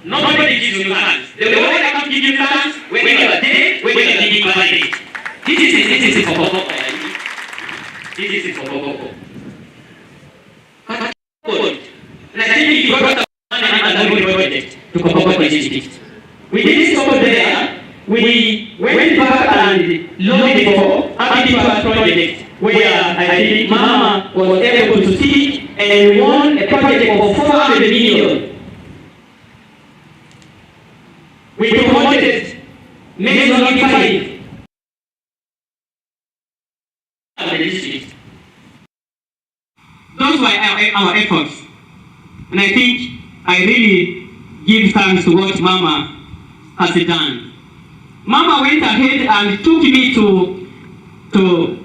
Nobody gives you thanks. The way I come give you thanks when you are dead, when you are living valid. This is KOBOKO. This is KOBOKO. And I think if you got a project to KOBOKO Institute. We did stop there. We went back and looked for Happy project where I think Mama was able to see and won a project of 400 million. We promoted Maison 5. Those were our efforts. And I think I really give thanks to what Mama has done. Mama went ahead and took me to the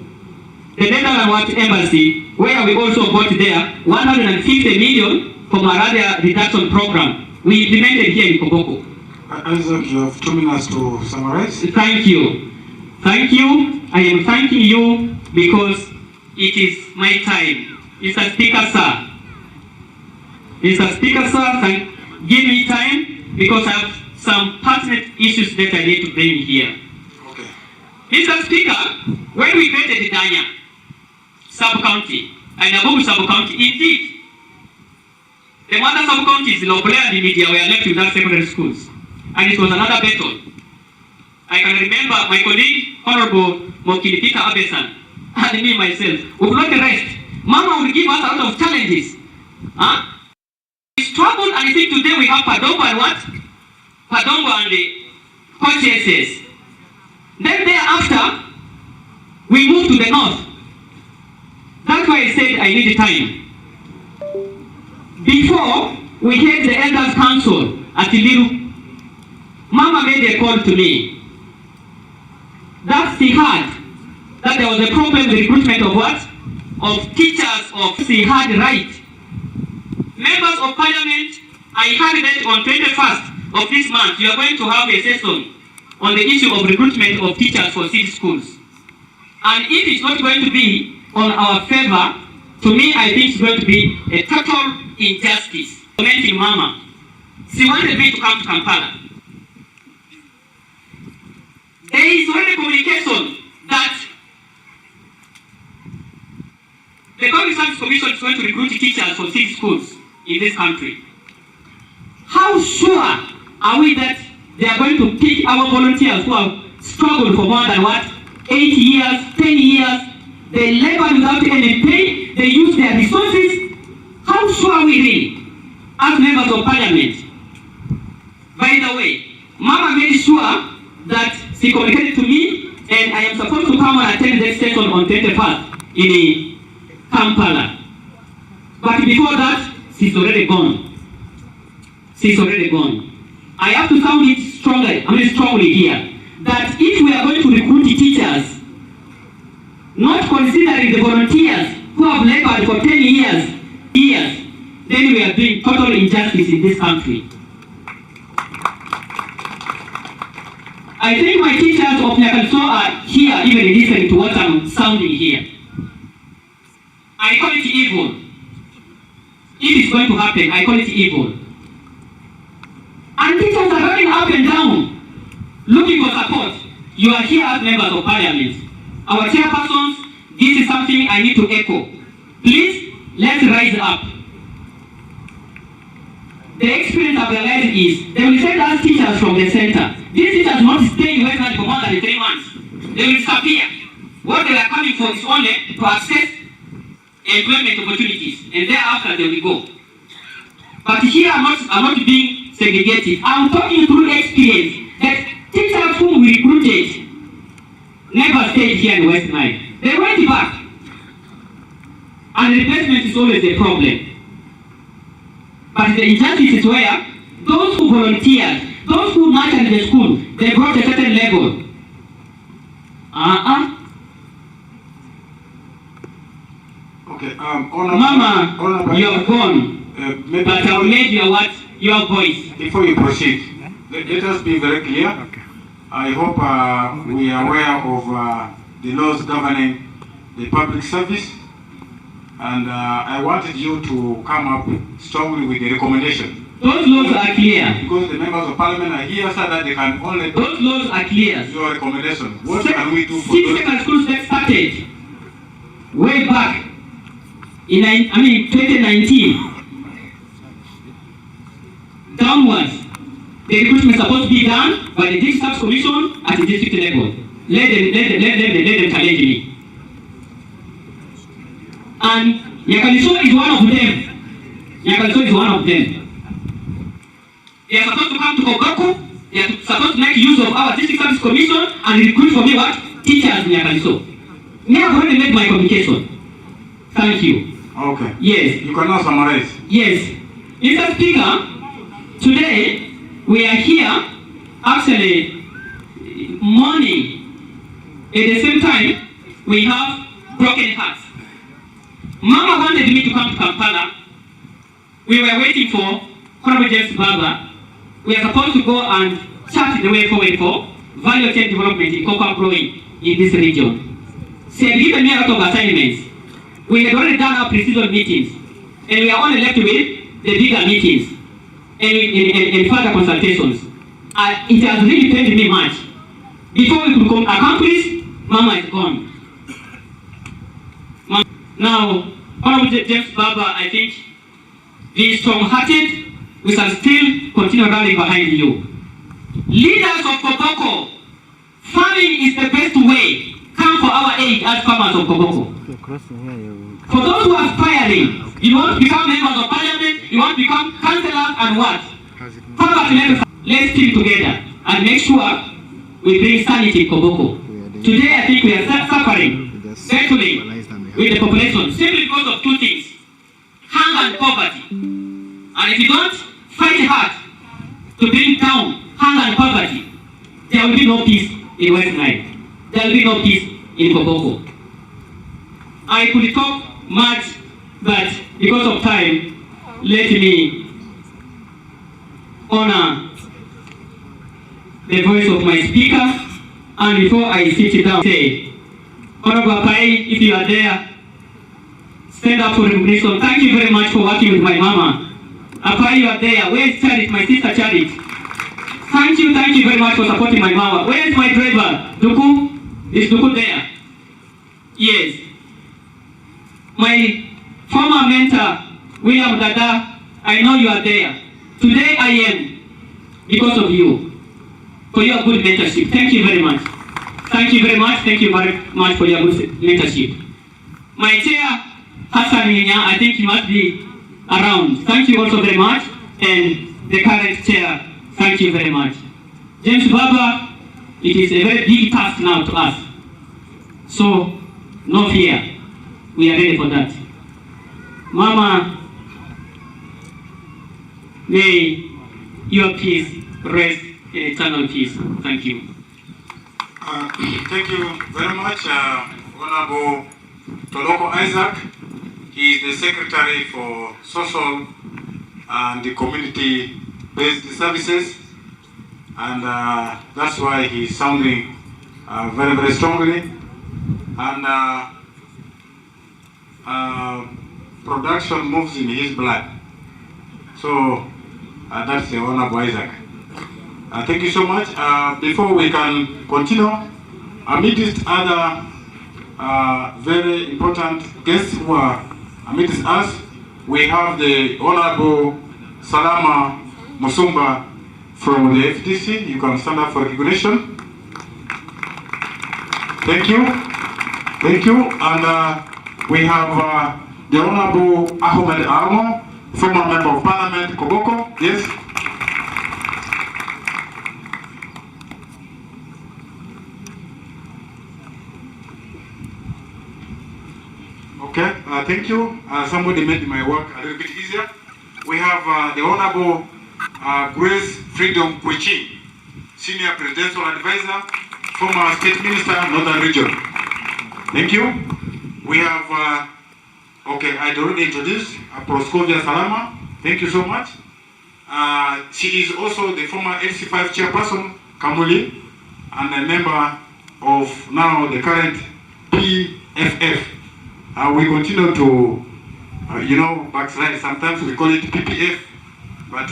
Netherlands Embassy, where we also got there 150 million for malaria reduction program. We implemented here in KOBOKO. Isaac, you have 2 minutes to summarize. Thank you. Thank you. I am thanking you because it is my time. Mr. Speaker, sir. Mr. Speaker, sir, give me time because I have some pertinent issues that I need to bring here. Okay. Mr. Speaker, when we created Danya sub-county and Abubu sub-county, indeed, the mother sub-counties in Oblea and Media were left without secondary schools. And it was another battle. I can remember my colleague, Honorable Mokili Peter Abesan, and me myself, we would not rest. Mama would give us a lot of challenges. We struggled, and I think today we have Padongo and what? Padongo and the consciences. Then thereafter, we moved to the north. That's why I said I need time. Before, we had the Elders Council at Iliru. Mama made a call to me. That she had, that there was a problem with recruitment of what? Of teachers, she had right. Members of Parliament, I heard that on 21st of this month, you are going to have a session on the issue of recruitment of teachers for city schools. And if it's not going to be on our favor, to me, I think it's going to be a total injustice. Commenting Mama, she wanted me to come to Kampala. There is already communication that the Public Service Commission is going to recruit teachers for city schools in this country. How sure are we that they are going to pick our volunteers who have struggled for more than what? 8 years, 10 years, they labor without any pay, they use their resources. How sure are we really, as members of Parliament? By the way, Mama made sure that she communicated to me, and I am supposed to come and attend this session on 21st in Kampala. But before that, she's already gone. She's already gone. I have to sound it strongly here, that if we are going to recruit teachers, not considering the volunteers who have labored for 10 years, then we are doing total injustice in this country. I think my teachers of Nyakalso are here even listening to what I'm sounding here. I call it evil. If it's going to happen, I call it evil. And teachers are running up and down, looking for support. You are here as members of Parliament. Our chairpersons, this is something I need to echo. Please, let's rise up. The experience I've realized is, they will send us teachers from the center. These teachers will not stay in Westnile for more than 3 months. They will disappear. What they are coming for is only to access employment opportunities, and thereafter they will go. But here I'm not being segregated. I'm talking through experience that teachers whom we recruited never stayed here in Westnile. They went back. And replacement is always a problem. But the injustice is where those who volunteered, those who nurtured the school, they brought a certain level. Okay, Mama, you have gone, but I've made your voice. Before you proceed, let us be very clear. Okay. I hope we are aware of the laws governing the public service. And I wanted you to come up strongly with the recommendation Those laws are clear. Because the members of parliament are here so that they can only... Those laws are clear. Your recommendation. What can we do for those? Secondary schools that started way back in 2019 downwards. The recruitment is supposed to be done by the district service commission at the district level. Let them challenge me. And Yakaliso is one of them. Yakaliso is one of them. They are supposed to come to KOBOKO. They are supposed to make use of our district service commission and recruit for me what? Teachers in Yakaliso. Me, I've already made my communication. Thank you. Okay. Yes. You can now summarize. Yes. Mr. Speaker, today we are here actually mourning. At the same time, we have broken hearts. Mama wanted me to come to Kampala. We were waiting for Honorable James Baba. We are supposed to go and chart the way forward for value chain development in cocoa growing in this region. She had given me a lot of assignments. We had already done our pre-season meetings, and we are only left with the bigger meetings and further consultations. It has really pained me much. Before we could accomplish, Mama is gone. Now, Honorable James Baba, I think, be strong-hearted. We shall still continue rallying behind you. Leaders of KOBOKO, farming is the best way. Come for our aid as farmers of KOBOKO. For those who are aspiring, you want to become members of parliament, you want to become councillors and what? Let's team together and make sure we bring sanity in KOBOKO. Today I think we are suffering, battling with the population simply because of two things: hunger and poverty. And if you don't fight hard to bring down hunger and poverty, there will be no peace in Westnile. There will be no peace in KOBOKO. I could talk much, but because of time, let me honor the voice of my speaker. And before I sit down, say, Honorable Pai, if you are there, stand up for recognition. Thank you very much for working with my mama. Apai, you are there. Where is Charity, my sister Charity? Thank you very much for supporting my mama. Where is my driver? Duku? Is Duku there? Yes. My former mentor, William Dada, I know you are there. Today I am because of you, for your good mentorship. Thank you very much. Thank you very much. Thank you very much for your good mentorship. My chair, Hassan Minya, I think he must be around. Thank you also very much. And the current chair, thank you very much. James Baba, it is a very big task now to us. So, no fear. We are ready for that. Mama, may your peace rest in eternal peace. Thank you. Thank you very much, Honorable Toloko Isaac. He is the Secretary for Social and the Community-Based Services, and that's why he's sounding very, very strongly. And production moves in his blood. So that's the Honorable Isaac. Thank you so much. Before we can continue, amidst other very important guests who are amidst us, we have the Honorable Salama Musumba from the FDC. You can stand up for recognition. Thank you. Thank you. And we have the Honorable Ahmed Amo, former Member of Parliament, KOBOKO. Yes. Okay, thank you. Somebody made my work a little bit easier. We have the Honorable Grace Freedom Kwichi, Senior Presidential Advisor, former State Minister, Northern Region. Thank you. We have, okay, I already introduced Proscovia Salama. Thank you so much. She is also the former LC5 Chairperson, Kamuli, and a member of now the current PFF. We continue to, backslide. Sometimes we call it PPF. but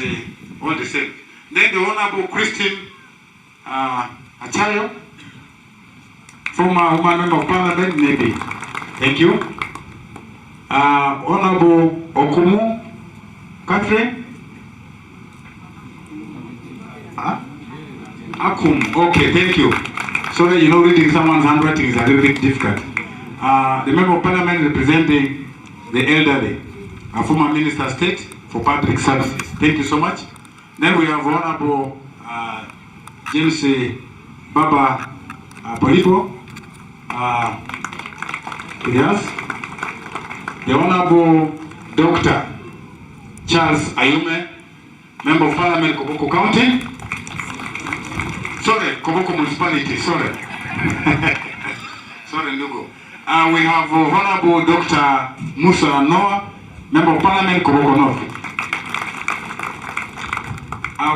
all the same. Then the Honorable Christine Achayo, former woman member of parliament, maybe. Thank you. Honorable Okumu Catherine. Akum. Okay, thank you. Sorry, you know, reading someone's handwriting is a little bit difficult. The member of parliament representing the elderly, a former minister of state for public services. Thank you so much. Then we have Honorable James Baba Polipo. Yes. The Honorable Dr. Charles Ayume, member of parliament, KOBOKO County. Sorry, KOBOKO municipality, sorry. Sorry, Ndugu. We have Honorable Dr. Musa Noah, member of parliament, KOBOKO North.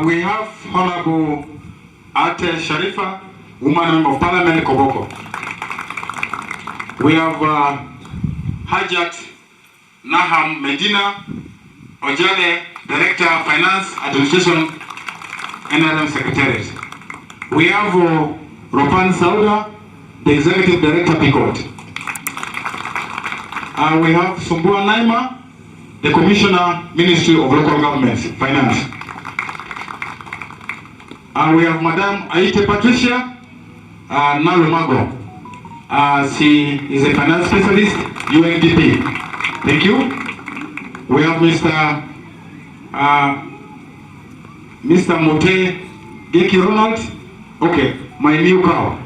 We have Honorable Ate Sharifa, woman member of parliament, KOBOKO. We have Hajat Naham Medina Ojale, Director of Finance, Administration, NRM Secretariat. We have Ropan Sauda, the Executive Director, PICOT. We have Sumbua Naima, the Commissioner, Ministry of Local Governments, Finance. We have Madame Aite Patricia Nalumago. She is a finance specialist, UNDP. Thank you. We have Mr. Mote Geki Ronald. Okay, my new cow.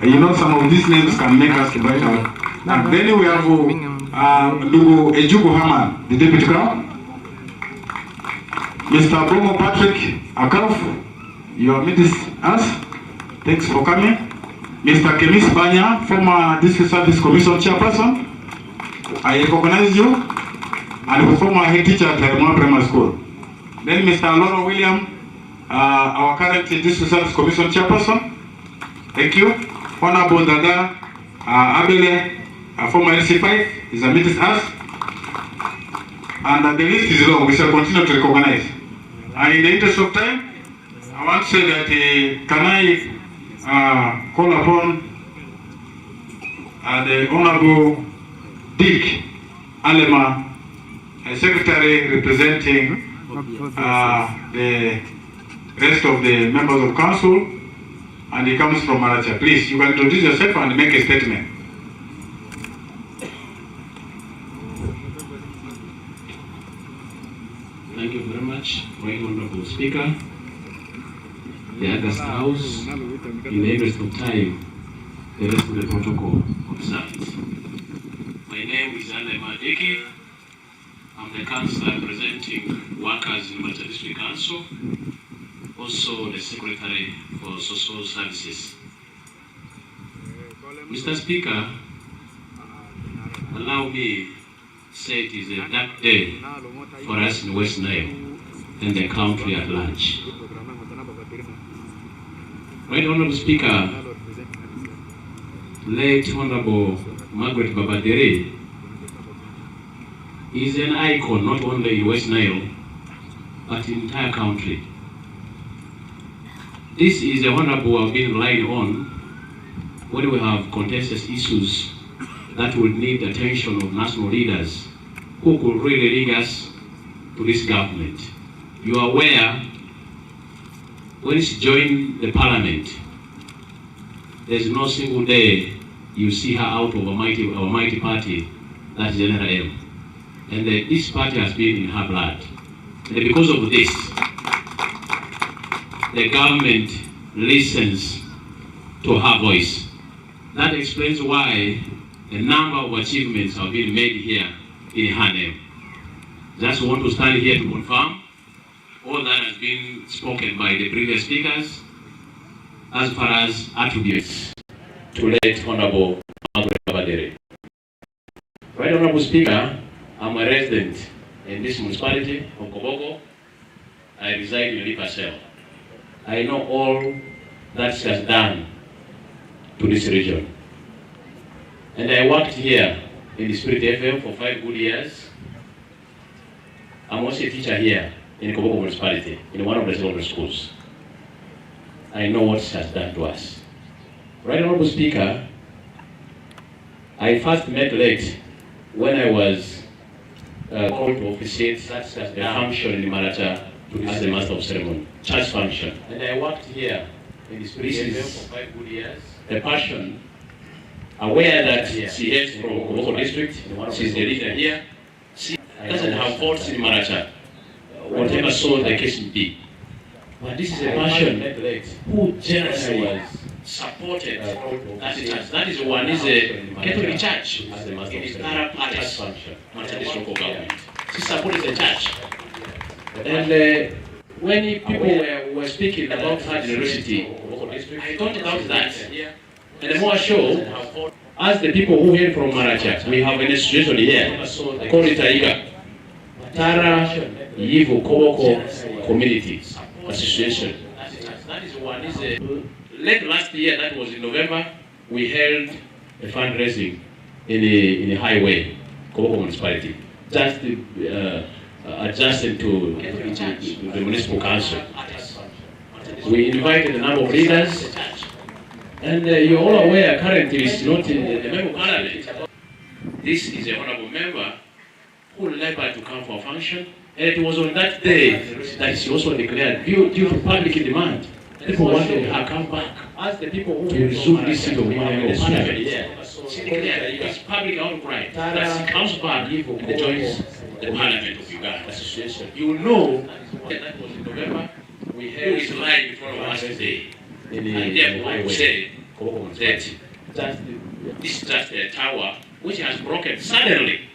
You know, some of these names can make us write out. And then we have Lugu Ejugu Haman, the deputy cow. Mr. Bomo Patrick Akaf, you are meeting us. Thanks for coming. Mr. Kemis Banya, former District Service Commission Chairperson. I recognize you. And former head teacher at Lerma Primary School. Then Mr. Laura William, our current District Service Commission Chairperson. Thank you. Honorable Dada Abele, former LC5, is amidst us. And the list is long. We shall continue to recognize. And in the interest of time, I want to say that can I call upon the Honorable Dick Alema, a secretary representing the rest of the members of council, and he comes from Maracha. Please, you can introduce yourself and make a statement. Thank you very much, Right Honorable Speaker, the August House, in the interest of time, the rest of the protocol observed. My name is Alema Diki. I'm the councillor representing workers in Mata District Council, also the Secretary for Social Services. Mr. Speaker, allow me to say it is a dark day for us in West Nile and the country at large. Right Honorable Speaker, late Honorable Margaret Diri is an icon not only in West Nile, but in the entire country. This is a honorable I've been relying on when we have contentious issues that will need the attention of national leaders who could really lead us to this government. You are aware, when she joined the parliament, there's no single day you see her out of our mighty party, that is NRM. And this party has been in her blood. And because of this, the government listens to her voice. That explains why a number of achievements have been made here in her name. Just want to stand here to confirm all that has been spoken by the previous speakers as far as attributes to late Honorable Margaret Diri. Right Honorable Speaker, I'm a resident in this municipality of KOBOKO. I reside in Lipasel. I know all that she has done to this region. And I worked here in the Spirit FM for 5 good years I'm also a teacher here in KOBOKO municipality, in one of the secondary schools. I know what it has done to us. Right Honorable Speaker, I first met late when I was called to officiate a function in Maracha as the master of ceremony, church function. And I worked here in this place for 5 good years. The passion, aware that she hails from KOBOKO district, she's the leader here. She doesn't have faults in Maracha, whatever so the case may be. But this is a passion who generously supported that church. That is one is a Catholic church in its Arab Palace, Methodist local government. She supported the church. And when people were speaking about her generosity, I don't doubt that. And the more so, as the people who hail from Maracha, we have an institution here called Itaiga, Tara Yivu KOBOKO Community Association. That is one is a late last year, that was in November, we held a fundraising in a highway, KOBOKO municipality, just adjacent to the municipal council. We invited a number of leaders, and you're all aware currently is not in the member of parliament. This is a honorable member who labored to come for a function, and it was on that day that she also declared, due to public demand, people wanted her come back. As the people who to resume this seat of parliament, she declared it's public outcry that she comes back and joins the parliament of Uganda. You will know that was in November. We held this line in front of us today. And therefore I say that this is just a tower which has broken suddenly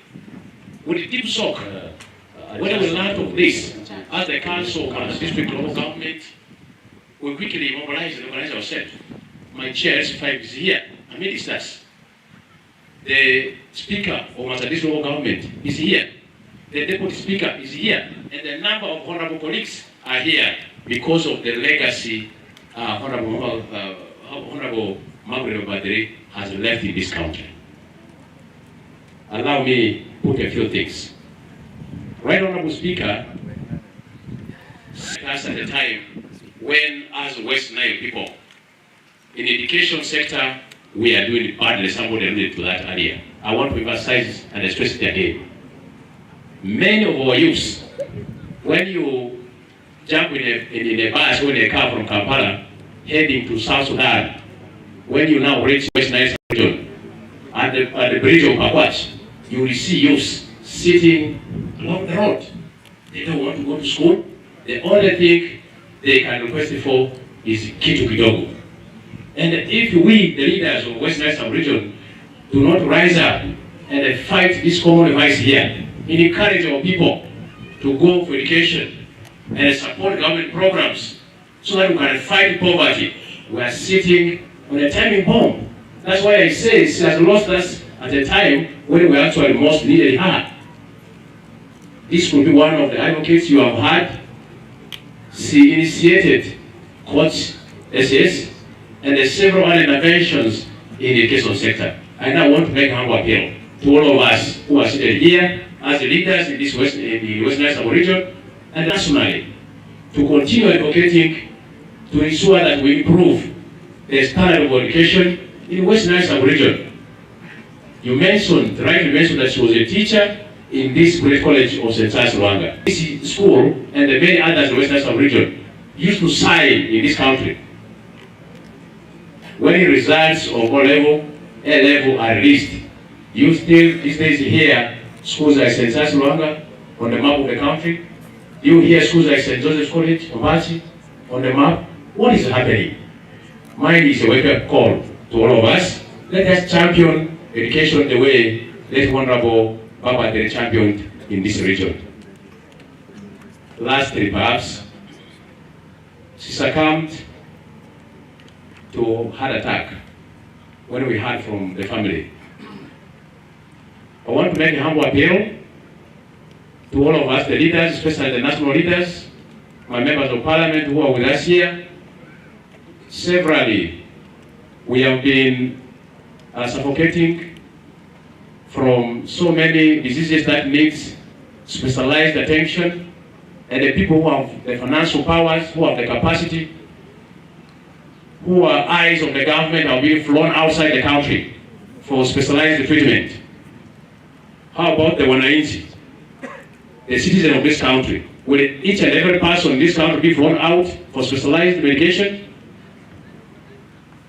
with a deep shock. When we learned of this, as the council and the district local government, we quickly mobilized and organized ourselves. My chair S5 is here amidst us. The speaker of Methodist local government is here. The deputy speaker is here. And the number of honorable colleagues are here because of the legacy Honorable Margaret Diri has left in this country. Allow me to put a few things. Right Honorable Speaker, us at a time when, as Westnile people, in the education sector, we are doing badly. Somebody alluded to that earlier. I want to emphasize and stress it again. Many of our youths, when you jump in a bus or in a car from Kampala, heading to South Sudan, when you now reach Westnile region, at the bridge of Pakwach, you will see youths sitting along the road. They don't want to go to school. The only thing they can request for is kitu kidogo. And if we, the leaders of Westnile region, do not rise up and fight this common device here, and encourage our people to go for education and support government programs so that we can fight poverty, we are sitting on a timing bomb. That's why I say she has lost us at a time when we actually most needed her. This could be one of the advocates you have had. She initiated Coach SS and several other interventions in the education sector. I now want to make a humble appeal to all of us who are seated here as leaders in this the Westnile region and nationally to continue advocating to ensure that we improve the standard of education in Westnile region. You rightly mentioned that she was a teacher in this great college of St. Charles Luanga. This school and the many others in Westnile region used to sign in this country. When results of O-level, A-level are released, you still these days hear schools like St. Charles Luanga on the map of the country. You hear schools like St. Joseph's College, Obachi, on the map. What is happening? Mine is a wake-up call to all of us. Let us champion education the way that Honorable Baba Diri championed in this region. Lastly, perhaps, she succumbed to heart attack when we heard from the family. I want to make a humble appeal to all of us, the leaders, especially the national leaders, my members of parliament who are with us here. Severally, we have been suffocating from so many diseases that needs specialized attention, and the people who have the financial powers, who have the capacity, who are eyes of the government, are being flown outside the country for specialized treatment. How about the wananchi, the citizen of this country? Will each and every person in this country be flown out for specialized medication?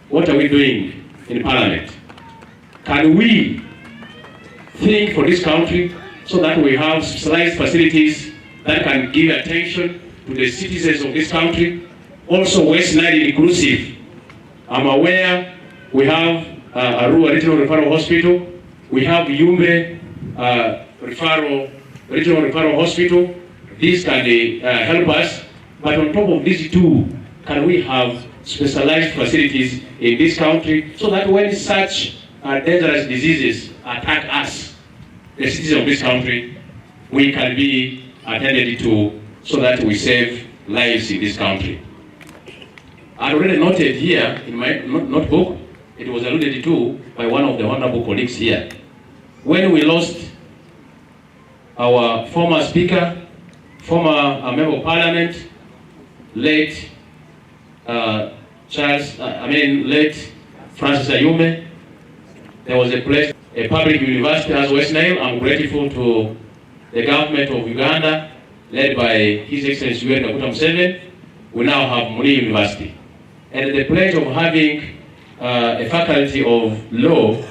What are we doing in Parliament? Can we think for this country so that we have specialized facilities that can give attention to the citizens of this country? Also, Westnile inclusive. I'm aware we have Arua Regional Referral Hospital, we have Yumbe Regional Referral Hospital. These can help us, but on top of these two, can we have specialized facilities in this country so that when such dangerous diseases attack us, the citizens of this country, we can be attended to so that we save lives in this country. I already noted here in my notebook, it was alluded to by one of the honorable colleagues here. When we lost our former speaker, former member of parliament, late late Francis Ayume, there was a public university as Westnile. I'm grateful to the government of Uganda, led by His Excellency Yoweri Kaguta Museveni. We now have Muri University. And the pledge of having a faculty of law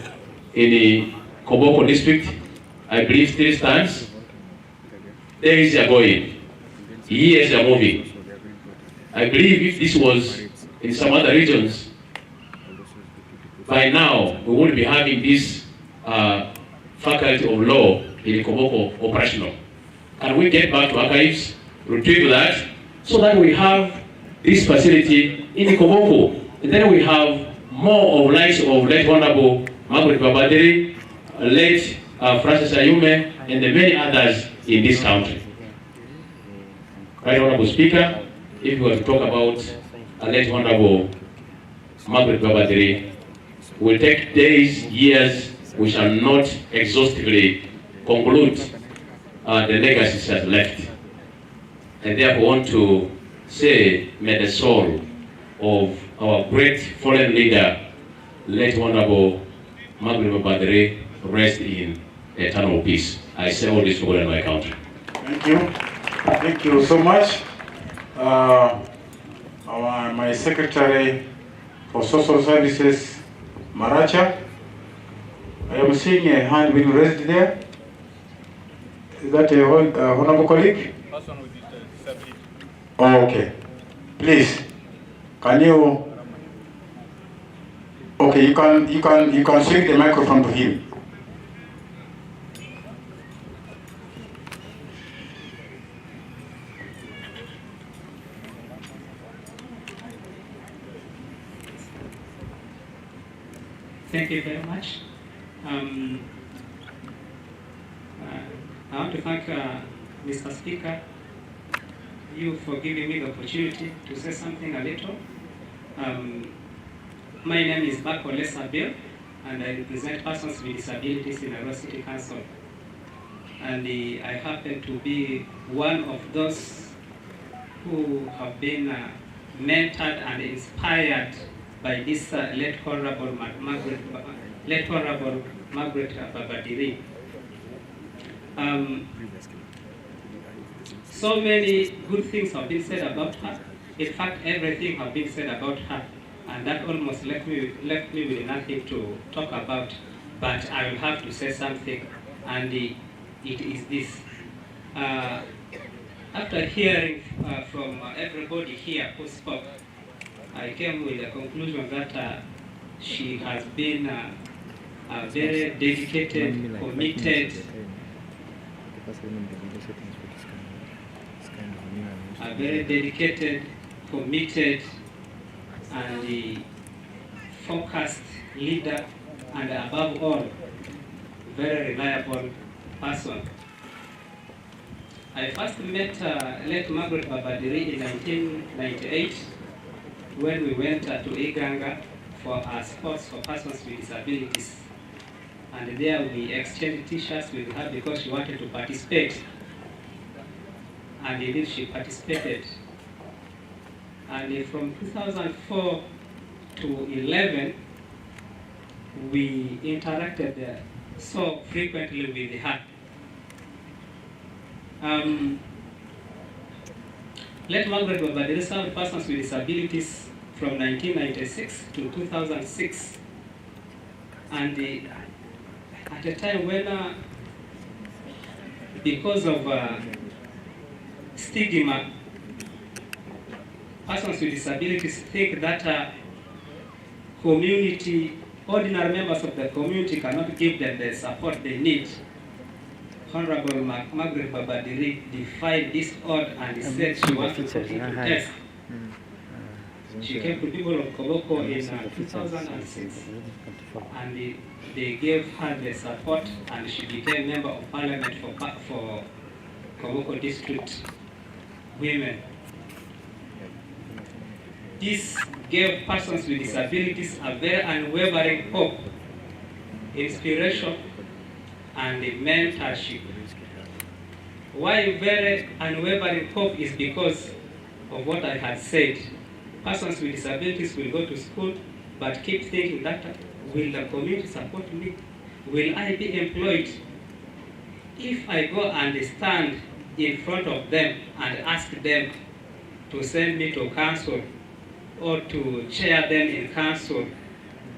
in the KOBOKO district, I believe still stands. Days are going, years are moving. I believe if this was in some other regions, by now we would be having this faculty of law in KOBOKO operational. Can we get back to archives, retrieve that, so that we have this facility in KOBOKO, and then we have more of lives of late Honorable Margaret Diri, late Francis Ayume, and the many others in this country. Right, Honorable Speaker, if we were to talk about late Honorable Margaret Diri, will take days, years. We shall not exhaustively conclude the legacy she has left. And therefore want to say, may the soul of our great fallen leader, late Honorable Margaret Diri, rest in eternal peace. I say all this for God and my country. Thank you. Thank you so much. My Secretary for Social Services, Maracha. I am seeing a hand being raised there. Is that a honorable colleague? Person with disability. Oh, okay. Please, can you? Okay, you can swing the microphone to him. Thank you very much. I want to thank Mr. Speaker, you for giving me the opportunity to say something a little. My name is Condolences, and I represent persons with disabilities in Arua City Council. And I happen to be one of those who have been mentored and inspired by this late Honorable Margaret Diri. So many good things have been said about her. In fact, everything has been said about her, and that almost left me with nothing to talk about. But I will have to say something, and it is this. After hearing from everybody here who spoke, I came with the conclusion that she has been a very dedicated, committed, and focused leader, and above all, very reliable person. I first met late Margaret Diri in 1998 when we went to Iganga for sports for persons with disabilities. And there we exchanged t-shirts with her because she wanted to participate and indeed she participated. And from 2004 to 11, we interacted so frequently with her. Let Margaret Babadiri served persons with disabilities from 1996 to 2006. And at a time when, because of stigma, persons with disabilities think that ordinary members of the community cannot give them the support they need. Honorable Margaret Babadiri defied this order and said she wanted to test. She came to people of KOBOKO in 2006, and they gave her the support, and she became member of parliament for KOBOKO district women. This gave persons with disabilities a very unwavering hope, inspiration, and mentorship. Why very unwavering hope is because of what I had said. Persons with disabilities will go to school, but keep thinking that, will the community support me? Will I be employed? If I go and stand in front of them and ask them to send me to council, or to chair them in council,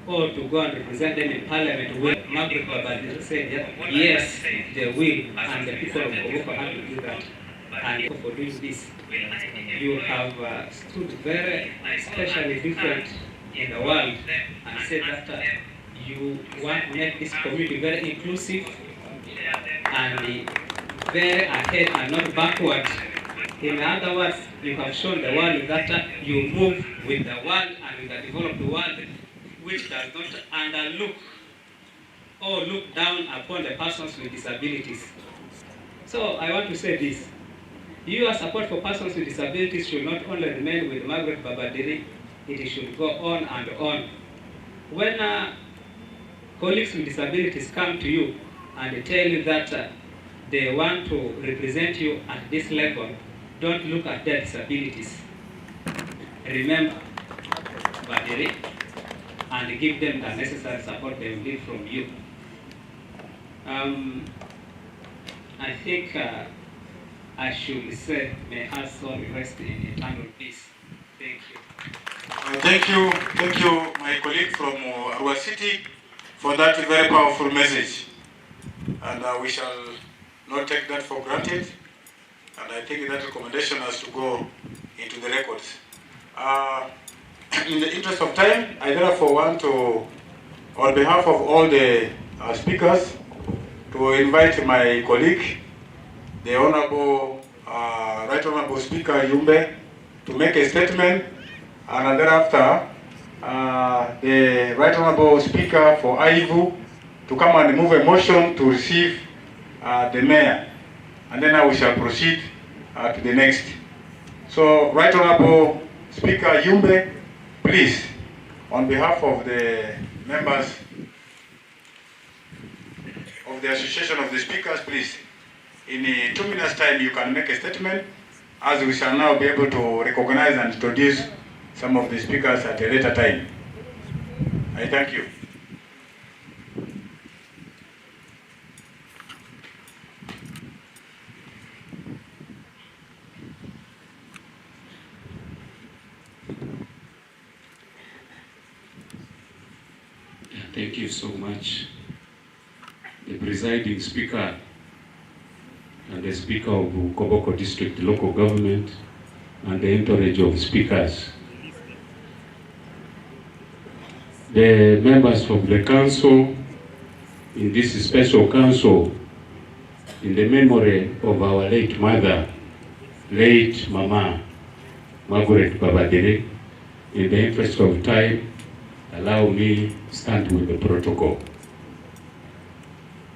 or to go and represent them in parliament, will Margaret Babadiri said, yes, they will, and the people of KOBOKO have to do that. And for doing this, you have stood very especially different in the world, and said that you want to make this community very inclusive and very ahead and not backward. In other words, you have shown the world that you move with the world and with the developed world, which does not underlook or look down upon the persons with disabilities. So I want to say this. Your support for persons with disabilities should not only remain with Margaret Babadiri, it should go on and on. When colleagues with disabilities come to you and tell you that they want to represent you at this level, don't look at their disabilities. Remember Badiri and give them the necessary support they will need from you. I think I should say, may her soul rest in eternal peace. Thank you. Thank you, my colleague from Arua City, for that very powerful message. And we shall not take that for granted. And I think that recommendation has to go into the records. In the interest of time, I therefore want to, on behalf of all the speakers, to invite my colleague, the Honorable, Right Honorable Speaker Yumbe, to make a statement, and thereafter, the Right Honorable Speaker for Aivu to come and move a motion to receive the Mayor. And then we shall proceed to the next. So, Right Honorable Speaker Yumbe, please, on behalf of the members of the Association of the Speakers, please, in 2 minutes' time, you can make a statement, as we shall now be able to recognize and introduce some of the speakers at a later time. I thank you. Thank you so much. The presiding speaker and the speaker of KOBOKO District Local Government and the entourage of speakers. The members of the council in this special council in the memory of our late mother, late Mama Margaret Babadiri. In the interest of time, allow me stand with the protocol.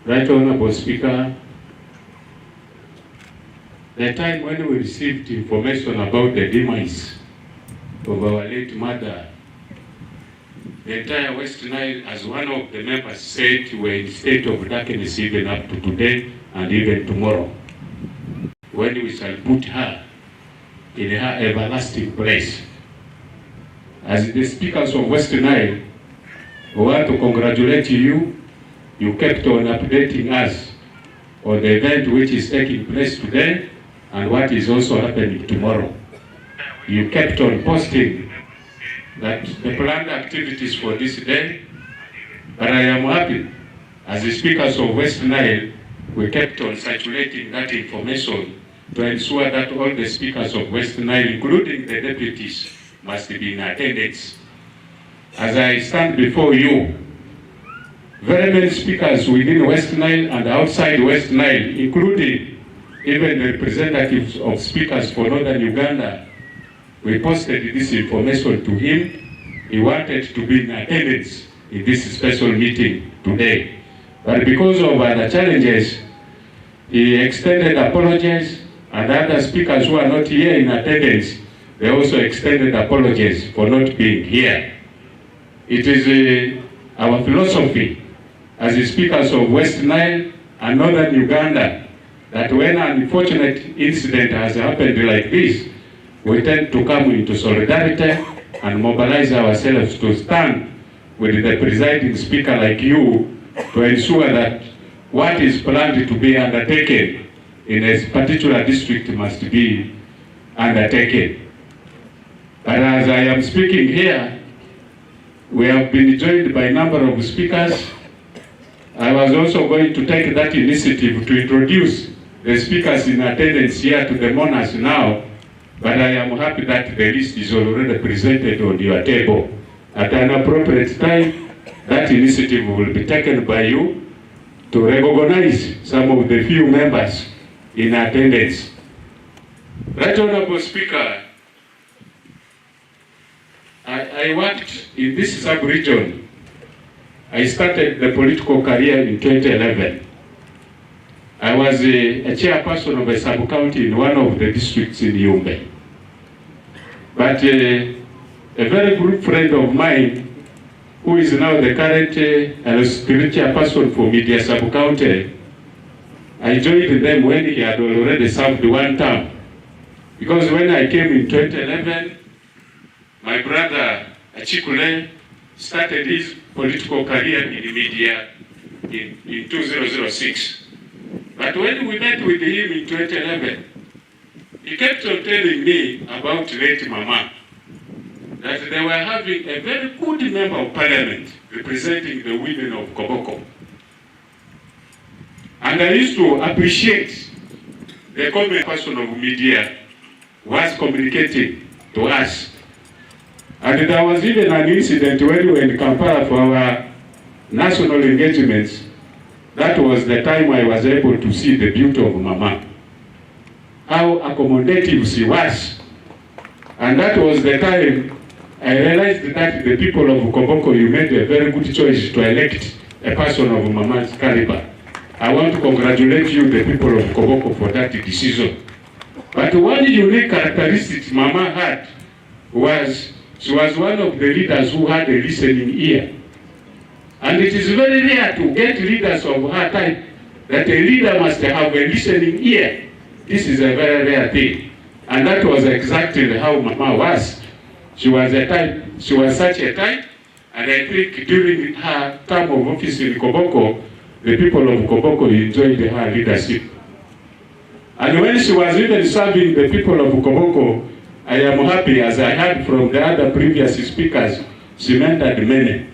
Right Honorable Speaker, the time when we received information about the demise of our late mother, the entire Westnile, as one of the members said, were in state of darkness even up to today and even tomorrow. when we shall put her in her everlasting place. As the speakers of Westnile, we want to congratulate you. You kept on updating us on the event which is taking place today and what is also happening tomorrow. You kept on posting that the planned activities for this day, but I am happy as the speakers of Westnile, we kept on circulating that information to ensure that all the speakers of Westnile, including the deputies, must be in attendance. As I stand before you, very many speakers within Westnile and outside Westnile, including even the representatives of speakers for Northern Uganda, we posted this information to him. He wanted to be in attendance in this special meeting today. But because of other challenges, he extended apologies, and other speakers who are not here in attendance, they also extended apologies for not being here. It is our philosophy as the speakers of Westnile and Northern Uganda that when an unfortunate incident has happened like this, we tend to come into solidarity and mobilize ourselves to stand with the presiding speaker like you to ensure that what is planned to be undertaken in a particular district must be undertaken. But as I am speaking here, we have been joined by a number of speakers. I was also going to take that initiative to introduce the speakers in attendance here to the monarchs now, but I am happy that the list is already presented on your table. At an appropriate time, that initiative will be taken by you to recognize some of the few members in attendance. Right Honorable Speaker, I worked in this sub-region. I started the political career in 2011. I was a chairperson of a sub-county in one of the districts in Yumbe. But a very good friend of mine, who is now the current chairperson for Media sub-county, I joined them when he had already served one term. Because when I came in 2011, my brother Achikule started his political career in media in 2006. But when we met with him in 2011, he kept on telling me about late Mama, that they were having a very good member of parliament representing the women of KOBOKO. And I used to appreciate the common person of media was communicating to us. And there was even an incident when we were in Kampala for our national engagements. That was the time I was able to see the beauty of Mama, how accommodative she was. And that was the time I realized that the people of KOBOKO, you made a very good choice to elect a person of Mama's caliber. I want to congratulate you, the people of KOBOKO, for that decision. But one unique characteristic Mama had was she was one of the leaders who had a listening ear. And it is very rare to get leaders of her type, that a leader must have a listening ear. This is a very rare thing. And that was exactly how Mama was. She was such a type, and I think during her term of office in KOBOKO, the people of KOBOKO enjoyed her leadership. And when she was even serving the people of KOBOKO, I am happy, as I heard from the other previous speakers, she mentored many.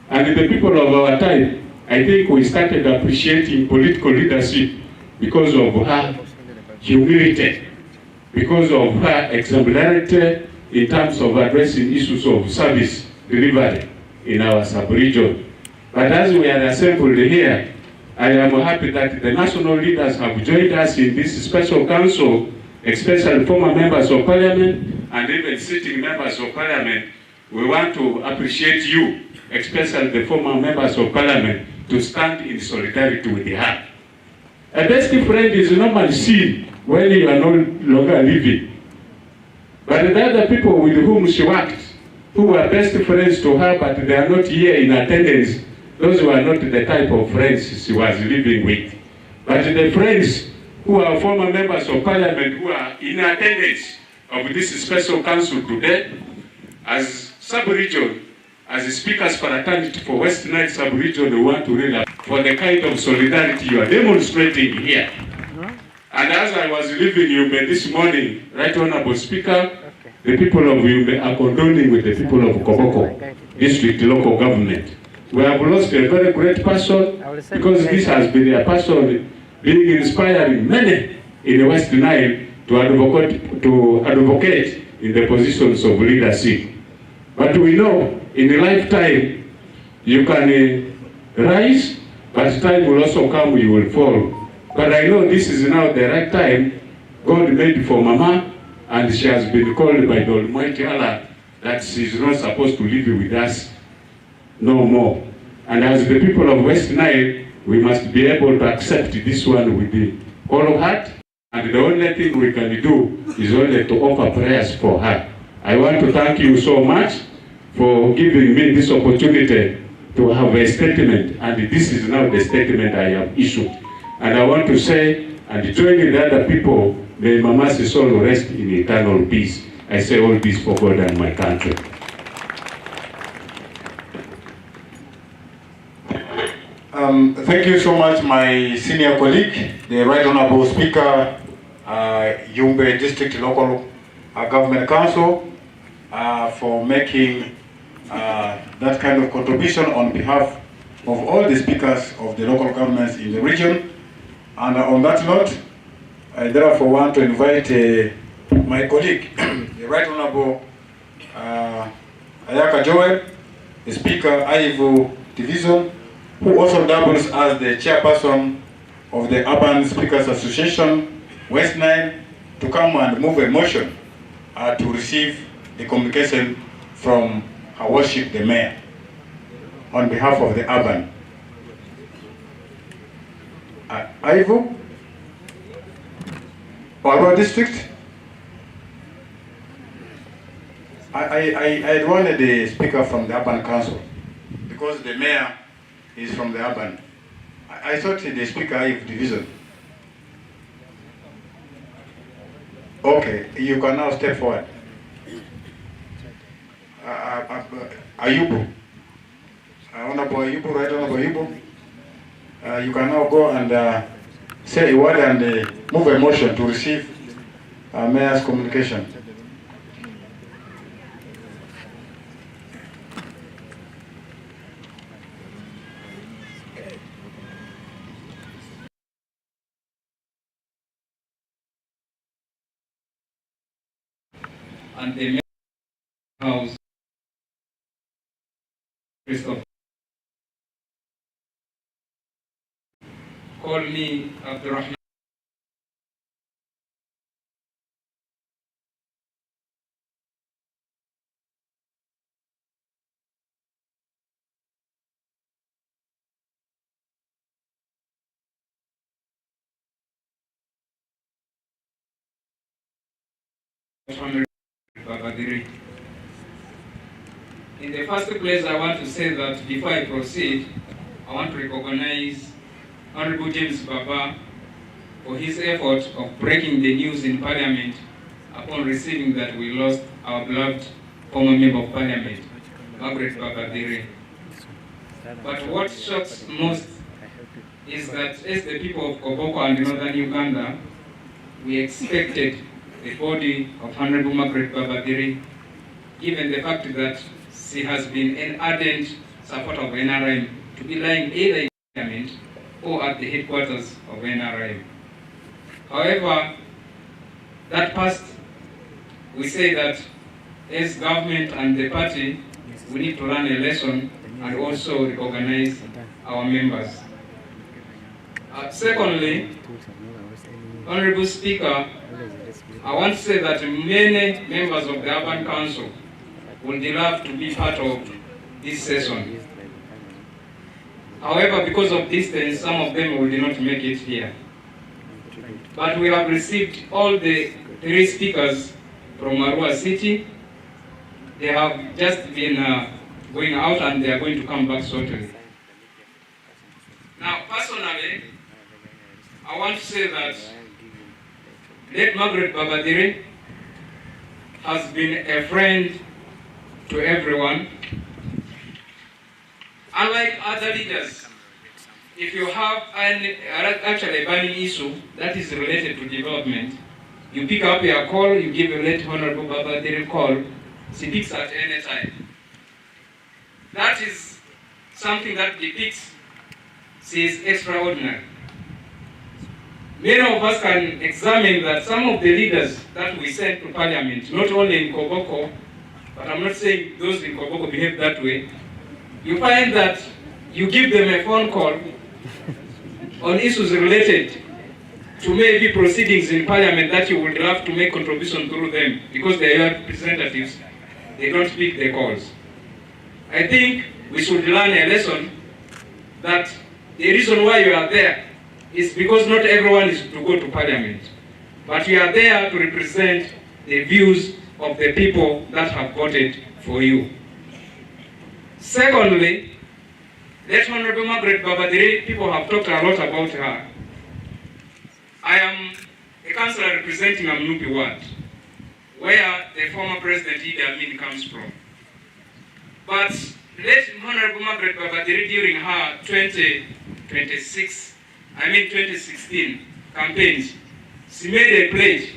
And the people of our time, I think we started appreciating political leadership because of her humility, because of her exemplarity in terms of addressing issues of service delivery in our sub-region. But as we are assembled here, I am happy that the national leaders have joined us in this special council, especially former members of parliament and even sitting members of parliament. We want to appreciate you, especially the former members of parliament, to stand in solidarity with her. A best friend is normally seen when you are no longer living. But the other people with whom she worked, who were best friends to her, but they are not here in attendance, those were not the type of friends she was living with. But the friends who are former members of parliament who are in attendance of this special council today. As sub-region, as speakers for fraternity for Westnile sub-region, we want to really for the kind of solidarity you are demonstrating here. And as I was leaving Yumbe this morning, Right Honorable Speaker, the people of Yumbe are condoling with the people of KOBOKO, district local government. We have lost a very great person because this has been a person being inspiring many in the Westnile to advocate in the positions of leadership. But we know in a lifetime you can rise, but time will also come you will fall. But I know this is now the right time God made for Mama, and she has been called by the Almighty Allah that she is not supposed to live with us no more. And as the people of Westnile, we must be able to accept this one with the whole heart. And the only thing we can do is only to offer prayers for her. I want to thank you so much for giving me this opportunity to have a statement. And this is now the statement I have issued. And I want to say, and joining the other people, may Mama's soul rest in eternal peace. I say all this for God and my country. Thank you so much, my senior colleague, the Right Honorable Speaker, Yumbe District Local Government Council, for making that kind of contribution on behalf of all the speakers of the local governments in the region. And on that note, I therefore want to invite my colleague, the Right Honorable Ayaka Joel, the Speaker, Aivo Division, who also doubles as the chairperson of the Urban Speakers Association, Westnile, to come and move a motion to receive the communication from Her Worship the Mayor on behalf of the Urban. Aivo, Barua District. I wanted the speaker from the Urban Council because the mayor is from the Urban. I thought the speaker of division. Okay, you can now step forward. Ayubu. Honorable Ayubu, Right Honorable Ayubu. You can now go and say a word and move a motion to receive Mayor's communication. And the house Christopher. Call me Abdurrahman. Diri. In the first place, I want to say that before I proceed, I want to recognize Honorable James Baba for his effort of breaking the news in Parliament upon receiving that we lost our beloved former Member of Parliament, Margaret Diri. But what shocks most is that as the people of KOBOKO and Northern Uganda, we expected the body of Honorable Margaret Diri, given the fact that she has been an ardent supporter of NRM, to be lying either in Parliament or at the headquarters of NRM. However, that past, we say that as government and the party, we need to learn a lesson and also recognize our members. Secondly, Honorable Speaker, I want to say that many members of the Urban Council would love to be part of this session. However, because of distance, some of them will not make it here. But we have received all the 3 speakers from Arua City. They have just been going out and they are going to come back shortly. Now, personally, I want to say that late Margaret Diri has been a friend to everyone. Unlike other leaders, if you have actually a burning issue that is related to development, you pick up your call, you give a late Honorable Diri a call, she picks at any time. That is something that depicts she is extraordinary. Many of us can examine that some of the leaders that we send to parliament, not only in KOBOKO, but I'm not saying those in KOBOKO behave that way, you find that you give them a phone call on issues related to maybe proceedings in parliament that you would have to make contribution through them because they are representatives, they don't pick the calls. I think we should learn a lesson that the reason why you are there is because not everyone is to go to parliament, but you are there to represent the views of the people that have voted for you. Secondly, late Honorable Margaret Diri, people have talked a lot about her. I am a councillor representing Amnupi Ward, where the former President Idi Amin comes from. But late Honorable Margaret Diri, during her 2016 campaigns, she made a pledge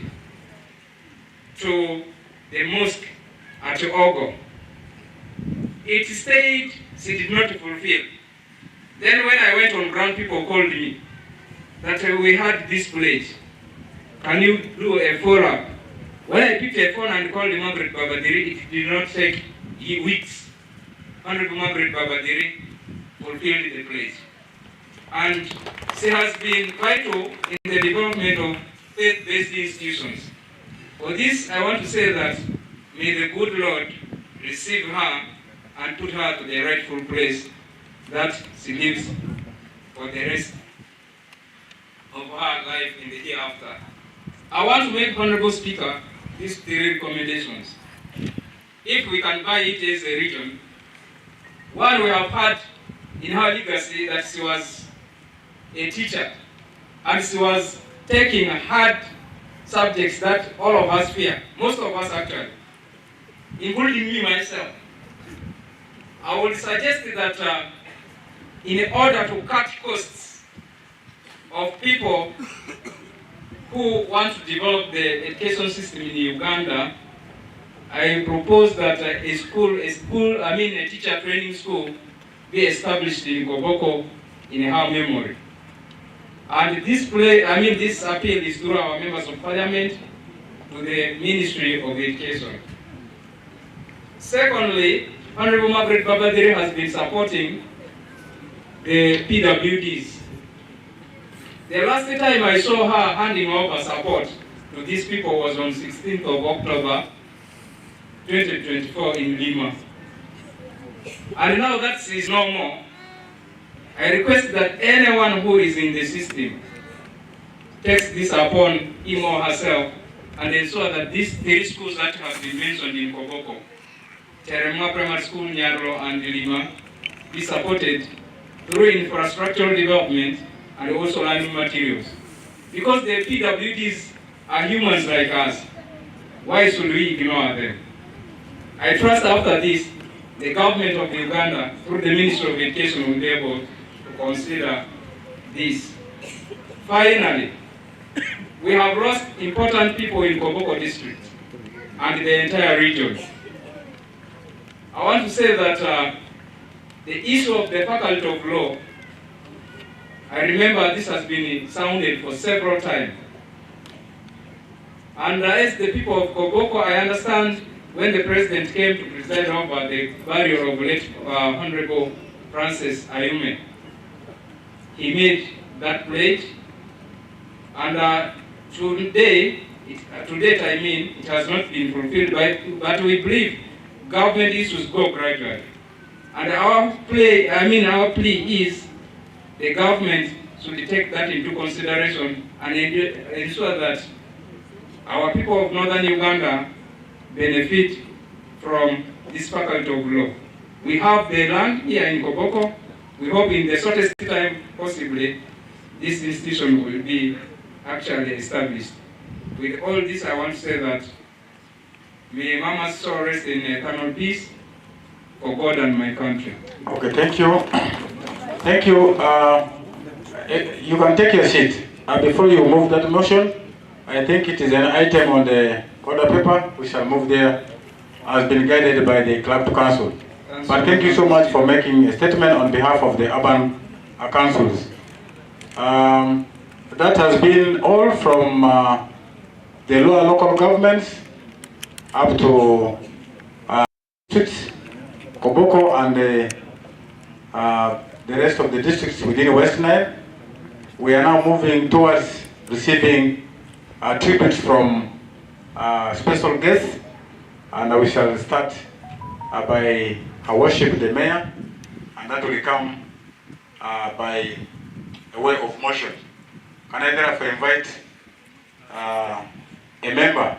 to the mosque at Ogo. It stayed, she did not fulfill. Then when I went on ground, people called me that we had this pledge. Can you do a follow-up? When I picked a phone and called Margaret Diri, it did not take weeks. Honorable Margaret Diri fulfilled the pledge. And she has been vital in the development of faith-based institutions. For this, I want to say that may the good Lord receive her and put her to the rightful place that she lives for the rest of her life in the hereafter. I want to make, Honorable Speaker, these 3 recommendations. If we can buy it as a region, one, we have had in her legacy that she was a teacher and she was taking hard subjects that all of us fear, most of us actually, including me myself. I would suggest that in order to cut costs of people who want to develop the education system in Uganda, I propose that a teacher training school be established in KOBOKO in her memory. And this appeal is through our members of parliament to the Ministry of Education. Secondly, Honorable Margaret Diri has been supporting the PWDs. The last time I saw her handing over support to these people was on 16th of October 2024 in Lima. And now that she is no more, I request that anyone who is in the system takes this upon him or herself and ensure that these 3 schools that have been mentioned in KOBOKO, Terema Primary School, Nyarlo and Lima, be supported through infrastructural development and also learning materials. Because the PWDs are humans like us, why should we ignore them? I trust after this, the government of Uganda, through the Ministry of Education, will be able to consider this. Finally, we have lost important people in KOBOKO district and the entire region. I want to say that the issue of the faculty of law, I remember this has been sounded for several times. And as the people of KOBOKO, I understand when the president came to preside over the burial of late Honorable Francis Ayume, he made that pledge, and to date, it has not been fulfilled, but we believe government issues go gradually. And our plea is the government should take that into consideration and ensure that our people of northern Uganda benefit from this faculty of law. We have the land here in KOBOKO. We hope in the shortest time possibly this institution will be actually established. With all this, I want to say that may Mama's soul rest in eternal peace for God and my country. Okay, thank you. Thank you. You can take your seat. Before you move that motion, I think it is an item on the order paper. We shall move there as been guided by the club council. But thank you so much for making a statement on behalf of the urban councils. That has been all from the lower local governments up to districts, KOBOKO, and the rest of the districts within Westnile. We are now moving towards receiving tributes from special guests, and we shall start by Her Worship the Mayor, and that will come by a way of motion. Can I therefore invite a member,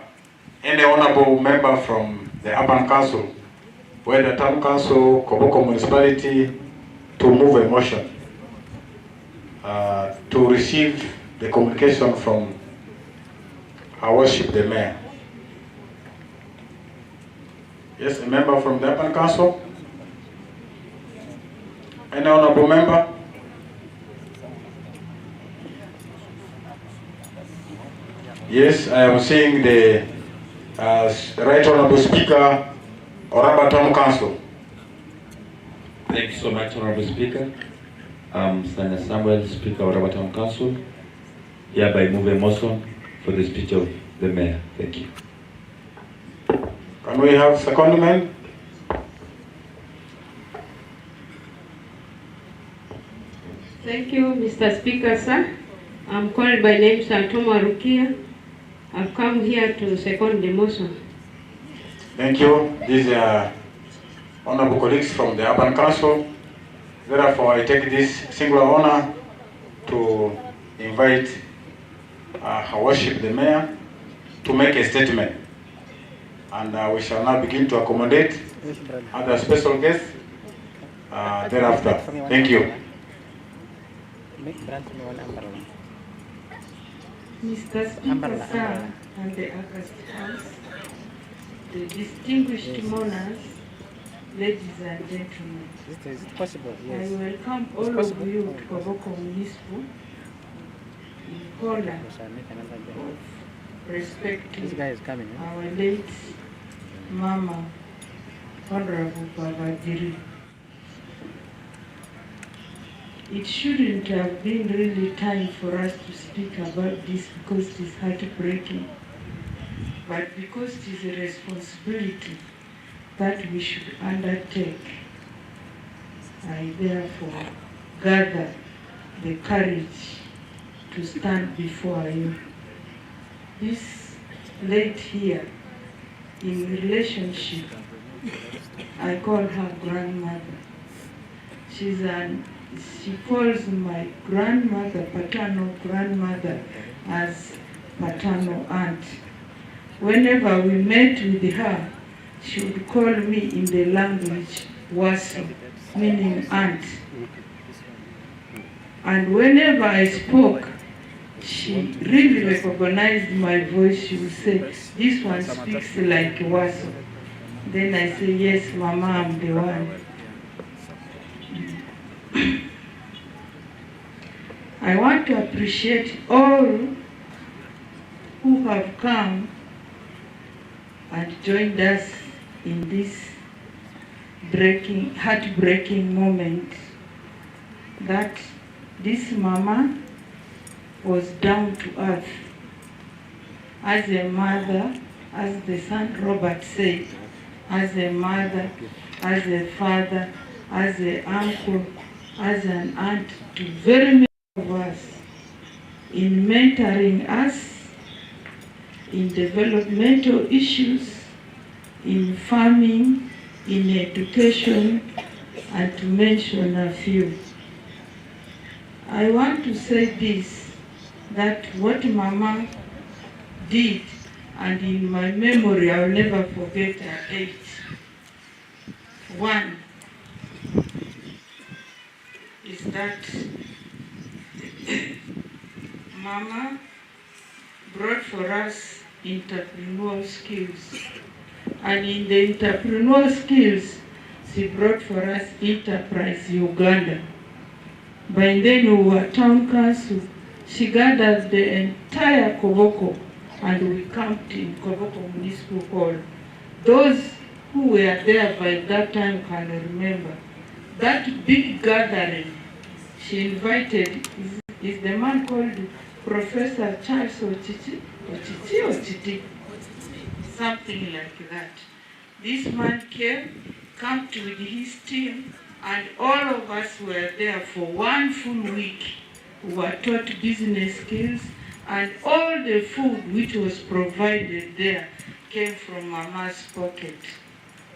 any honorable member from the Urban Council, whether Town Council, KOBOKO Municipality, to move a motion to receive the communication from Her Worship the Mayor. Yes, a member from the Urban Council? Any honorable member? Yes, I am seeing the Right Honorable Speaker, Oraba Town Council. Thank you so much, Honorable Speaker. Senator Samuel, Speaker of Oraba Town Council, hereby move a motion for the speech of the Mayor. Thank you. Can we have secondment? Thank you, Mr. Speaker, sir. I'm called by name Santoma Rukia. I've come here to second the motion. Thank you. These are honorable colleagues from the Urban Council. Therefore, I take this singular honor to invite Her Worship the Mayor to make a statement. And we shall now begin to accommodate other special guests thereafter. Thank you. Mr. Speaker, sir, and the August House, the distinguished monarchs, ladies and gentlemen, Is it possible? Yes. I welcome all of you to KOBOKO Municipal in honor of respecting This guy is coming. Eh? our late Mama, Honorable Baba Diri. It shouldn't have been really time for us to speak about this because it is heartbreaking, but because it is a responsibility that we should undertake, I therefore gather the courage to stand before you. This lady here, in relationship, I call her grandmother. She calls my grandmother, paternal grandmother, as paternal aunt. Whenever we met with her, she would call me in the language Waso, meaning aunt. And whenever I spoke, she really recognized my voice. She would say, this one speaks like Waso. Then I say, yes, Mama, I'm the one. I want to appreciate all who have come and joined us in this heartbreaking moment, that this Mama was down to earth. As a mother, as the son Robert said, as a mother, as a father, as an uncle, as an aunt to very many of us, in mentoring us, in developmental issues, in farming, in education, and to mention a few. I want to say this, that what Mama did, and in my memory I'll never forget her 8. 1 is that Mama brought for us entrepreneurial skills. And in the entrepreneurial skills, she brought for us Enterprise Uganda. By then we were town council. She gathered the entire KOBOKO and we camped in KOBOKO Municipal Hall. Those who were there by that time can remember. That big gathering she invited is the man called Professor Charles Ochiti, something like that. This man came, camped with his team, and all of us were there for 1 full week. We were taught business skills, and all the food which was provided there came from Mama's pocket.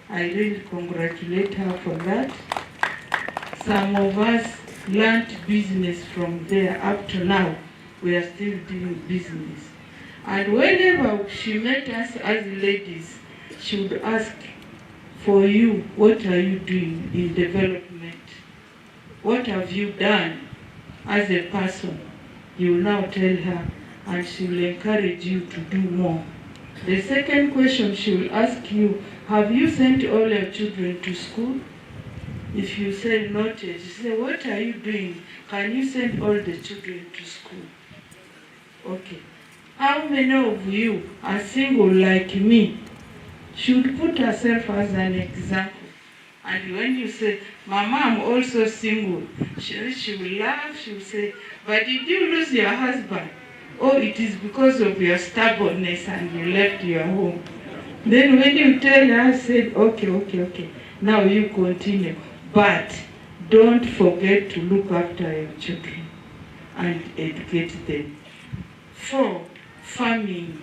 I really congratulate her for that. Some of us learned business from there. Up to now, we are still doing business. And whenever she met us as ladies, she would ask, for you, what are you doing in development? What have you done as a person? You will now tell her, and she will encourage you to do more. The second question she will ask you, have you sent all your children to school? If you say not yet, she say, what are you doing? Can you send all the children to school? Okay. How many of you are single like me? She would put herself as an example. And when you say, Mama, I'm also single, she will laugh, she will say, but did you lose your husband? Oh, it is because of your stubbornness and you left your home. Then when you tell her, I said, okay, now you continue. But don't forget to look after your children and educate them. 4, farming.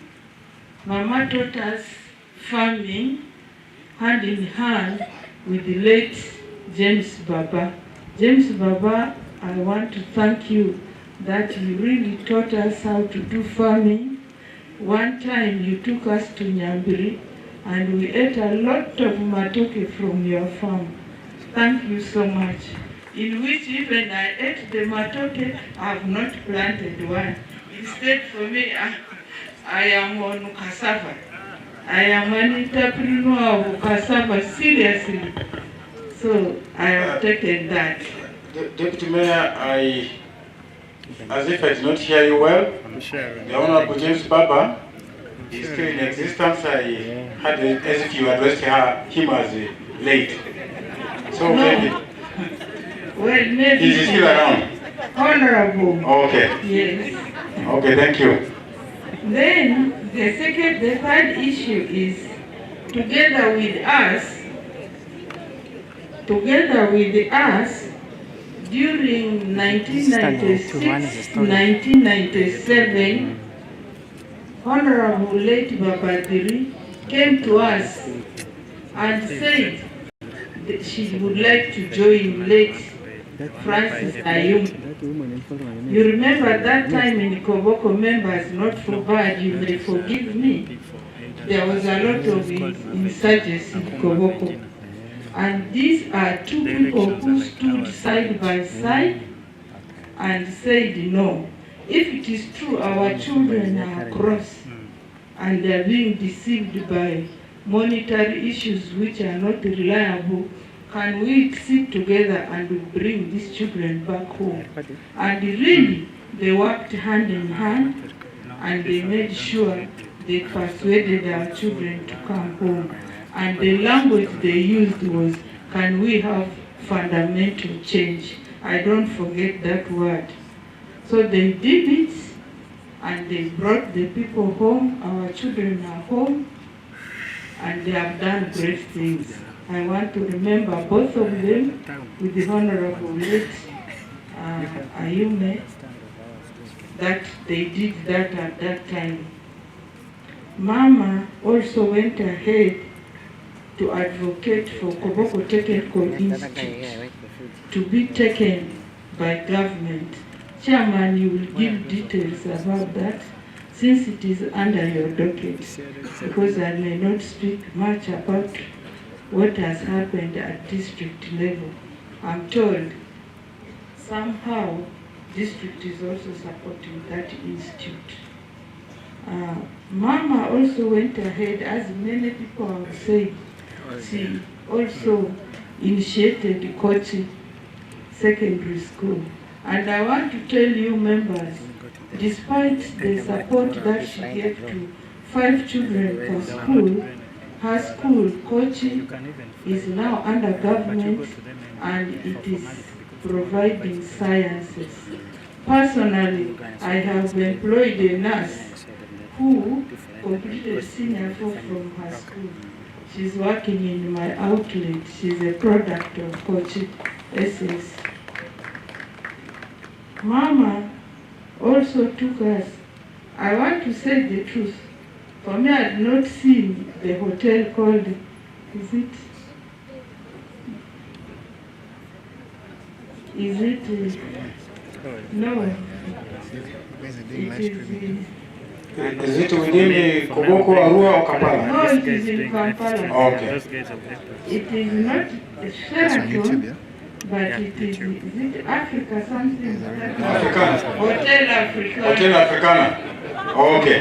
Mama taught us farming hand in hand with the late James Baba. James Baba, I want to thank you that you really taught us how to do farming. One time you took us to Nyambiri and we ate a lot of matoke from your farm. Thank you so much. In which even I ate the matoke, I have not planted one. Instead for me, I am on cassava. I am an entrepreneur of cassava, seriously. So I have taken that. Deputy Mayor, as if I did not hear you well, the Honorable James Baba is still in existence. I had it as if you addressed him as late. So No. maybe. Well, maybe. Is he still around? Honorable. Okay. Yes. Okay, thank you. Then the third issue is together with us during 1996, 1997, Honorable late Baba Diri came to us and said that she would like to join late Francis Ayum. You remember that time in KOBOKO members, not for bad, you may forgive me. There was a lot of insurgency in KOBOKO. And these are 2 people who stood side by side and said no. If it is true our children are across and they are being deceived by monetary issues which are not reliable, can we sit together and bring these children back home? And really, they worked hand in hand and they made sure they persuaded our children to come home. And the language they used was, can we have fundamental change? I don't forget that word. So they did it and they brought the people home. Our children are home and they have done great things. I want to remember both of them with the Honorable late Ayume, that they did that at that time. Mama also went ahead to advocate for KOBOKO Technical Institute to be taken by government. Chairman, you will give details about that since it is under your docket, because I may not speak much about what has happened at district level. I'm told somehow district is also supporting that institute. Mama also went ahead, as many people have said. She also initiated Kochi Secondary School. And I want to tell you members, despite the support that she gave to 5 children per school, her school, Kochi, is now under government and it is providing sciences. Personally, I have employed a nurse who completed senior 4 from her school. She's working in my outlet. She's a product of Kochi SS. Mama also took us. I want to say the truth. For me, I had not seen the hotel called, is it no. Is it within KOBOKO, Arua, or Kampala? No, it is in Kampala. Okay. It is not Sheraton, but it is Africa something? Africana. Hotel Africana. Hotel Africana. Okay.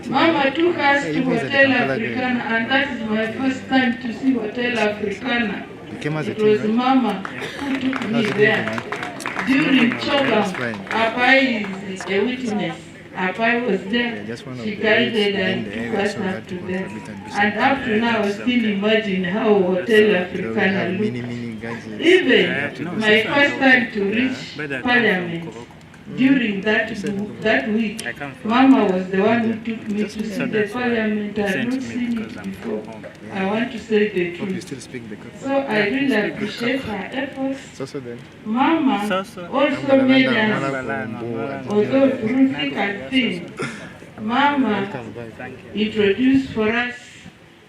Mama took us to Hotel Africana, and that is my first time to see Hotel Africana. It was Mama who took me there. During Chogam, Apai is a witness. Apai was there. She guided and took us up to there. And up to now, I still imagine how Hotel Africana looked. Even my first time to reach Parliament, during that week, Mama was the one who took me to see the Parliament. I had not seen it before. I want to say the truth. So I really appreciate her efforts. Mama also made us, although through thick and thin, Mama introduced for us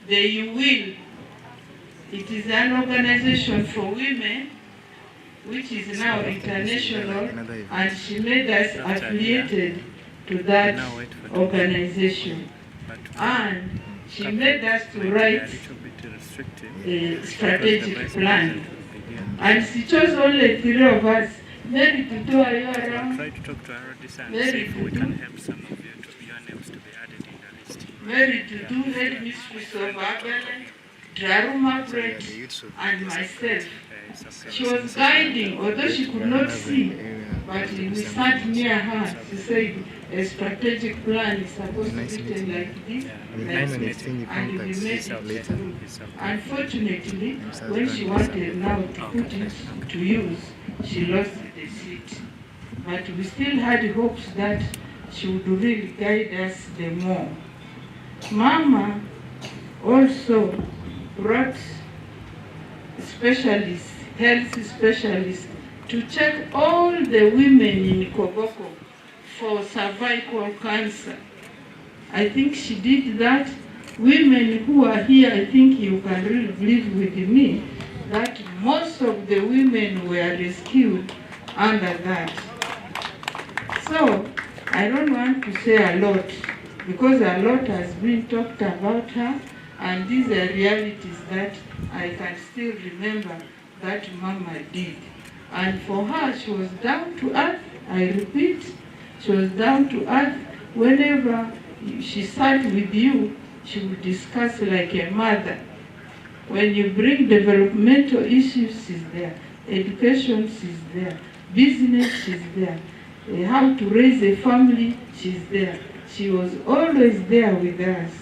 the You Will. It is an organization for women which is now international, and she made us affiliated to that organization. And she made us to write a strategic plan. And she chose only 3 of us. Mary to do, are you around? Mary to do. Mary to do, headmistress of Abele, Draru Margaret, and myself. She was guiding, although she could not see, but we sat near her. She said, a strategic plan is supposed to be written like this, and we made it through. Unfortunately, when she wanted now to put it to use, she lost the seat. But we still had hopes that she would really guide us the more. Mama also brought specialists, health specialists, to check all the women in KOBOKO for cervical cancer. I think she did that. Women who are here, I think you can really believe with me that most of the women were rescued under that. So I don't want to say a lot, because a lot has been talked about her, and these are realities that I can still remember that Mama did. And for her, she was down to earth. I repeat, she was down to earth. Whenever she sat with you, she would discuss like a mother. When you bring developmental issues, she's there. Education, she's there. Business, she's there. How to raise a family, she's there. She was always there with us.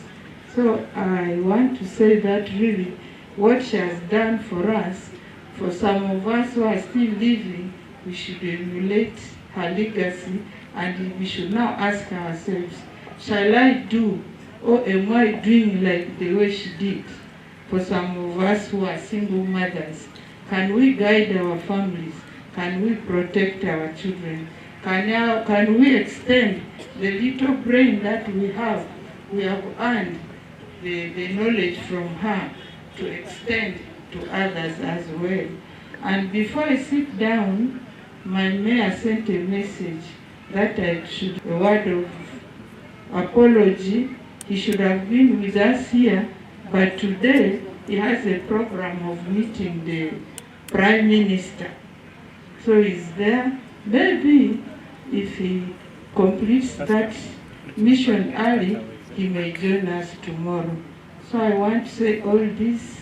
So I want to say that really what she has done for us, for some of us who are still living, we should emulate her legacy, and we should now ask ourselves, shall I do, or am I doing like the way she did? For some of us who are single mothers, can we guide our families? Can we protect our children? Can we extend the little brain that we have? We have earned the knowledge from her to extend to others as well. And before I sit down, my mayor sent a message that I should, a word of apology. He should have been with us here, but today he has a program of meeting the Prime Minister. So he's there. Maybe if he completes that mission early, he may join us tomorrow. So I want to say all this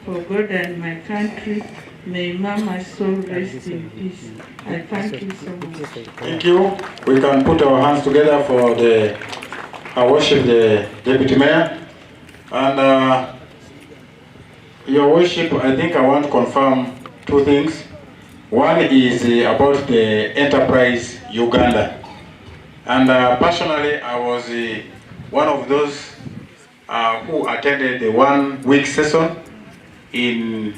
for God and my country. May Mama's soul rest in peace. I thank you so much. Thank you. We can put our hands together for our worship, the Deputy Mayor. And Your Worship, I think I want to confirm two things. One is about the Enterprise Uganda. And personally, I was one of those who attended the 1 week session in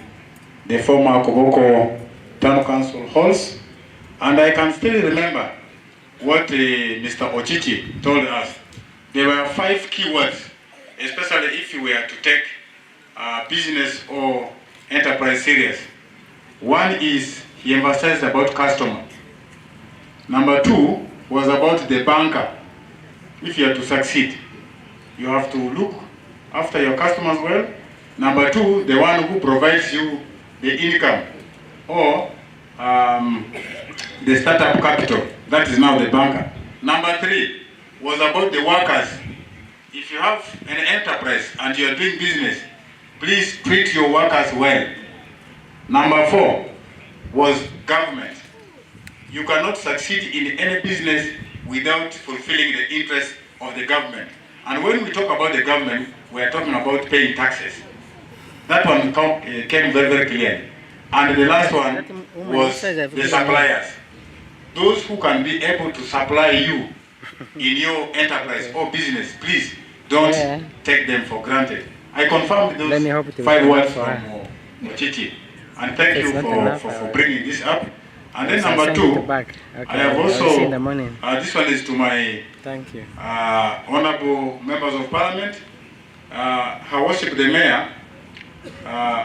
the former KOBOKO Town Council halls. And I can still remember what Mr. Ochichi told us. There were 5 keywords, especially if you were to take business or enterprise serious. One is he emphasized about customer. Number 2 was about the banker. If you are to succeed, you have to look after your customers well. Number 2, the one who provides you the income or the startup capital. That is now the banker. Number 3 was about the workers. If you have an enterprise and you are doing business, please treat your workers well. Number 4 was government. You cannot succeed in any business without fulfilling the interests of the government. And when we talk about the government, we are talking about paying taxes. That one came very, very clearly. And the last one was the suppliers. Those who can be able to supply you in your enterprise or business, please don't take them for granted. I confirmed those 5 words from Ochichi. And thank you for bringing this up. And then number 2, I have also, this one is to my honorable members of parliament. Her Worship the Mayor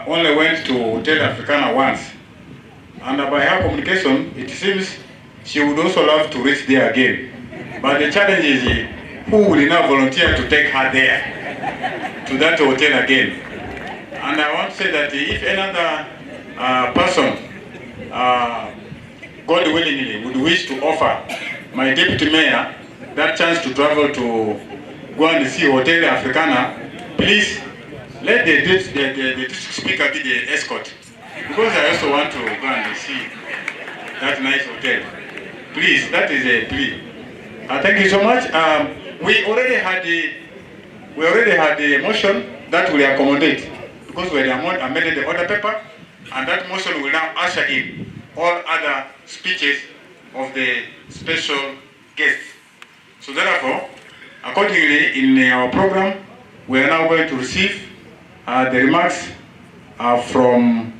only went to Hotel Africana once. And by her communication, it seems she would also love to reach there again. But the challenge is who will now volunteer to take her there, to that hotel again. And I want to say that if another person, God willingly, would wish to offer my deputy mayor that chance to travel to go and see Hotel Africana, please let the district speaker be the escort. Because I also want to go and see that nice hotel. Please, that is a plea. Thank you so much. We already had the motion that will accommodate, because we had amended the order paper, and that motion will now usher in all other speeches of the special guests. So therefore, accordingly, in our program, we are now going to receive the remarks from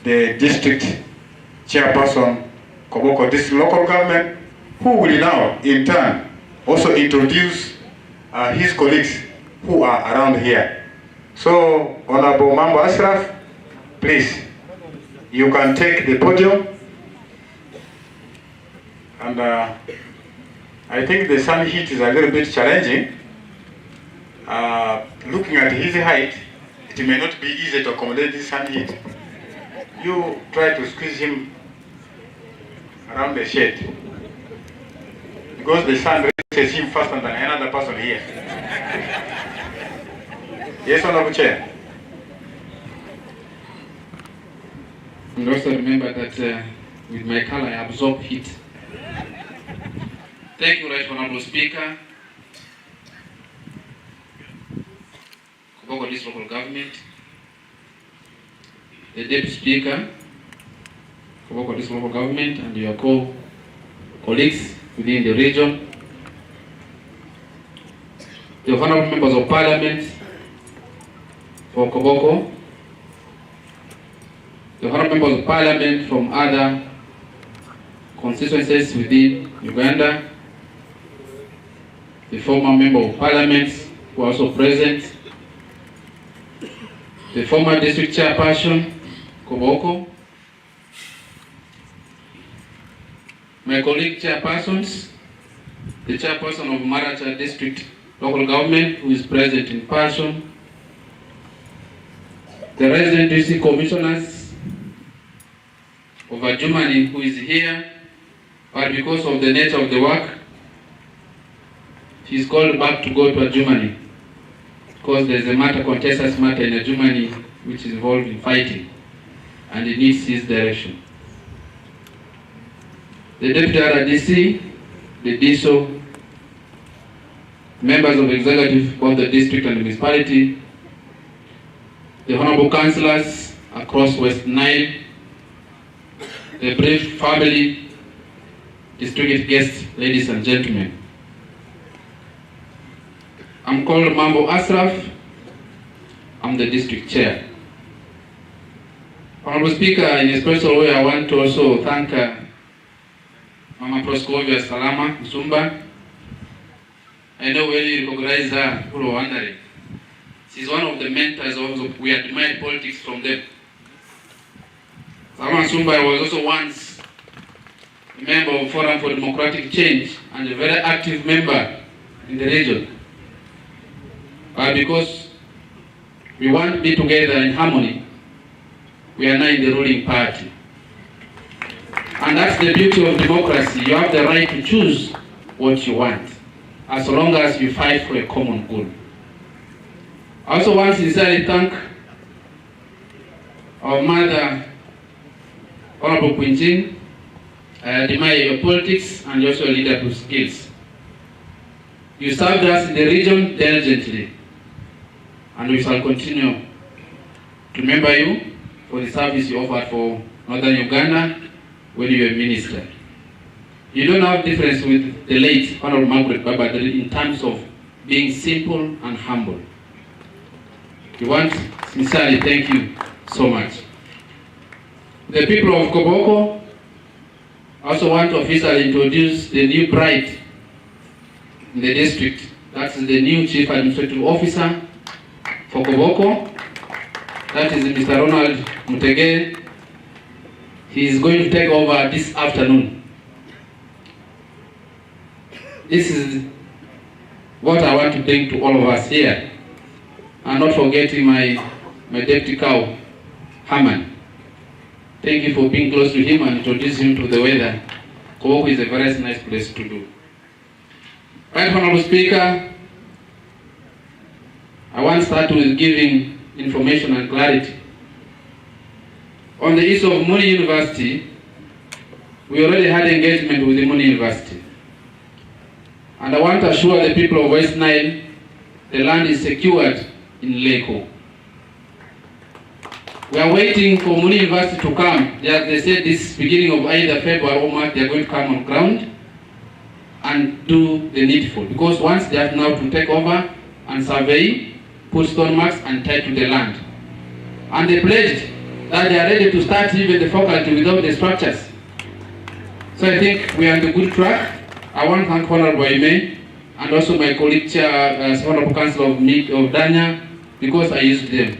the district chairperson, KOBOKO District Local Government, who will now, in turn, also introduce his colleagues who are around here. So, Honorable Mambo Ashraf, please, you can take the podium. And I think the sun heat is a little bit challenging. Looking at his height, it may not be easy to accommodate this sun heat. You try to squeeze him around the shade, because the sun reaches him faster than another person here. Yes, Honorable Chair. And also remember that with my color I absorb heat. Thank you, Right Honorable Speaker, KOBOKO District Local Government, the Deputy Speaker, KOBOKO District Local Government, and your colleagues within the region, the honorable members of Parliament for KOBOKO, the honorable members of Parliament from other constituencies within Uganda, the former member of Parliament who are also present, the former district chairperson, KOBOKO, my colleague chairpersons, the chairperson of Maracha District Local Government who is present in person, the resident district commissioners of Adjumani who is here, but because of the nature of the work, she's called back to go to Germany because there's a matter, contentious matter in Germany which is involved in fighting, and it needs his direction. The Deputy RDC, the DSO, members of the executive of the district and the municipality, the honorable councillors across Westnile, the brave family, distinguished guests, ladies and gentlemen. I'm called Mambo Asraf. I'm the district chair. Honorable Speaker, in a special way, I want to also thank Mama Proskovia Salama Nsumba. I know when you recognize her, people are wondering. She's one of the mentors also. We admire politics from them. Salama Nsumba was also once a member of Forum for Democratic Change and a very active member in the region. But because we want to be together in harmony, we are now in the ruling party. And that's the beauty of democracy. You have the right to choose what you want, as long as you fight for a common good. I also want to sincerely thank our mother, Honorable Quintin. I admire your politics and also your leadership skills. You served us in the region diligently, and we shall continue to remember you for the service you offered for Northern Uganda when you were minister. You don't have difference with the late Honorable Margaret Baba in terms of being simple and humble. We want to sincerely thank you so much. The people of KOBOKO also want to officially introduce the new bride in the district. That's the new Chief Administrative Officer for KOBOKO. That is Mr. Ronald Mutege. He is going to take over this afternoon. This is what I want to bring to all of us here. And not forgetting my deputy cow, Haman. Thank you for being close to him and introducing him to the weather. KOBOKO is a very nice place to do. Right, Honorable Speaker, I want to start with giving information and clarity. On the issue of Muni University, we already had engagement with the Muni University. And I want to assure the people of Westnile the land is secured in Leko. We are waiting for Muni University to come. They said this beginning of either February or March, they are going to come on ground and do the needful. Because once they have now to take over and survey, put stone marks and title the land. And they pledged that they are ready to start even the faculty without the structures. So I think we are on the good track. I want to thank Honorable Ime and also my colleague Chair, Honorable Council of Danya, because I used them.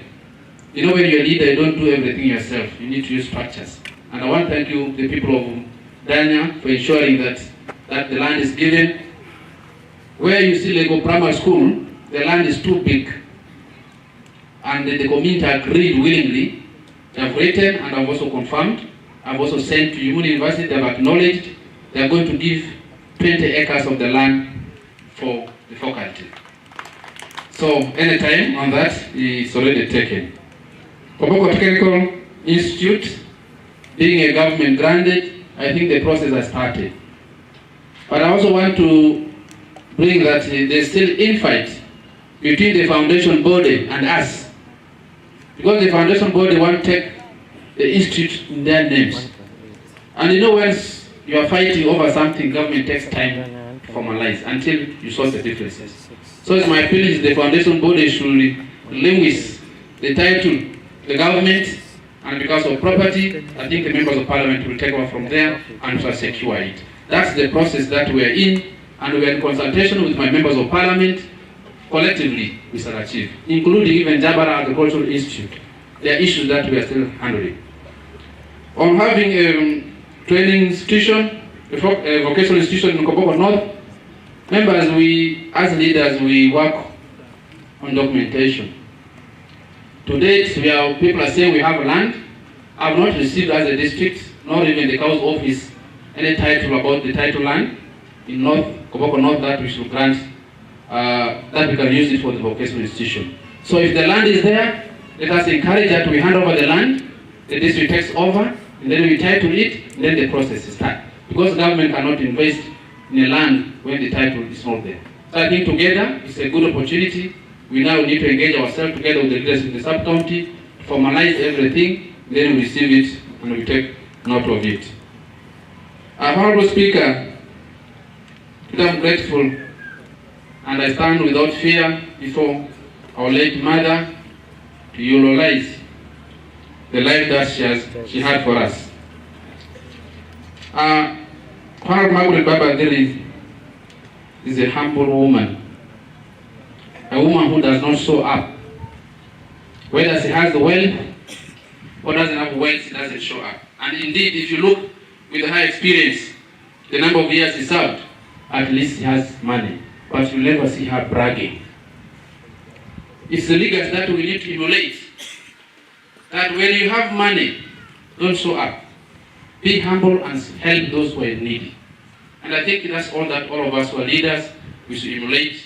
You know, when you're a leader, you don't do everything yourself. You need to use structures. And I want to thank you, the people of Danya, for ensuring that the land is given. Where you see Lego Primary School, the land is too big. And the community agreed willingly. They have written and have also confirmed. I've also sent to Uni University, they have acknowledged they are going to give 20 acres of the land for the faculty. So any time on that is already taken. KOBOKO Technical Institute, being a government granted, I think the process has started. But I also want to bring that there's still infight between the foundation body and us. Because the foundation body want to take the institute in their names. And you know, once you are fighting over something, government takes time to formalize until you solve the differences. So it's my feeling the foundation body should linguist the title, the government, and because of property, I think the members of parliament will take over from there and shall secure it. That's the process that we are in, and we are in consultation with my members of parliament. Collectively, we shall achieve, including even Jabara Agricultural Institute. There are issues that we are still handling. On having a training institution, a vocational institution in KOBOKO North, members, as leaders, we work on documentation. To date, people are saying we have land. I have not received as a district, nor even the Council office, any title about the title land in KOBOKO North that we should grant that we can use it for the vocational institution. So if the land is there, let us encourage that we hand over the land, the district takes over, and then we title it, and then the process is started. Because government cannot invest in a land when the title is not there. So I think together, it's a good opportunity. We now need to engage ourselves together with the leaders in the sub-county, formalize everything, then we receive it, and we take note of it. Honorable Speaker, I'm grateful, and I stand without fear before our late mother to eulogize the life that she had for us. Honorable Margaret Baba Diri is a humble woman, a woman who does not show up. Whether she has the wealth or doesn't have wealth, she doesn't show up. And indeed, if you look with her experience, the number of years she served, at least she has money. But you'll never see her bragging. It's the leaders that we need to emulate. That when you have money, don't show up. Be humble and help those who are in need. And I think that's all that all of us who are leaders, we should emulate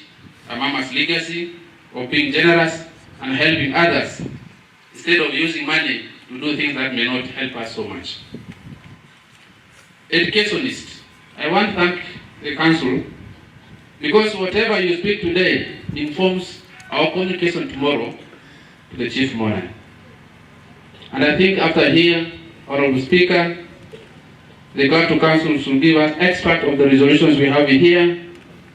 our mama's legacy of being generous and helping others, instead of using money to do things that may not help us so much. Educationists, I want to thank the council, because whatever you speak today informs our communication tomorrow to the Chief Monarch. And I think after here, Honorable Speaker, the Council Council should give us extract of the resolutions we have here.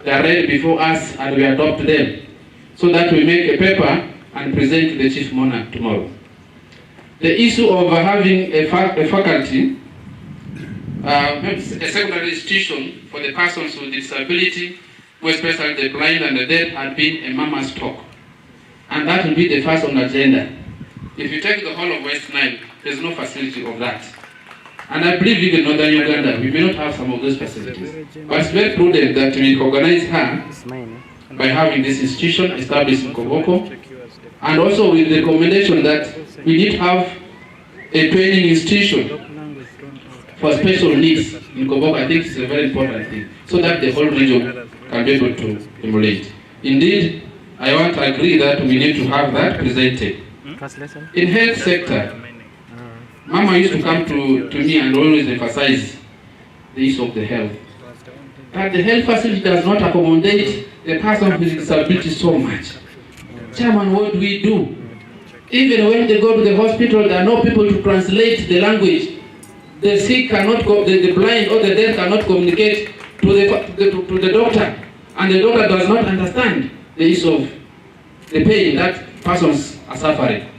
They are read before us and we adopt them, so that we make a paper and present to the Chief Monarch tomorrow. The issue of having a faculty, a secondary institution for the persons with disability, more especially the blind and the deaf, had been a mama's talk. And that will be the first on the agenda. If you take the whole of Westnile, there's no facility of that. And I believe even in northern Uganda, we may not have some of those facilities. But it's very prudent that we organize her by having this institution established in KOBOKO. And also with the recommendation that we need to have a training institution for special needs in KOBOKO. I think it's a very important thing, so that the whole region can be able to emulate. Indeed, I want to agree that we need to have that presented. In health sector, Mama used to come to me and always emphasize the issue of the health. But the health facility does not accommodate the person with disability so much. Chairman, what do we do? Even when they go to the hospital, there are no people to translate the language. The sick cannot, the blind or the deaf cannot communicate to the doctor, and the doctor does not understand the issue of the pain that persons are suffering.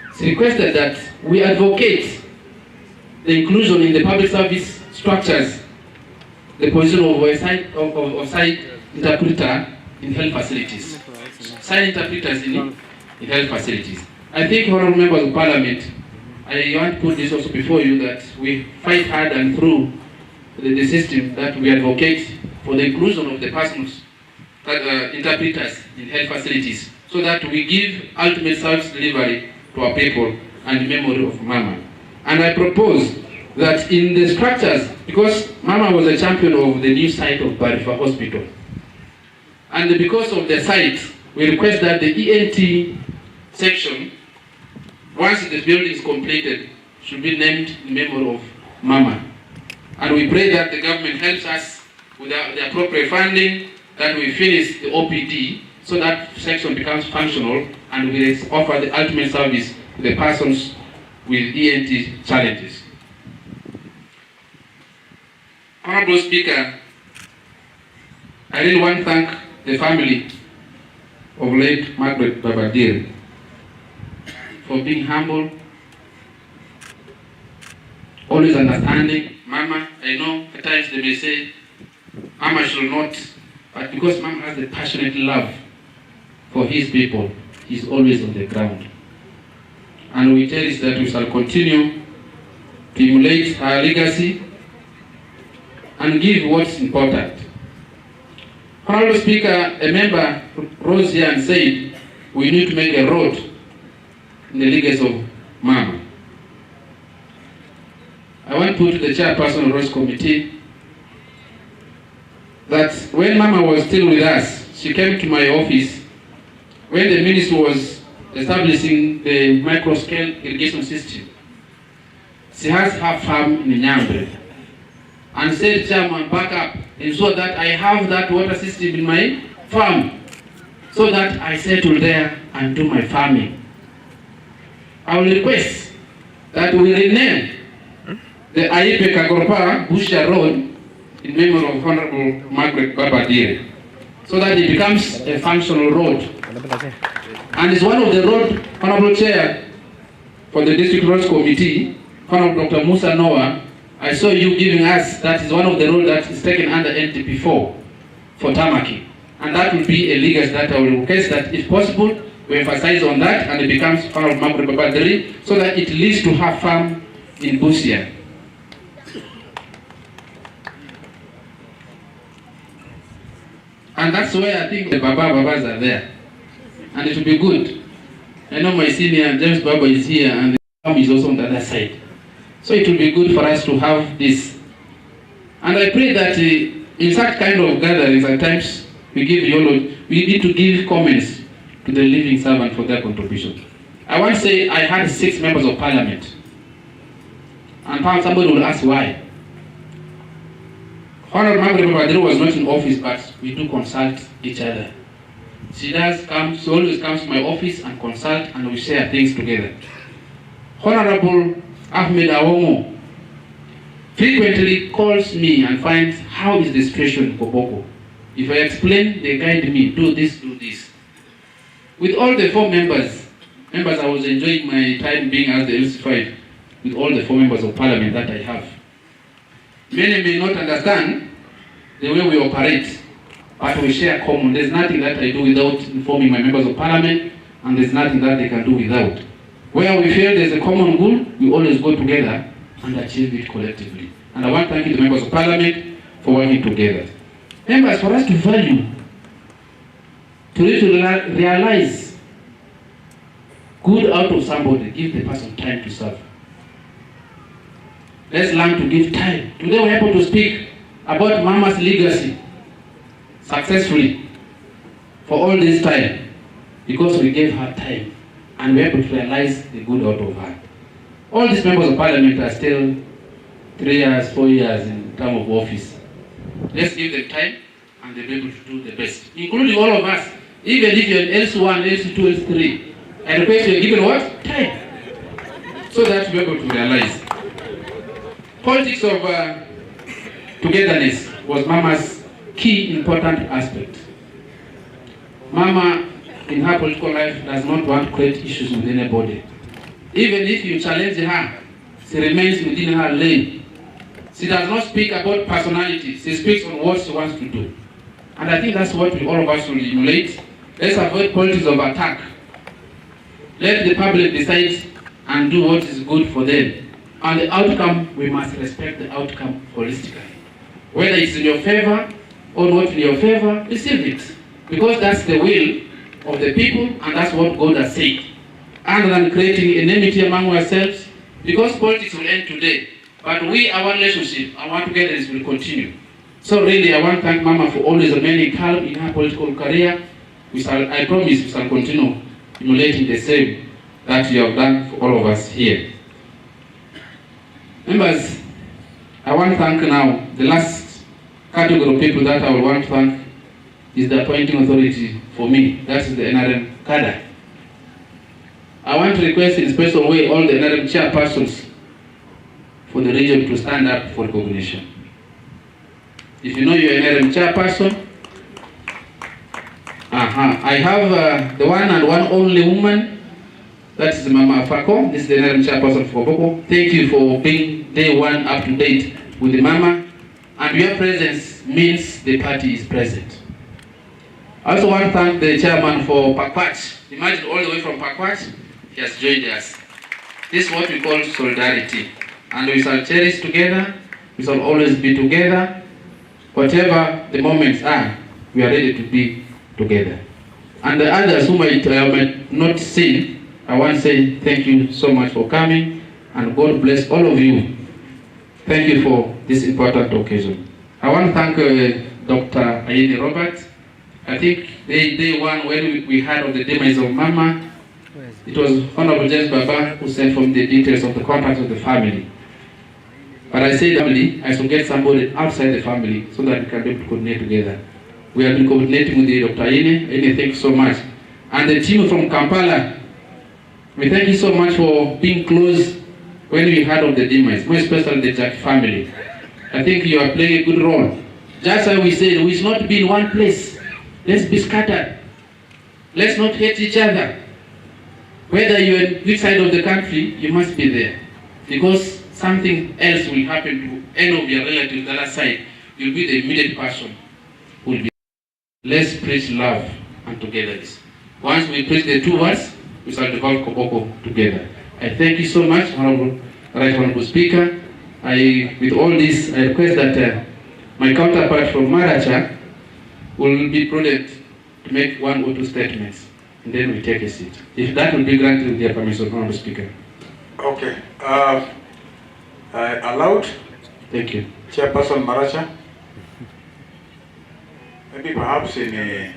It's requested that we advocate the inclusion in the public service structures, the position of sight interpreter in health facilities. Sign interpreters in health facilities. I think, honorable members of parliament, I want to put this also before you, that we fight hard and through the system, that we advocate for the inclusion of the persons, interpreters in health facilities, so that we give ultimate service delivery to our people and memory of Mama. And I propose that in the structures, because Mama was a champion of the new site of Barifa Hospital, and because of the site, we request that the ENT section, once the building is completed, should be named in memory of Mama. And we pray that the government helps us with the appropriate funding, that we finish the OPD, so that section becomes functional and we offer the ultimate service to the persons with ENT challenges. Honorable Speaker, I really want to thank the family of late Margaret Baba Diri for being humble, always understanding. Mama, I know at times they may say, Mama should not, but because Mama has a passionate love for his people, he's always on the ground. And we tell us that we shall continue to emulate her legacy and give what's important. Honorable Speaker, a member rose here and said, we need to make a road in the legacy of Mama. I want to put to the chairperson of the Roads Committee that when Mama was still with us, she came to my office when the ministry was establishing the micro-scale irrigation system. She has her farm in Nyambre and said, Chairman, back up, ensure that I have that water system in my farm so that I settle there and do my farming. I will request that we rename the Aipe Kagoropa Busha Road in memory of Honorable Margaret Diri, so that it becomes a functional road. And it's one of the road, Honorable Chair for the District Roads Committee, Honorable Dr. Musa Noah, I saw you giving us, that is one of the roads that is taken under NTP4 for Tamaki. And that will be a legacy that I will request that if possible, we emphasize on that and it becomes Honorable Margaret Diri, so that it leads to her farm in Busia. And that's where I think the Babas are there. And it will be good. I know my senior, James Baba, is here and the farm is also on the other side. So it will be good for us to have this. And I pray that in such kind of gatherings, at times, we need to give comments to the living servant for their contribution. I want to say I had 6 members of parliament. And perhaps somebody will ask why. Honorable Margaret Diri was not in office, but we do consult each other. She always comes to my office and consult, and we share things together. Honorable Ahmed Awomo frequently calls me and finds how is the situation in KOBOKO. If I explain, they guide me, do this, do this. With all the 4 members, I was enjoying my time being as the MC5 with all the 4 members of parliament that I have. Many may not understand the way we operate, but we share common. There's nothing that I do without informing my members of parliament, and there's nothing that they can do without. Where we feel there's a common goal, we always go together and achieve it collectively. And I want to thank the members of parliament for working together. Members, for us to value, to realize good out of somebody, give the person time to serve. Let's learn to give time. Today we're able to speak about Mama's legacy successfully for all this time because we gave her time and we're able to realize the good out of her. All these members of parliament are still 3 years, 4 years in term of office. Let's give them time and they'll be able to do the best, including all of us. Even if you're in L1, L2, L3, I request you're given what? Time. So that we're able to realize. Politics of togetherness was Mama's key important aspect. Mama, in her political life, does not want to create issues with anybody. Even if you challenge her, she remains within her lane. She does not speak about personality. She speaks on what she wants to do. And I think that's what all of us will emulate. Let's avoid politics of attack. Let the public decide and do what is good for them. And the outcome, we must respect the outcome holistically. Whether it's in your favor or not in your favor, receive it. Because that's the will of the people and that's what God has said. Other than creating enmity among ourselves, because politics will end today, but our relationship, our togetherness will continue. So really, I want to thank Mama for always remaining calm in her political career. I promise we shall continue emulating the same that you have done for all of us here. Members, I want to thank now the last category of people that I will want to thank is the appointing authority for me. That is the NRM cadre. I want to request in a special way all the NRM chairpersons for the region to stand up for recognition. If you know you're an NRM chairperson, I have the one and one only woman, that is Mama Fako. This is the NRM chairperson for KOBOKO. Thank you for being day one up to date with the Mama. And your presence means the party is present. I also want to thank the chairman for Pakwach. Imagine all the way from Pakwach, he has joined us. This is what we call solidarity. And we shall cherish together, we shall always be together. Whatever the moments are, we are ready to be together. And the others whom I might not see, I want to say thank you so much for coming, and God bless all of you. Thank you for this important occasion. I want to thank Dr. Ayeni Robert I think day one, when we heard of the demise of Mama, it was Honorable James Baba who sent from the details of the contacts of the family. But I said, family, I should get somebody outside the family so that we can be able to coordinate together. We have been coordinating with the Dr. Ine. Thank you so much. And the team from Kampala, we thank you so much for being close when we heard of the demise, more especially the Jack family. I think you are playing a good role. Just as we said, we should not be in one place. Let's be scattered. Let's not hate each other. Whether you're in which side of the country, you must be there. Because something else will happen to any of your relatives on the other side. You'll be the immediate person who will be. Let's preach love and togetherness. Once we preach the two words, we shall develop KOBOKO together. I thank you so much, Right Honorable Speaker. With all this, I request that my counterpart from Maracha will be prudent to make one or two statements, and then we take a seat. If that will be granted with your permission, Honorable Speaker. Okay. Allowed? Thank you. Chairperson Maracha? Maybe perhaps in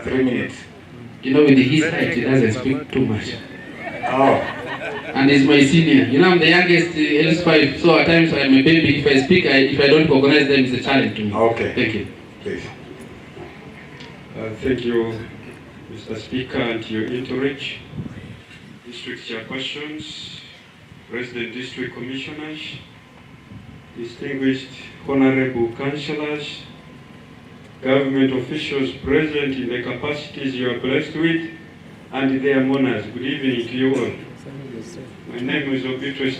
3 minutes. You know, with his height, he doesn't speak too much. Oh. And he's my senior. You know, I'm the youngest L5, so at times I'm a baby. If I speak, if I don't recognize them, it's a challenge to me. Okay. Thank you. Please. Thank you, Mr. Speaker, and to your entourage, District Chairpersons, President District Commissioners, distinguished Honorable Councillors, government officials present in the capacities you are blessed with, and their mourners. Good evening to you all. My name is Obitres,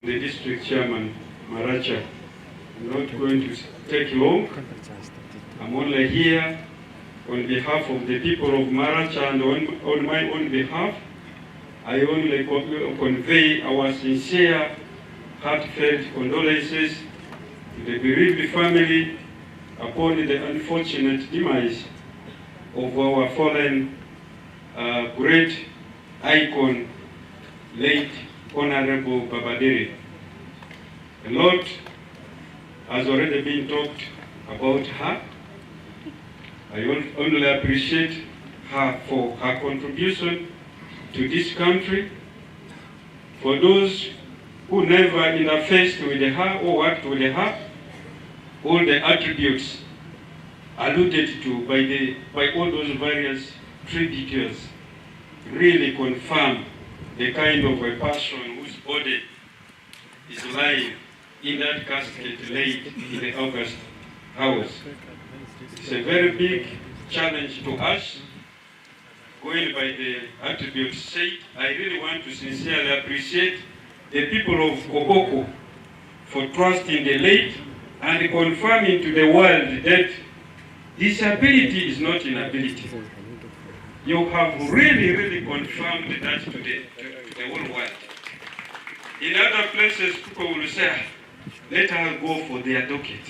the District Chairman, Maracha. I'm not going to take long. I'm only here on behalf of the people of Maracha, and on my own behalf, I only convey our sincere, heartfelt condolences to the bereaved family upon the unfortunate demise of our fallen great icon, late Honorable Baba Diri. A lot has already been talked about her. I only appreciate her for her contribution to this country. For those who never interfaced with her or worked with her, all the attributes alluded to by all those various tributaries really confirm the kind of a person whose body is lying in that casket laid in the August house. It's a very big challenge to us. Going by the attributes said, I really want to sincerely appreciate the people of KOBOKO for trusting the late and confirming to the world that disability is not inability. You have really confirmed that to the whole world. In other places, people will say, let her go for their docket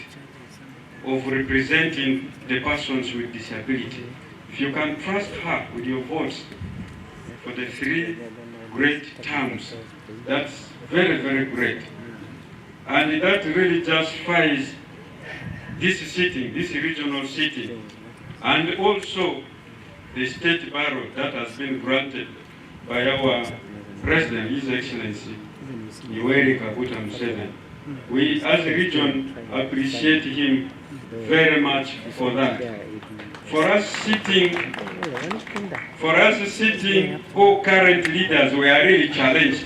of representing the persons with disability. If you can trust her with your votes for the 3 great terms, that's very great. And that really justifies this sitting, this regional sitting, and also the state barrow that has been granted by our President, His Excellency, Yoweri Kaguta Museveni. We as a region appreciate him very much for that. For us sitting, all current leaders, we are really challenged.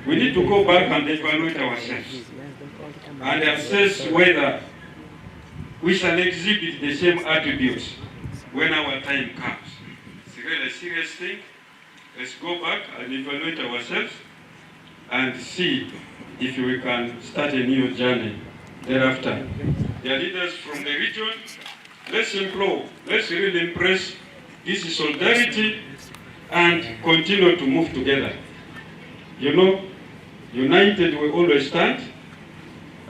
We need to go back and evaluate ourselves and assess whether we shall exhibit the same attributes when our time comes. It's really a serious thing. Let's go back and evaluate ourselves and see if we can start a new journey thereafter. The leaders from the region, let's implore, let's really impress this solidarity and continue to move together. You know, united we always stand,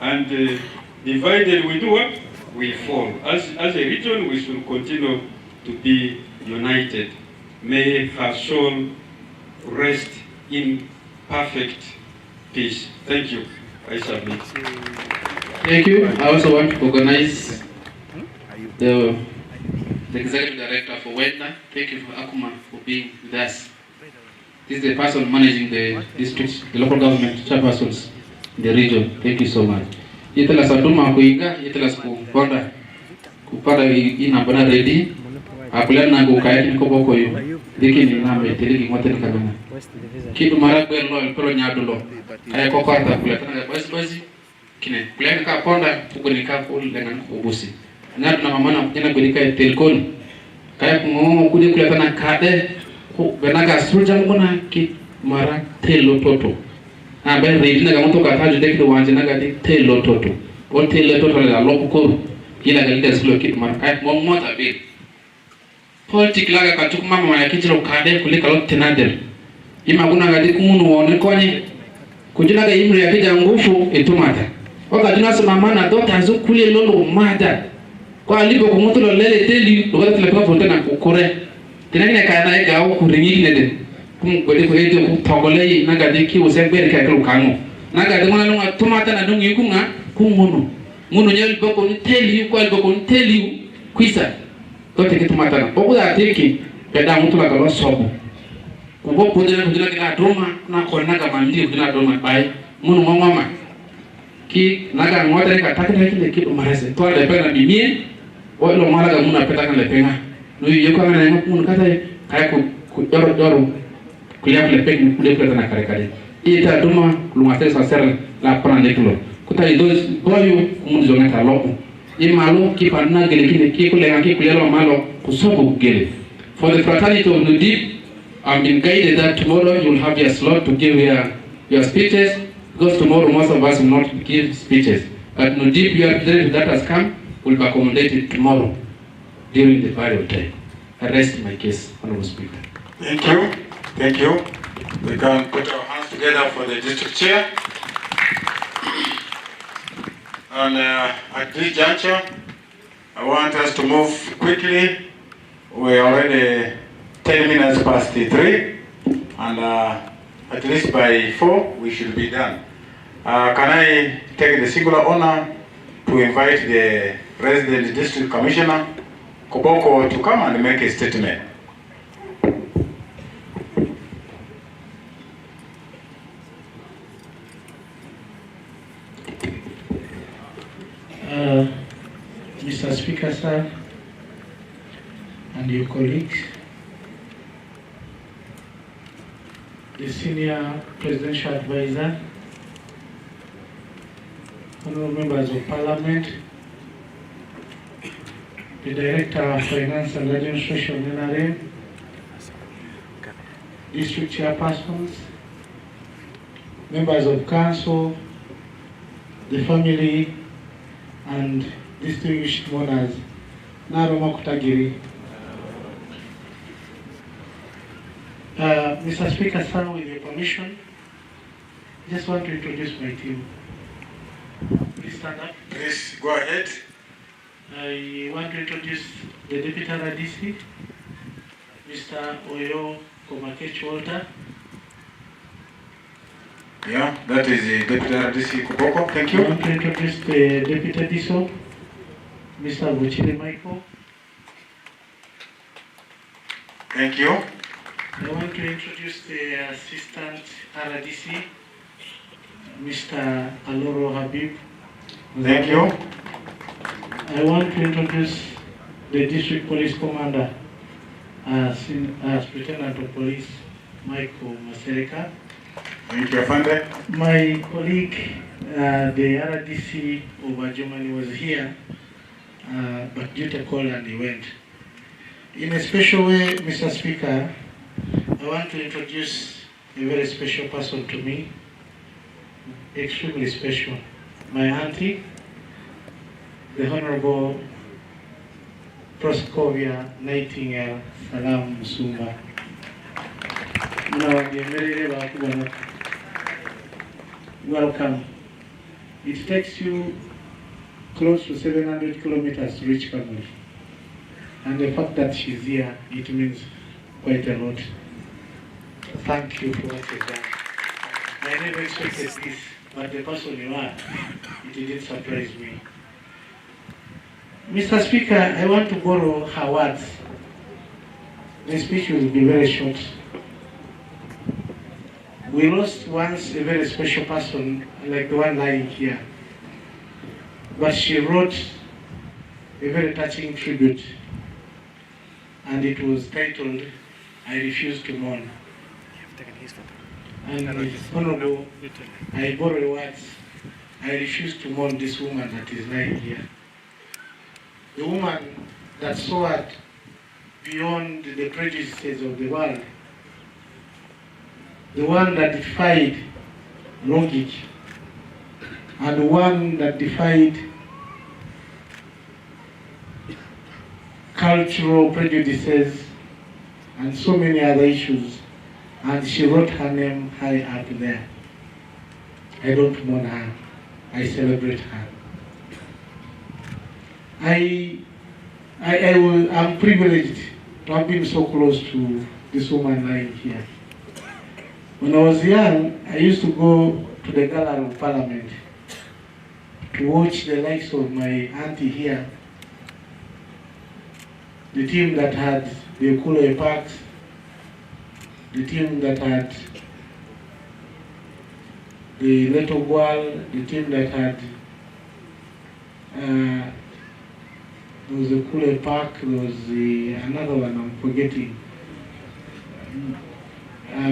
and divided we do what? We fall. As a region, we should continue to be united. May her soul rest in perfect peace. Thank you. I submit. Thank you. I also want to recognize the the Executive Director for Westnile. Thank you for Akuma for being with us. This is the person managing the district, the local government chairpersons in the region. Thank you so much. Itala Saduma Kuiga, Itala Kupanda ina bana ready. Akulan na kukaiti KOBOKO yu. Diki ni name teleki ngote nikagana. Kitu Margaret lo pelo nyadulo. Aya kokorta kuletana basi kine. Kulen ka ponda kukunika kul dengan ubusi. Nyadu na mamana kujena kunika telkon. Kaya kungongo kudi kuletana kade. Benaga sulja mkona ki mara telo toto. Ben ready na gamoto kataju deki do wanje na gadi telo toto. O telo toto la lokuko. Ila galida silo kitu mara kaya mwota be. Politik laga katuk mama ya kichiro kade kulika lote nader. Ima kuna gadi kumunu wone kwenye. Kujina ga imri ya kija ngufu itumata. Waka jina sumama na dota zu kule lolo mada. Kwa alipo kumutu lo lele teli lugata tulepika fonte na kukure. Tinagine kana ega au kuringi nede. Kumgode kuhete kutogole na gadi ki usembere kwa kilu kango. Na gadi mwana lunga tumata na dungi yukunga kumunu. Munu nyeli bako niteli yu kwa bako niteli yu kwisa. Tote kitu matana. Oku da teki peda mtu la kalo sobo. Kubo kudina kina droma na kona kama ndi kudina droma bai. Munu mama. Ki naga ngota ni katakina kile kitu marese. Toa lepe na bimie. Walo mala ga muna peta kan lepenga. No yeko ngana ngo munu kata kaya ku doro kulia lepe ni kulia peta na kare. Ita droma lumase sa ser la prendre kilo. Kuta idoz boyu munu zonga talopo. Imalo kipana gele kile kikulenga kikulelo malo kusobo gele. For the fraternity of Nudip, I've been guided that tomorrow you'll have your slot to give your speeches, because tomorrow most of us will not give speeches. But Nudip, your representative that has come will be accommodated tomorrow during the burial time. I rest my case, Honorable Speaker. Thank you. Thank you. We can put our hands together for the district chair. And at this juncture, I want us to move quickly. We're already 10 minutes past 3, and at least by 4 we should be done. Can I take the singular honor to invite the resident district commissioner, KOBOKO, to come and make a statement. Mr. Speaker, sir, and your colleagues, the Senior Presidential Advisor, honorable members of Parliament, the Director of Finance and Administration, NRA, District Chairpersons, members of Council, the family, and distinguished mourners, Naroma Kutagiri. Mr. Speaker, sir, with your permission, I just want to introduce my team. Please stand up. Please go ahead. I want to introduce the Deputy RDC, Mr. Oyo Komakech Walter. Yeah, that is the Deputy RDC KOBOKO. Thank you. I want to introduce the Deputy DISO, Mr. Buchile Michael. Thank you. I want to introduce the Assistant RDC, Mr. Aloro Habib. Thank you. I want to introduce the District Police Commander, Lieutenant of Police Michael Masereka. Thank you, Afande. My colleague, the RDC of Germany, was here, but due to call and he went. In a special way, Mr. Speaker, I want to introduce a very special person to me, extremely special. My auntie, the Honorable Proscovia Nightingale Salam Musumba. Welcome. It takes you close to 700 kilometers to reach Kamuli. And the fact that she's here, it means quite a lot. Thank you for what you've done. I never expected this, but the person you are, it didn't surprise me. Mr. Speaker, I want to borrow her words. The speech will be very short. We lost once a very special person, like the one lying here. But she wrote a very touching tribute, and it was titled, I Refuse to Mourn. And Honorable, I borrow the words, I refuse to mourn this woman that is lying here. The woman that soared beyond the prejudices of the world, the one that defied logic, and the one that defied cultural prejudices and so many other issues, and she wrote her name high up there. I don't mourn her, I celebrate her. I'm privileged to have been so close to this woman lying here. When I was young, I used to go to the Gallery of Parliament to watch the likes of my auntie here, the team that had the Kule Parks, the team that had the Little Wall, the team that had there was a Kule Park, there was another one I'm forgetting,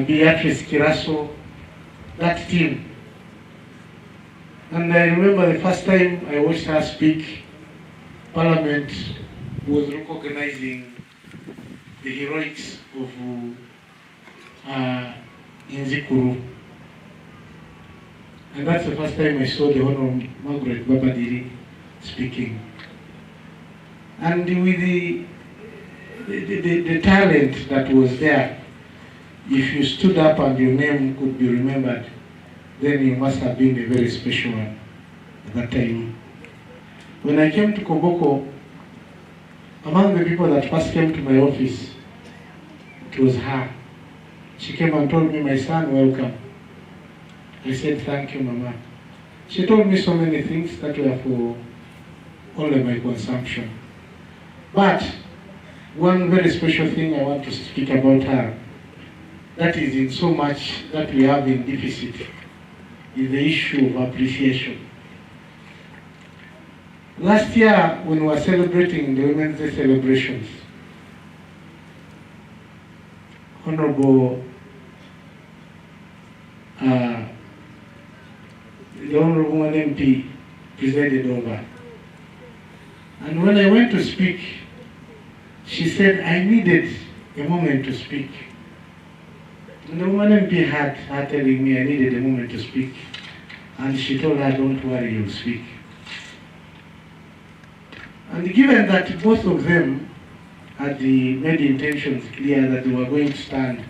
Beatrice Kiraso, that team. And I remember the first time I watched her speak, Parliament was recognizing the heroics of Nzikuru. And that's the first time I saw the Honorable Margaret Diri speaking. And with the talent that was there, if you stood up and your name could be remembered, then you must have been a very special one at that time. When I came to KOBOKO, among the people that first came to my office, it was her. She came and told me, my son, welcome. I said, thank you, Mama. She told me so many things that were for only my consumption. But one very special thing I want to speak about her, that is in so much that we have in deficit, is the issue of appreciation. Last year, when we were celebrating the Women's Day celebrations, Honorable the Honorable MP presided over. And when I went to speak, she said I needed a moment to speak. And the woman MP had her telling me I needed a moment to speak. And she told her, don't worry, you'll speak. And given that both of them had made intentions clear that they were going to stand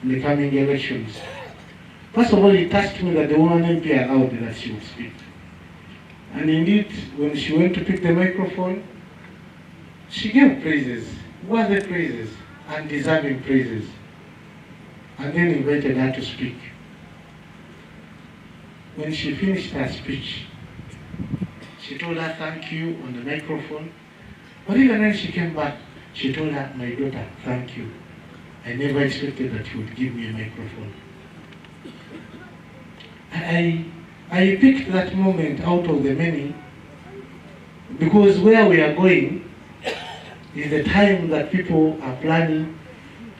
in the coming elections, first of all, it touched me that the woman MP allowed that she would speak. And indeed, when she went to pick the microphone, she gave praises, worthy praises, and deserving praises, and then invited her to speak. When she finished her speech, she told her thank you on the microphone, but even when she came back, she told her, my daughter, thank you. I never expected that you would give me a microphone. I picked that moment out of the many because where we are going is the time that people are planning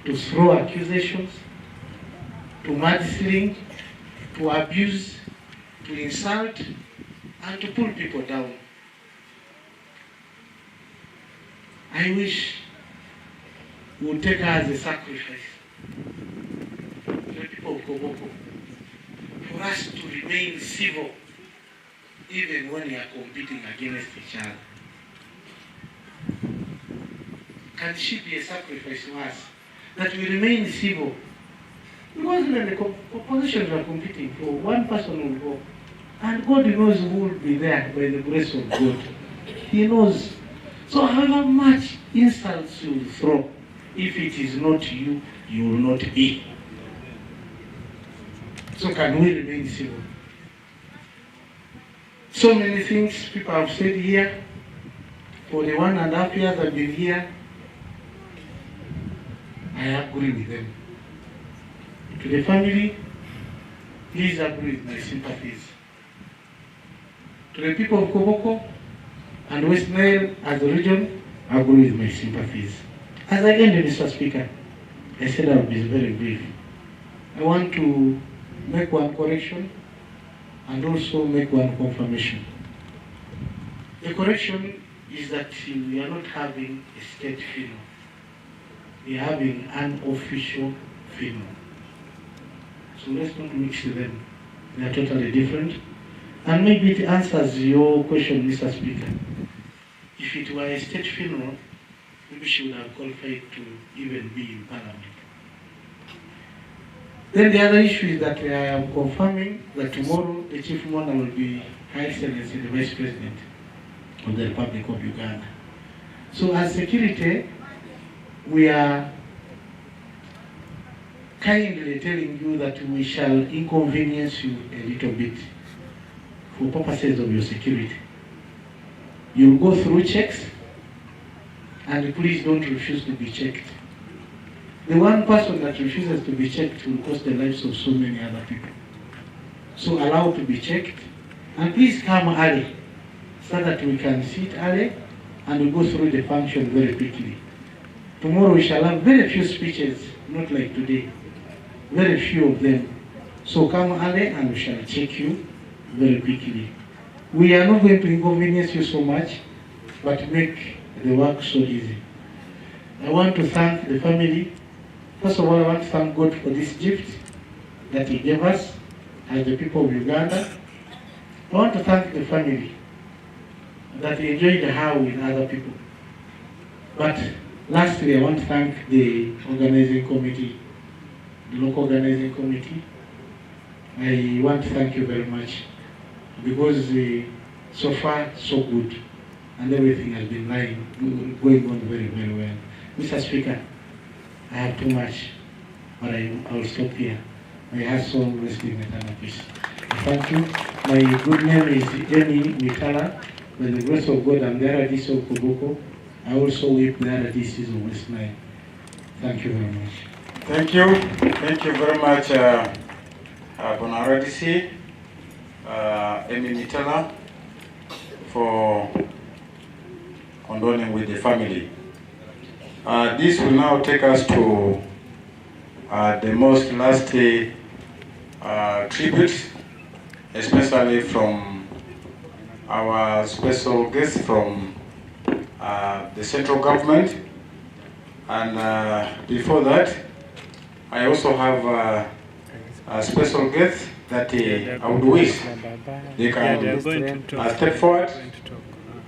to throw accusations, to mudsling, to abuse, to insult, and to pull people down. I wish we would take her as a sacrifice for the people of KOBOKO, for us to remain civil even when we are competing against each other. Can she be a sacrifice to us that we remain civil? Because when the oppositions are competing for, one person will go, and God knows who will be there by the grace of God. He knows. So however much insults you throw, if it is not you, you will not be. So can we remain civil? So many things people have said here. For the 1.5 years I've been here, I agree with them. To the family, please agree with my sympathies. To the people of KOBOKO and Westnile as a region, I agree with my sympathies. As I ended, Mr. Speaker, I said I'll be very brief. I want to make one correction and also make one confirmation. The correction is that we are not having a state funeral. We are having an official funeral. So let's not mix them. They are totally different. And maybe it answers your question, Mr. Speaker. If it were a state funeral, maybe she would have qualified to even be in Parliament. Then the other issue is that I am confirming that tomorrow the chief mourner will be Her Excellency the Vice President of the Republic of Uganda. So as security, we are kindly telling you that we shall inconvenience you a little bit for purposes of your security. You'll go through checks, and please don't refuse to be checked. The one person that refuses to be checked will cost the lives of so many other people. So allow to be checked, and please come early so that we can sit early and we go through the function very quickly. Tomorrow we shall have very few speeches, not like today, very few of them. So come early and we shall check you very quickly. We are not going to inconvenience you so much, but make the work so easy. I want to thank the family. First of all, I want to thank God for this gift that He gave us as the people of Uganda. I want to thank the family that enjoyed her with other people. But lastly, I want to thank the organizing committee, the local organizing committee. I want to thank you very much because so far so good and everything has been going on very, very well. Mr. Speaker, I have too much, but I will stop here. May her soul rest in eternal peace. Thank you. My good name is Amy Mitala. By the grace of God, I'm the RDC of KOBOKO. I also whip the RDCs of Westnile. Thank you very much. Thank you. Thank you very much, Bona RDC, Amy Mitala, for condoling with the family. This will now take us to the most last tribute, especially from our special guest from the central government. And before that, I also have a special guest that I would wish they can step forward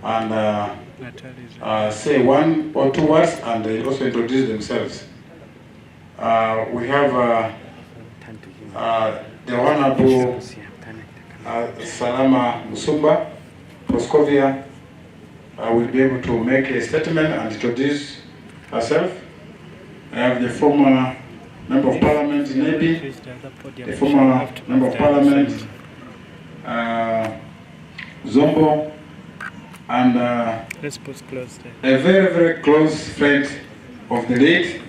and say one or two words and they also introduce themselves. We have the Honorable Salama Musumba, Proscovia, will be able to make a statement and introduce herself. I have the former Member of Parliament Nebi, the former Member of Parliament Zombo, and a very, very close friend of the late,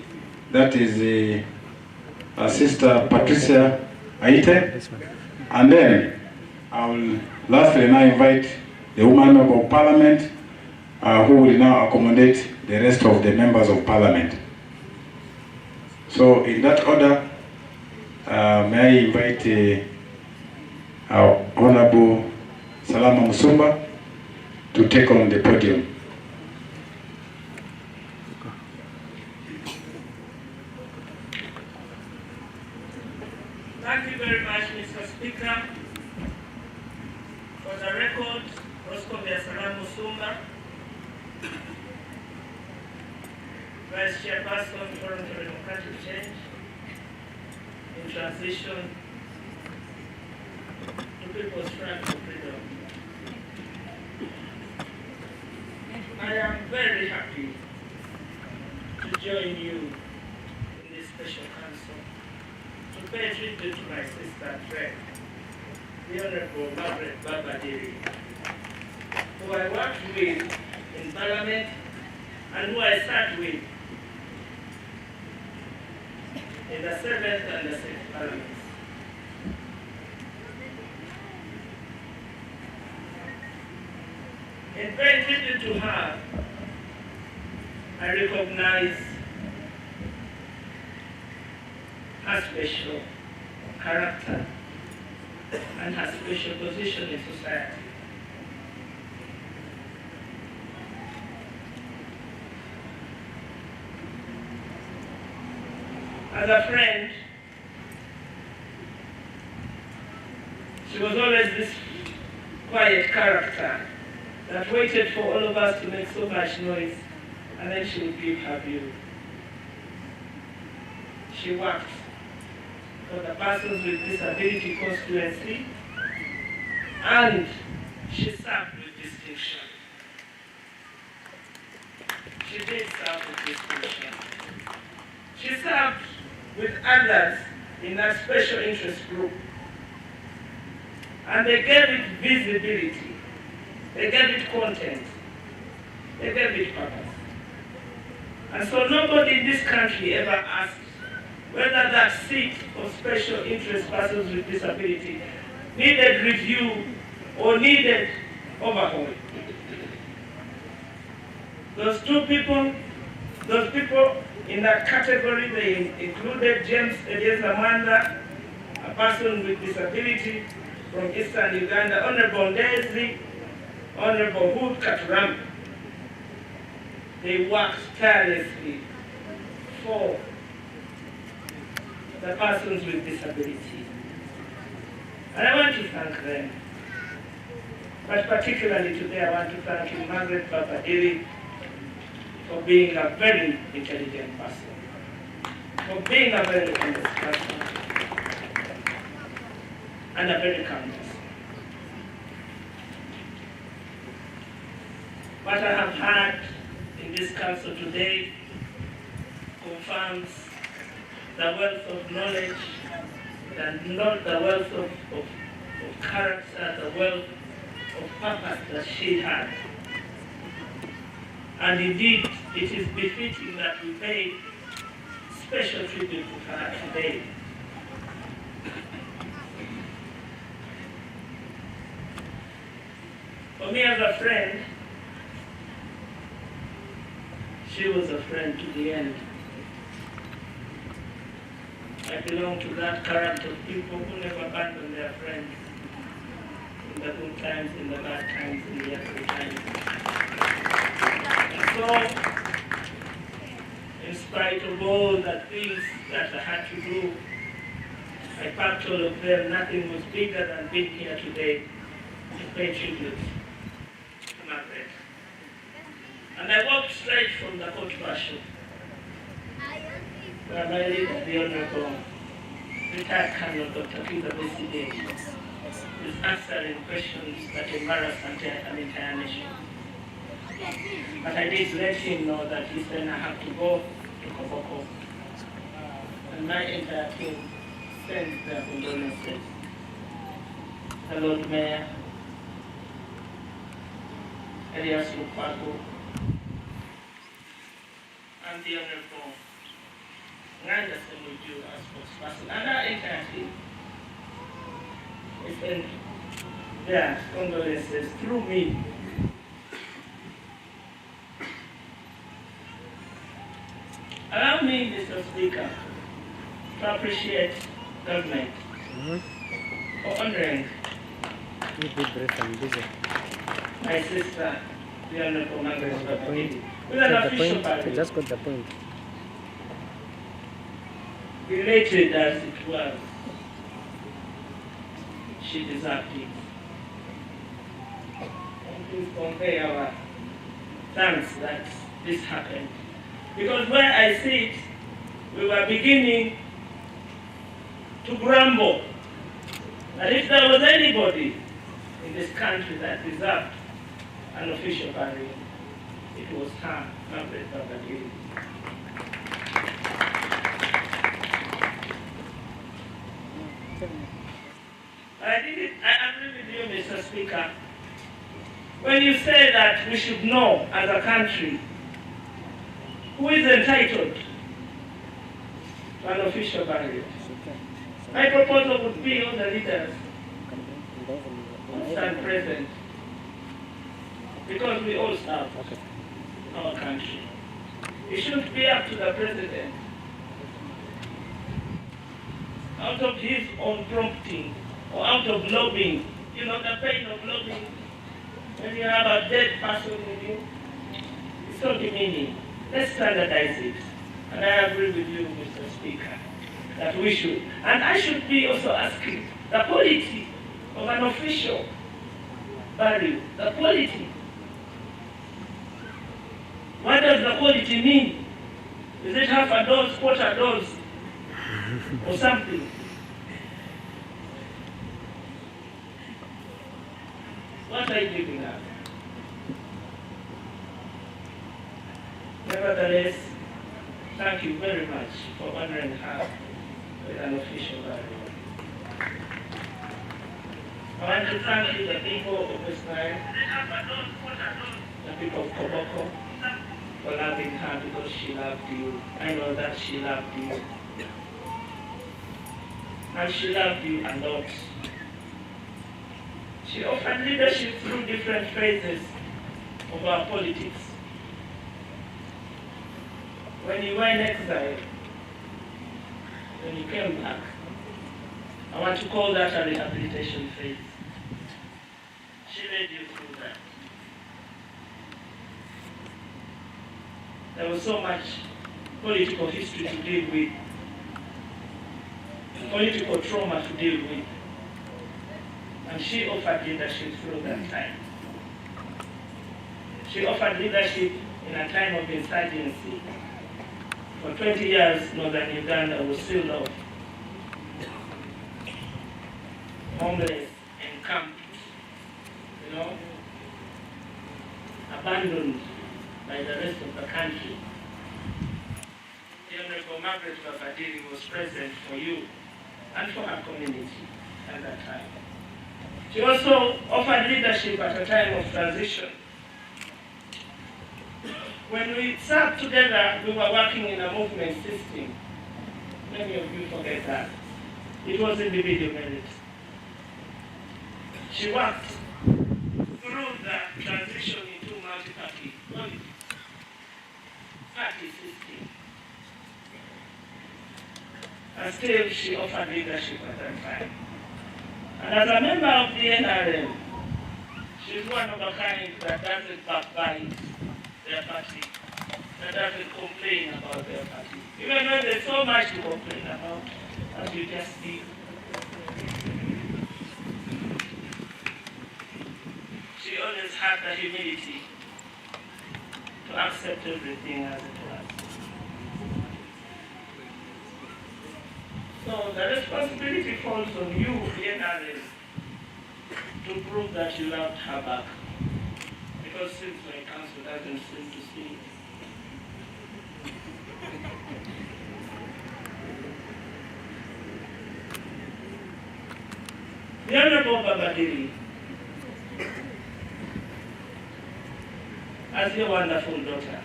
that is the Sister Patricia Aite. And then I will lastly now invite the woman Member of Parliament who will now accommodate the rest of the members of Parliament. So in that order, may I invite our Honorable Salama Musumba to take on the podium. Thank you very much, Mr. Speaker. For the record, Proscovia Salama Musumba, Vice Chairperson, Forum for Democratic Change, in transition to People's Struggle for Freedom. I am very happy to join you in this special council to pay tribute to my sister and friend, the Honorable Margaret Diri, who I worked with in Parliament and who I sat with in the 7th and the 6th Parliaments. In paying tribute to her, I recognize her special character and her special position in society. As a friend, she was always this quiet character that waited for all of us to make so much noise, and then she would give her view. She worked for the Persons with Disability constituency, and she served with distinction. She did serve with distinction. She served with others in a special interest group, and they gave it visibility, they gave it content, they gave it purpose. And so nobody in this country ever asked whether that seat of special interest persons with disability needed review or needed overhaul. Those people in that category, they included James Amanda, a person with disability from Eastern Uganda, Honorable Diri, Honorable Hood Katuram. They worked tirelessly for the persons with disability. And I want to thank them. But particularly today, I want to thank Margaret Diri for being a very intelligent person, for being a very honest person, and a very kind person. What I have heard in this council today confirms the wealth of knowledge, the wealth of character, the wealth of purpose that she had. And indeed, it is befitting that we pay special tribute to her today. For me as a friend, she was a friend to the end. I belong to that character of people who never abandon their friends in the good times, in the bad times, in the ugly times. And so, in spite of all the things that I had to do, I packed all of them. Nothing was bigger than being here today to pay tribute to Margaret. And I walked straight from the court martial, where my leader, the Honorable retired Colonel Dr. Peter Beside, is answering questions that embarrass an entire nation. But I did let him know that he said I have to go to KOBOKO. And my entire team sent their condolences. The Lord Mayor, Elias Lukwago, and the Honorable Nganda Semuju as spokesperson, and our entire team. They sent their condolences through me. Allow me, Mr. Speaker, to appreciate government for honoring my sister, the Honorable Margaret, with an official party. Just got the point. Related as it was, she deserved it. And please convey our thanks that this happened. Because where I sit, we were beginning to grumble that if there was anybody in this country that deserved an official burial, it was her, Margaret Diri. I agree with you, Mr. Speaker, when you say that we should know as a country who is entitled to an official burial, my proposal would be all the leaders who stand present, because we all serve our country. It shouldn't be up to the president, out of his own prompting or out of lobbying. You know the pain of lobbying. When you have a dead person with you, it's so demeaning. Let's standardize it. And I agree with you, Mr. Speaker, that we should. And I should be also asking the quality of an official burial. The quality. What does the quality mean? Is it half a dose, quarter dose, or something? What are you giving us? Nevertheless, thank you very much for honoring her with an official burial. I want to thank you, the people of Westnile, the people of KOBOKO, for loving her because she loved you. I know that she loved you. And she loved you a lot. She offered leadership through different phases of our politics. When you were in exile, when you came back, I want to call that a rehabilitation phase. She led you through that. There was so much political history to deal with, political trauma to deal with, and she offered leadership through that time. She offered leadership in a time of insurgency. For 20 years, northern Uganda was still low, homeless, encamped, abandoned by the rest of the country. The Honorable Margaret Diri was present for you and for her community at that time. She also offered leadership at a time of transition. When we sat together, we were working in a movement system. Many of you forget that. It was individual merit. She worked through the transition into multi-party politics, party system. And still she offered leadership at that time. And as a member of the NRM, she's one of a kind that doesn't backbite their party, that doesn't complain about their party. Even when there's so much to complain about, as you just see. She always had the humility to accept everything as it was. So the responsibility falls on you, the NRM, to prove that you loved her back. Because since my council doesn't seem to see it. The Honorable Diri, as your wonderful daughter,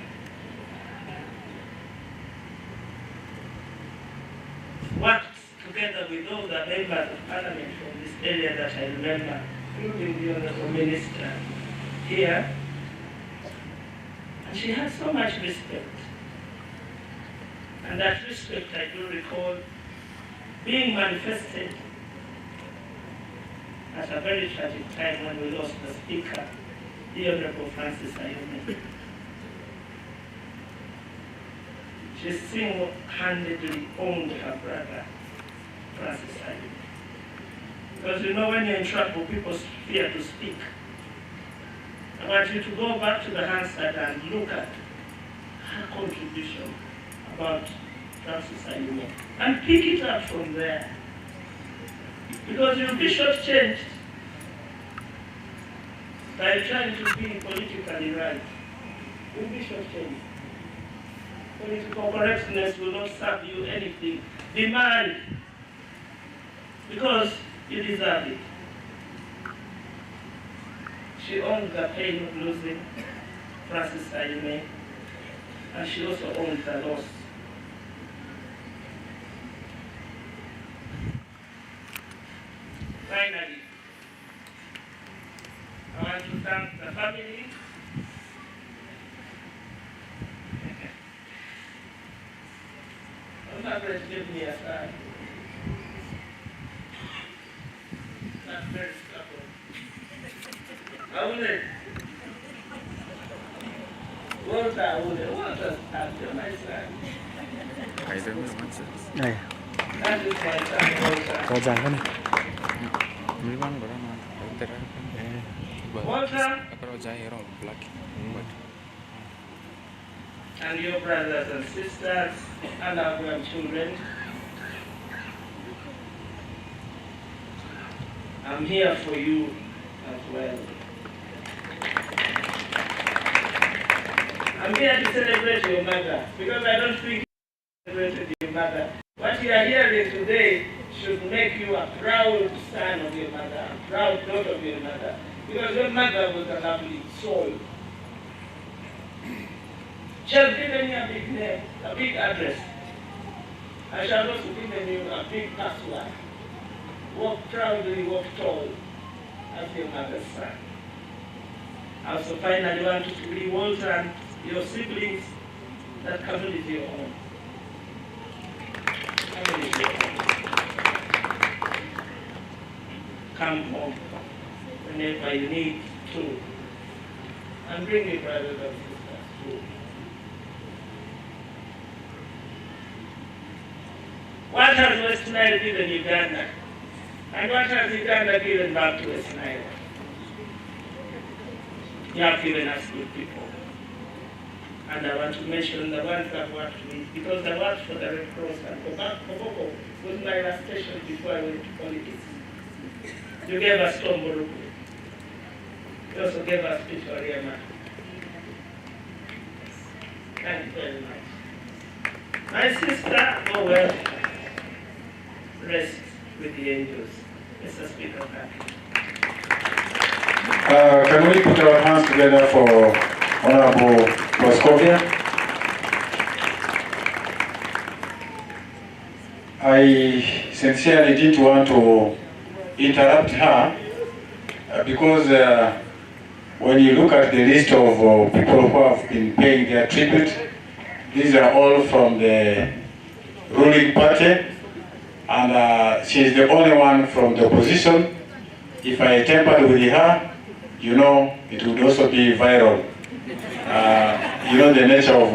worked together with all the members of parliament from this area that I remember, including the Honorable Minister here, and she had so much respect. And that respect, I do recall, being manifested at a very tragic time when we lost the Speaker, the Honorable Francis Ayumi. She single-handedly owned her brother, Francis Ayumi. Because you know when you're in trouble, people fear to speak. I want you to go back to the Hansard and look at her contribution about Francis Ayumi and pick it up from there. Because you'll be shortchanged by trying to be politically right. You'll be shortchanged. Political correctness will not serve you anything. Demand, because you deserve it. She owns the pain of losing Francis Aime, and she also owns the loss. Finally, I want to thank the family. Margaret gave me a sign. Not very stubborn. Walter, after my son. I don't know what's it. Này. That is my son, Walter. Có dài cái này. Mấy băng của nó Walter. Có dài ở black. And your brothers and sisters and our grandchildren. I'm here for you as well. I'm here to celebrate your mother because I don't think you celebrated your mother. What you are hearing today should make you a proud son of your mother, a proud daughter of your mother, because your mother was a lovely soul. She has given me a big name, a big address. I shall also give you a big password. Walk proudly, walk tall, as your mother's son. I also finally want you to be Walter and your siblings, that family is your own. Family is your own. Come home whenever you need to. And bring your brothers and sisters too. What has Westnile given Uganda? And what has Uganda given back to Westnile? You have given us good people. And I want to mention the ones that worked with, because I worked for the Red Cross and KOBOKO was my last station before I went to politics. You gave us Tom Boruku. You also gave us Peter Riema. Thank you very much. My sister, oh well, rest with the angels. Mr. Speaker, thank you. Can we put our hands together for Honorable Proskovia? I sincerely didn't want to interrupt her because when you look at the list of people who have been paying their tribute, these are all from the ruling party, and she is the only one from the opposition. If I tampered with her, you know, it would also be viral. You know the nature of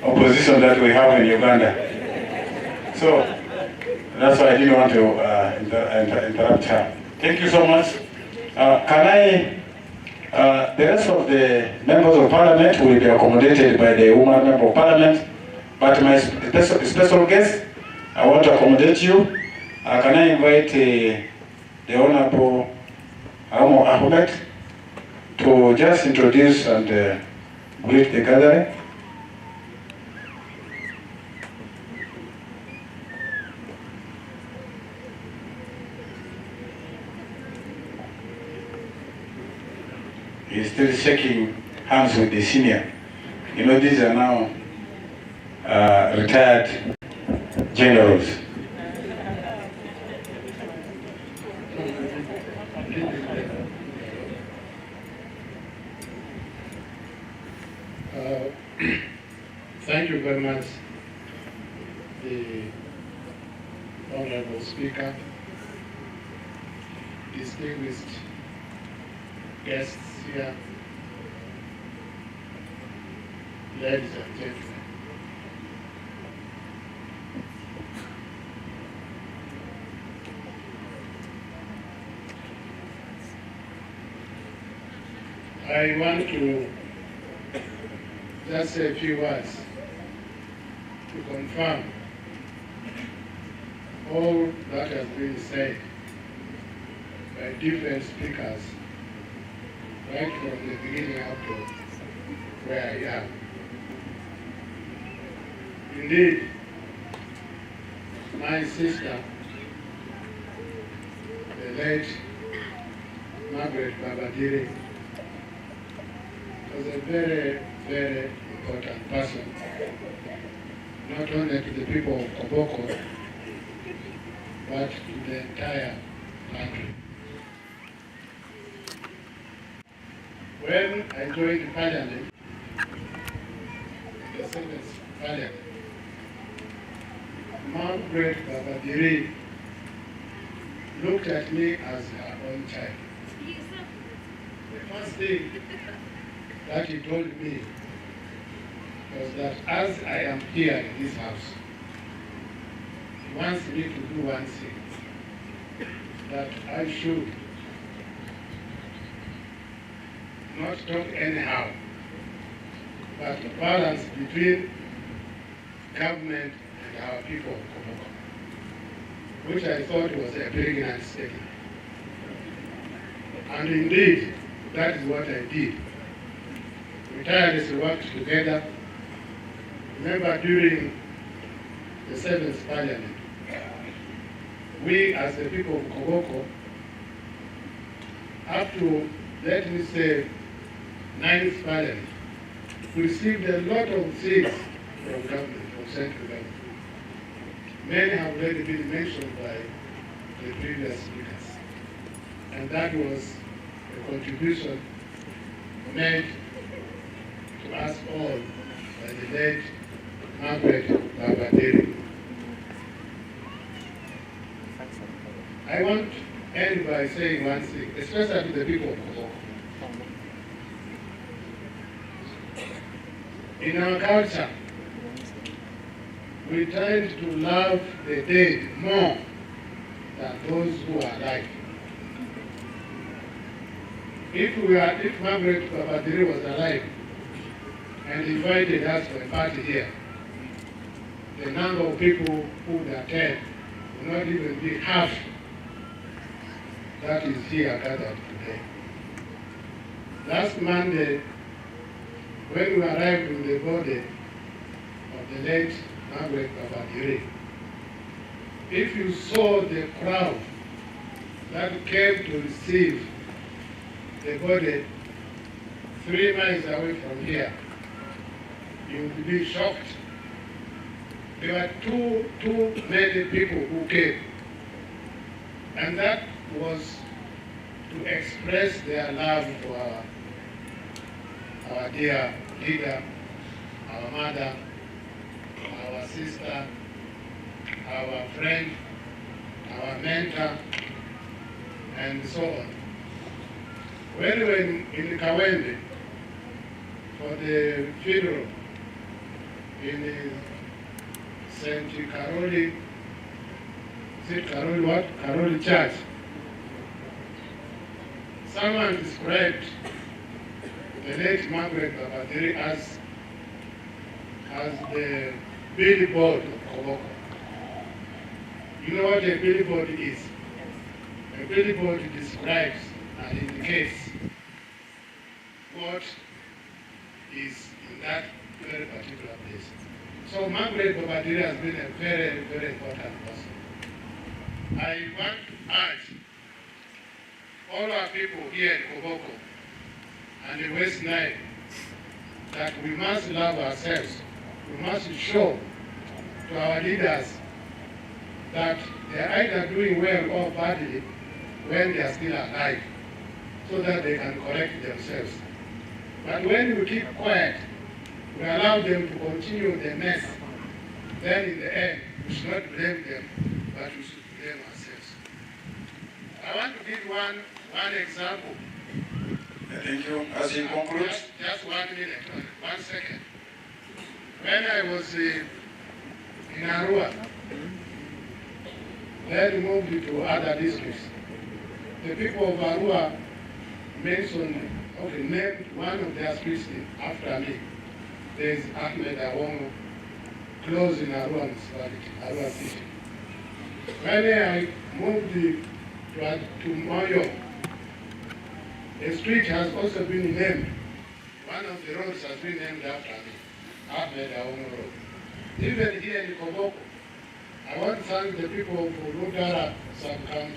opposition that we have in Uganda. So that's why I didn't want to interrupt her. Thank you so much. The rest of the members of parliament will be accommodated by the woman member of parliament, but my special guest, I want to accommodate you. Can I invite the Honorable Amo Ahmed to just introduce and greet the gathering? He's still shaking hands with the senior. You know, these are now retired generals. Thank you very much, the Honorable Speaker, distinguished guests here, ladies and gentlemen. I want to just say a few words to confirm all that has been said by different speakers right from the beginning up to where I am. Indeed, my sister, the late Margaret Diri was a very, very important person, not only to the people of KOBOKO, but to the entire country. When I joined Parliament, the 7th Parliament, Margaret Diri looked at me as her own child. The first thing that he told me was that as I am here in this house, he wants me to do one thing, that I should not talk anyhow, but balance between government and our people of KOBOKO, which I thought was a pregnant statement. And indeed, that is what I did. We tirelessly worked together. Remember, during the 7th Parliament, we as the people of KOBOKO, up to, let me say, 9th Parliament, we received a lot of things from government, from central government. Many have already been mentioned by the previous speakers. And that was a contribution made to us all by the late Margaret Diri. I want to end by saying one thing, especially to the people of KOBOKO. In our culture, we tend to love the dead more than those who are alive. If Margaret Diri was alive and invited us for a party here, the number of people who would attend would not even be half that is here gathered today. Last Monday, when we arrived with the body of the late Margaret Diri, if you saw the crowd that came to receive the body 3 miles away from here, you would be shocked. There were too many people who came. And that was to express their love for our dear leader, our mother, our sister, our friend, our mentor, and so on. When we were in Kawembe for the funeral in St. Caroli, Caroli Church, someone described the late Margaret Diri as the billboard of KOBOKO. You know what a billboard is? A billboard describes and indicates what is in that very particular place. So Margaret Diri has been a very, very important person. I want to urge all our people here in KOBOKO and the Westnile that we must love ourselves. We must show to our leaders that they are either doing well or badly when they are still alive, so that they can correct themselves. But when we keep quiet, we allow them to continue the mess, then in the end, we should not blame them, but we should blame ourselves. I want to give one example. Thank you. As you conclude. Just 1 minute, 1 second. When I was in Arua, then moved to other districts, the people of Arua named one of their streets after me. There's Ahmed Awongo, close in Arua municipality, Arua city. When I moved to Moyo, a street has also been named. One of the roads has been named after me, Ahmed Awongo Road. Even here in KOBOKO, I want to thank the people of Lugara sub-county,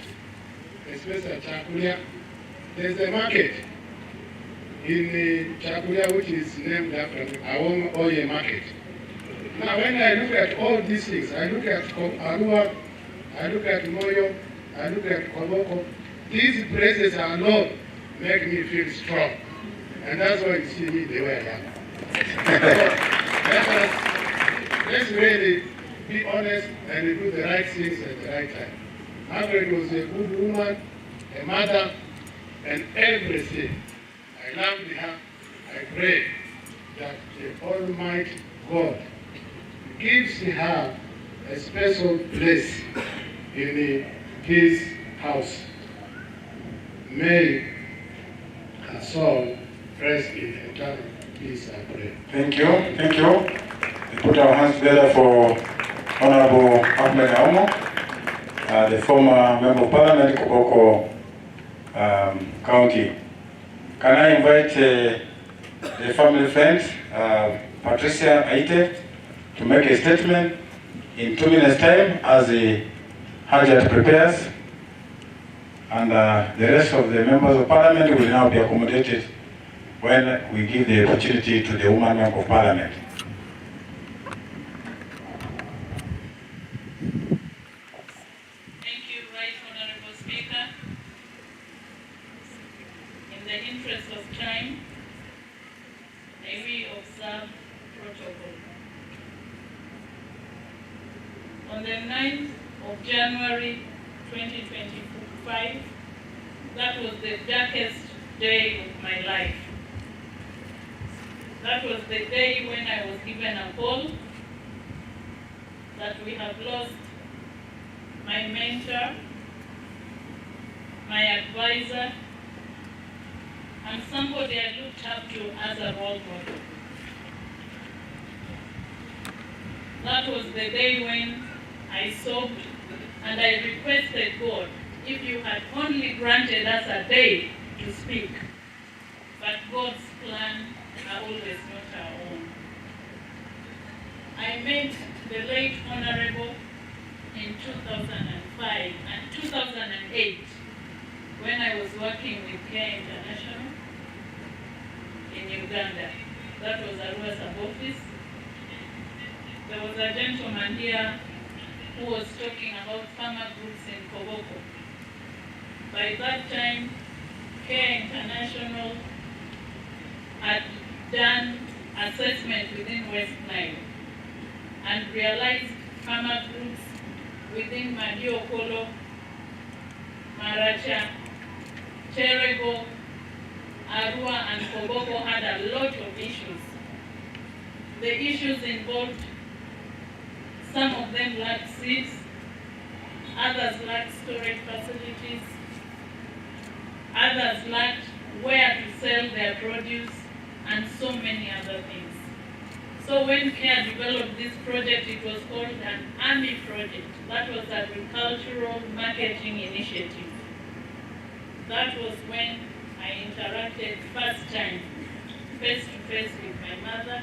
especially Chakulia, there's a market in Chakuya which is named after Awom Oye Market. Now when I look at all these things, I look at Arua, I look at Moyo, I look at KOBOKO, these places alone make me feel strong. And that's why you see me the way I am. Let's really be honest and do the right things at the right time. Margaret was a good woman, a mother, and everything. I loved her. I pray that the Almighty God gives her a special place in His house. May her soul rest in eternal peace, I pray. Thank you. Thank you. We put our hands together for Honorable Ahmed Aumo, the former Member of Parliament, KOBOKO County. Can I invite the family friend, Patricia Aite, to make a statement in 2 minutes' time as the Hajat prepares, and the rest of the members of Parliament will now be accommodated when we give the opportunity to the woman Member of Parliament. Thank you, Right Honorable Speaker. In the interest of time, may we observe protocol. On the 9th of January 2025, that was the darkest day of my life. That was the day when I was given a call that we have lost my mentor, my advisor, and somebody I looked up to as a role model. That was the day when I sobbed and I requested God, if you had only granted us a day to speak, but God's plan are always not our own. I met the late Honorable in 2005 and 2008 when I was working with Care International in Uganda. That was Arua sub-office. There was a gentleman here who was talking about farmer groups in KOBOKO. By that time, Care International had done assessment within Westnile and realized farmer groups within Madiokolo, Maracha, Cherego, Arua and KOBOKO had a lot of issues. The issues involved, some of them lacked seeds, others lacked storage facilities, others lacked where to sell their produce, and so many other things. So when CARE developed this project, it was called an AMI project. That was Agricultural Marketing Initiative. That was when I interacted first time, face to face with my mother,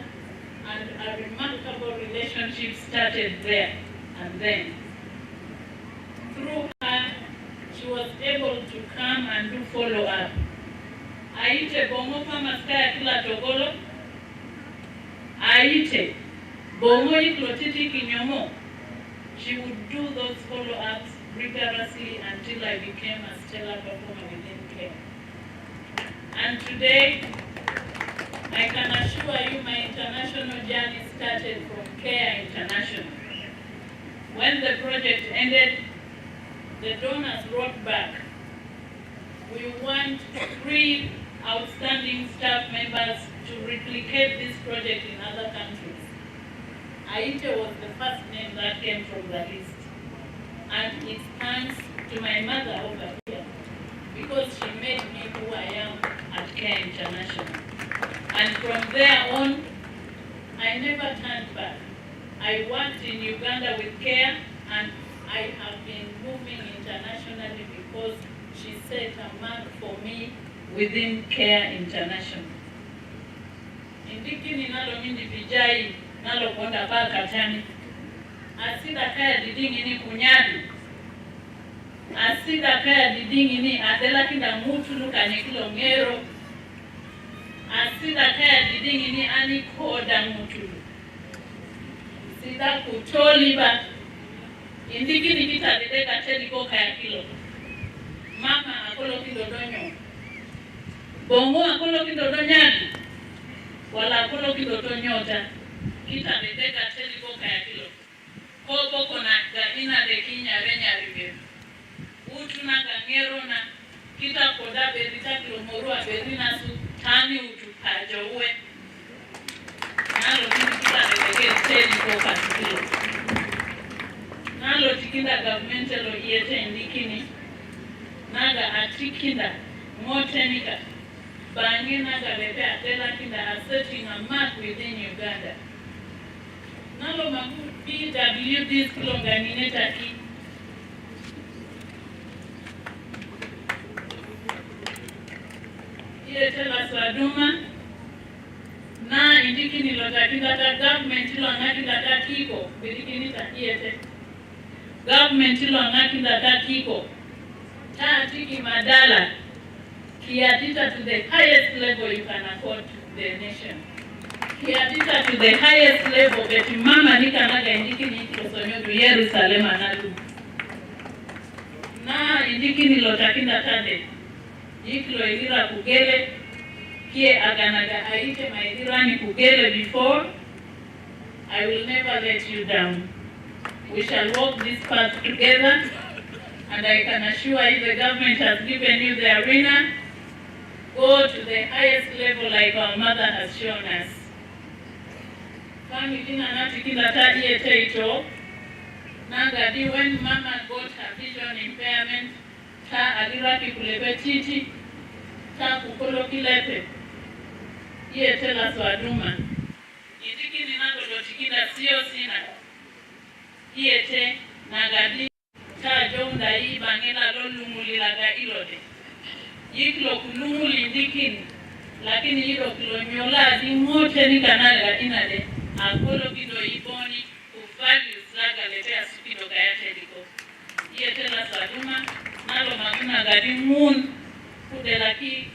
and a remarkable relationship started there and then. Through her, she was able to come and do follow-up. Aite bongo farmers kaya kila togolo, aite bongo iklotiti kinyomo. She would do those follow-ups rigorously until I became a stellar performer within CARE. And today, I can assure you my international journey started from CARE International. When the project ended, the donors wrote back, we want 3 outstanding staff members to replicate this project in other countries. Aite was the first name that came from the list. And it's thanks to my mother over here, because she made me who I am at CARE International. And from there on, I never turned back. I worked in Uganda with CARE, and I have been moving internationally because she set a mark for me within CARE International. Indiki ninalo mindi vijai nalo konda pa katani. Asida kaya didingi ni kunyadi. asida kaya didingi ni adela kinda mutu luka nekilo ngero, asida kaya didingi ni ani koda mutu, sida kutoliba, indiki ni kita dedeka teni ko kaya kilo, mama akolo kindo donyo, bongo akolo kindo donyadi, wala akolo kindo donyota, kita dedeka teni ko kaya kilo, KOBOKO na gaina de kinya renya ribe. Utu na gangero na kita koda berita kilomorua berina su tani utu kajowe. Nalo kini kita dedeke teni ko kilo. Nalo tikinda government lo yete indikini. Naga atikinda motenika. Bangi naga bebe adela kinda asserting a mark within Uganda. Nalo magu PWDs kilonganine taki. Iye tela swaduma na indiki nilotakinda ta government ilo anakinda ta kiko bidikini ta iyete government ilo anakinda ta kiko ta atiki madala kiatita to the highest level you can afford to the nation. Kiatita to the highest level beti mama nikanaga indiki nikilosonyodu Yerusalem anadu na indiki nilotakinda tade ikilo ilira kugele kie aganaga aite mailirani kugele before. I will never let you down. We shall walk this path together, and I can assure you the government has given you the arena. Go to the highest level like our mother has shown us. Family nati kila tadi ito nagadi when mama got her vision impairment ta aliraki kulebe titi ta kukolo kilepe iye tela swaduma indiki ninadolo tikida sio sina iye te nagadi ta jonda hii bangela lolumulilaga ilode yikilo kulumuli indikini lakini hilo kilo nyola di mote nikanaga inade akolo kido iboni values laga letea sukido kayate liko iye tela swaduma nalo maguna gadi moon kudelaki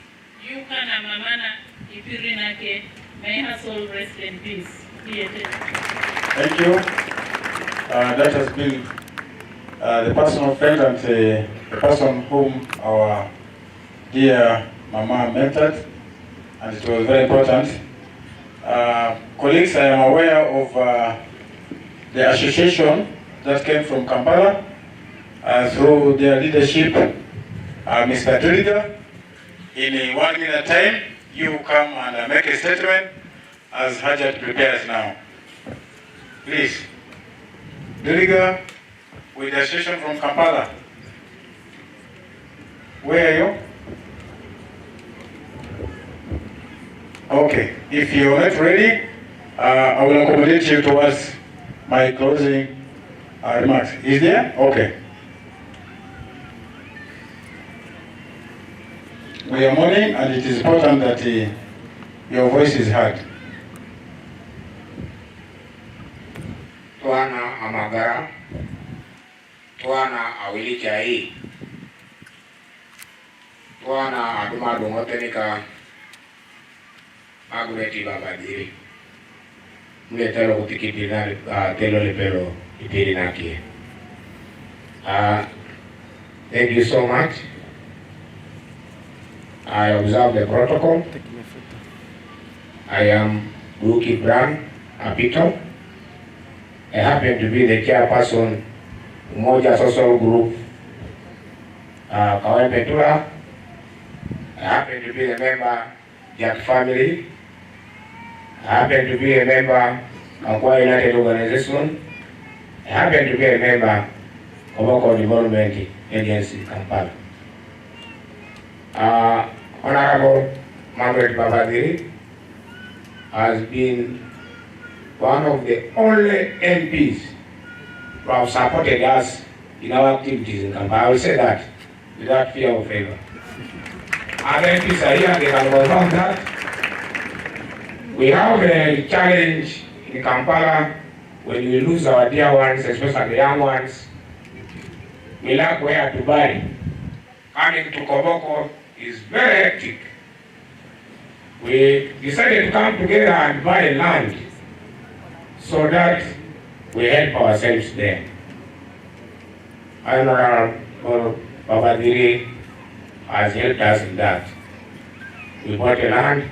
yuka na mamana ipirina ke may her soul rest in peace. Thank you. That has been the personal friend and the person whom our dear mama mentored, and it was very important. Colleagues, I am aware of the association that came from Kampala through their leadership, Mr. Diri. In a 1 minute time, you come and make a statement as Hajat prepares now. Please. Diri, with the association from Kampala. Where are you? Okay. If you're not ready, I will accommodate you towards my closing remarks. Is there? Okay. We are mourning, and it is important that your voice is heard. Tuana amagara, tuana awilicha hii, tuana aduma dongotenika Margaret baba Diri. Mle telo kutikiti na telo lepelo itiri nakie. Thank you so much. I observe the protocol. I am Buki Bran Apito. I happen to be the chairperson Umoja Social Group Kawempe Tura. I happen to be a member Jack Family. I happen to be a member of Kwa United Organization. I happen to be a member of KOBOKO Development Agency, Kampala. Honorable Margaret Diri has been one of the only MPs who have supported us in our activities in Kampala. I will say that without fear or favor. Other MPs are here, they can confirm that. We have a challenge in Kampala when we lose our dear ones, especially the young ones. we lack where to bury. Coming to KOBOKO is very hectic. We decided to come together and buy land so that we help ourselves there. Honorable Baba Diri has helped us in that. We bought a land,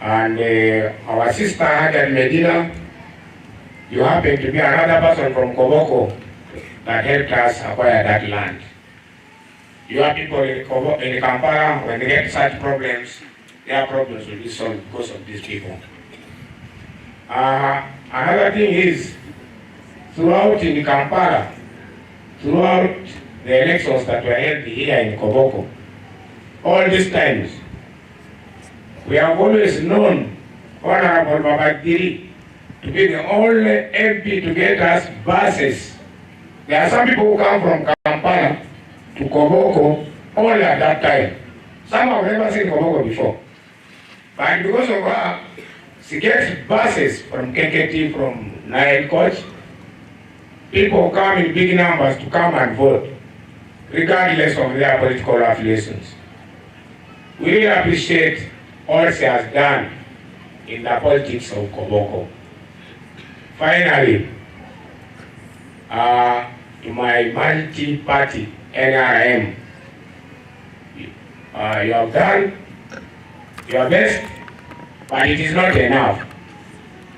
and our sister Margaret Medina, you happen to be another person from KOBOKO that helped us acquire that land. Your people in Kampala, when they get such problems, their problems will be solved because of these people. Another thing is, throughout in Kampala, throughout the elections that were held here in KOBOKO, all these times, we have always known Honorable Baba Diri to be the only MP to get us buses. There are some people who come from Kampala to KOBOKO only at that time. Some have never seen KOBOKO before. But because of her, she gets buses from KKT, from Nile Coach. People come in big numbers to come and vote, regardless of their political affiliations. We really appreciate all she has done in the politics of KOBOKO. Finally, to my multi-party NRM, you have done your best, but it is not enough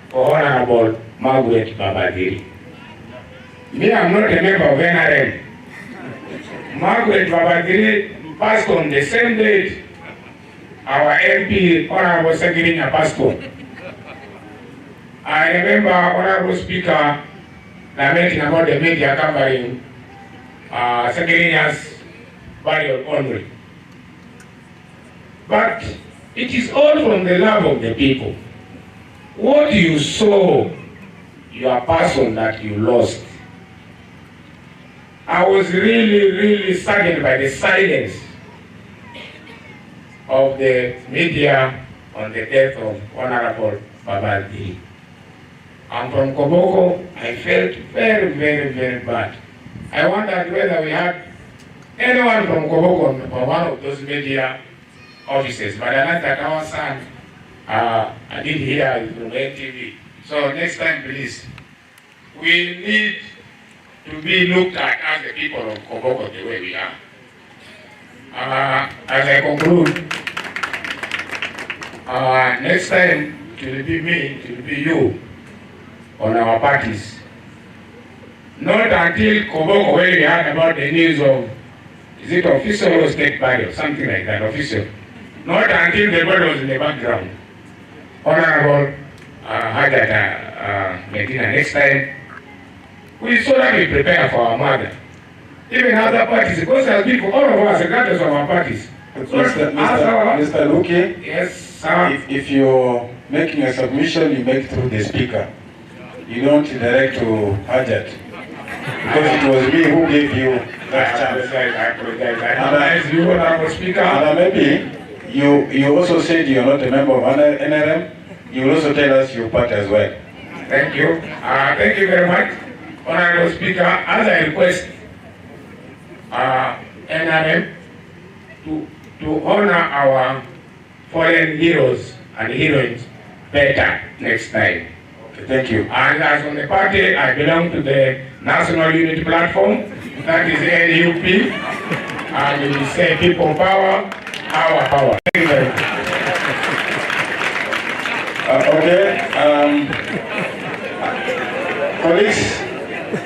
for Honorable Margaret Baba Diri. Me, I'm not a member of NRM. Margaret Baba Diri passed on the same date our MP, Honorable Segirinya, passed on. I remember Honorable Speaker lamenting about the media covering Segirinya's burial only. But it is all from the love of the people. What you saw, your person that you lost. I was really saddened by the silence of the media on the death of Honorable Baba Diri. I'm from KOBOKO. I felt very bad. I wondered whether we had anyone from KOBOKO or one of those media offices, but I learned that our son, I did hear from NTV. So next time, please, we need to be looked at as the people of KOBOKO the way we are. As I conclude, next time it will be me, it will be you on our parties. Not until KOBOKO, when we heard about the news of, is it official or state burial, something like that, official. Not until the body was in the background. Honorable Margaret Medina, next time, we so that we prepare for our mother. Even other parties, because there has been for all of us, regardless of our parties. Mr. Luki, yes, sir. If you're making a submission, you make through the speaker. You don't direct to Hajat. Because it was me who gave you that chance. I apologize. You Honorable Speaker. And maybe you also said you're not a member of NRM. You will also tell us your part as well. Thank you. Thank you very much, Honorable Speaker. As I request NRM to honor our fallen heroes and heroines better next time. Okay, thank you. And as on the party, I belong to the National Unity Platform, that is NUP, and we say people power, our power. Thank you very much.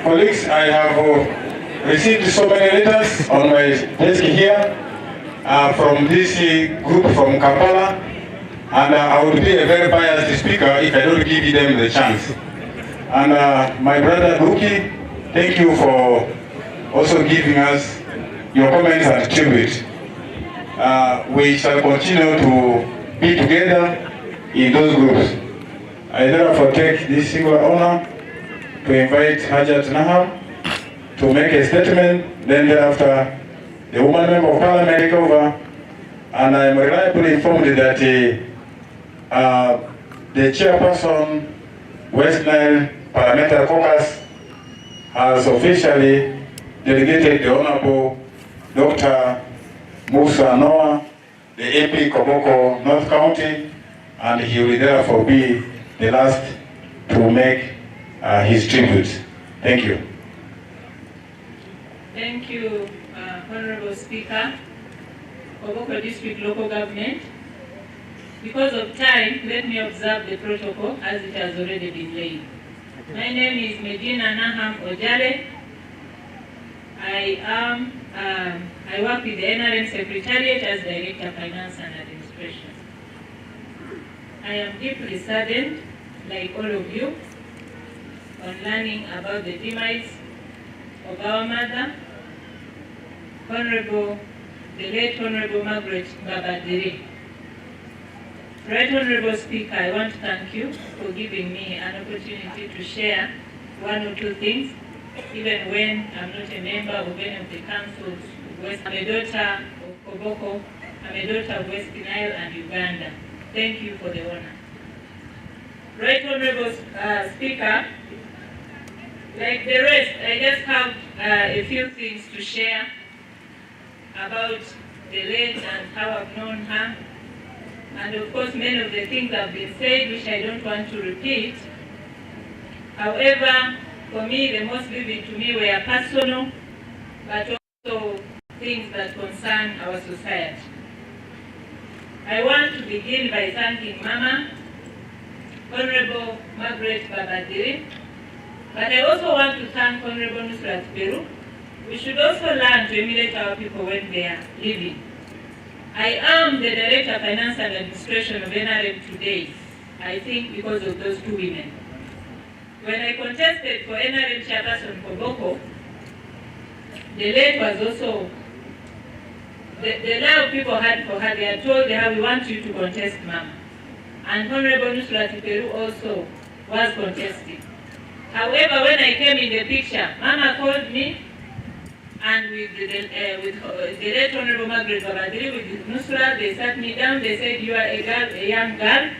Colleagues, I have received so many letters on my desk here from this group from Kampala, and I would be a very biased speaker if I don't give them the chance. And my brother Luki, thank you for also giving us your comments and tribute. We shall continue to be together in those groups. I therefore take this single honor to invite Hajat Naham to make a statement, then thereafter the woman member of parliament take over, and I am reliably informed that the chairperson, Westnile Parliamentary Caucus, has officially delegated the Honorable Dr. Musa Noah, the AP KOBOKO North County, and he will therefore be the last to make his tribute. Thank you. Thank you, Honorable Speaker, KOBOKO District Local Government. Because of time, let me observe the protocol as it has already been laid. My name is Medina Naham Ojale. I work with the NRM Secretariat as Director of Finance and Administration. I am deeply saddened, like all of you, on learning about the demise of our mother, the late Honorable Margaret Diri. Right Honorable Speaker, I want to thank you for giving me an opportunity to share one or two things, even when I'm not a member of any of the councils. I'm a daughter of KOBOKO, I'm a daughter of Westnile and Uganda. Thank you for the honor. Right Honorable Speaker, like the rest, I just have a few things to share about the late and how I've known her. And of course, many of the things have been said, which I don't want to repeat. However, for me, the most vivid to me were personal, but also things that concern our society. I want to begin by thanking Mama, Honorable Margaret Diri, but I also want to thank Honorable Nusrat Peru. We should also learn to emulate our people when they are living. I am the Director of Finance and Administration of NRM today, I think because of those two women. When I contested for NRM Chairperson KOBOKO, the late was also, the love people had for her, they had told her, we want you to contest Mama. And Honorable Nusrat Peru also was contesting. However, when I came in the picture, Mama called me, and with the late Honorable Margaret Diri, with Nusrat, they sat me down, they said, you are a young girl,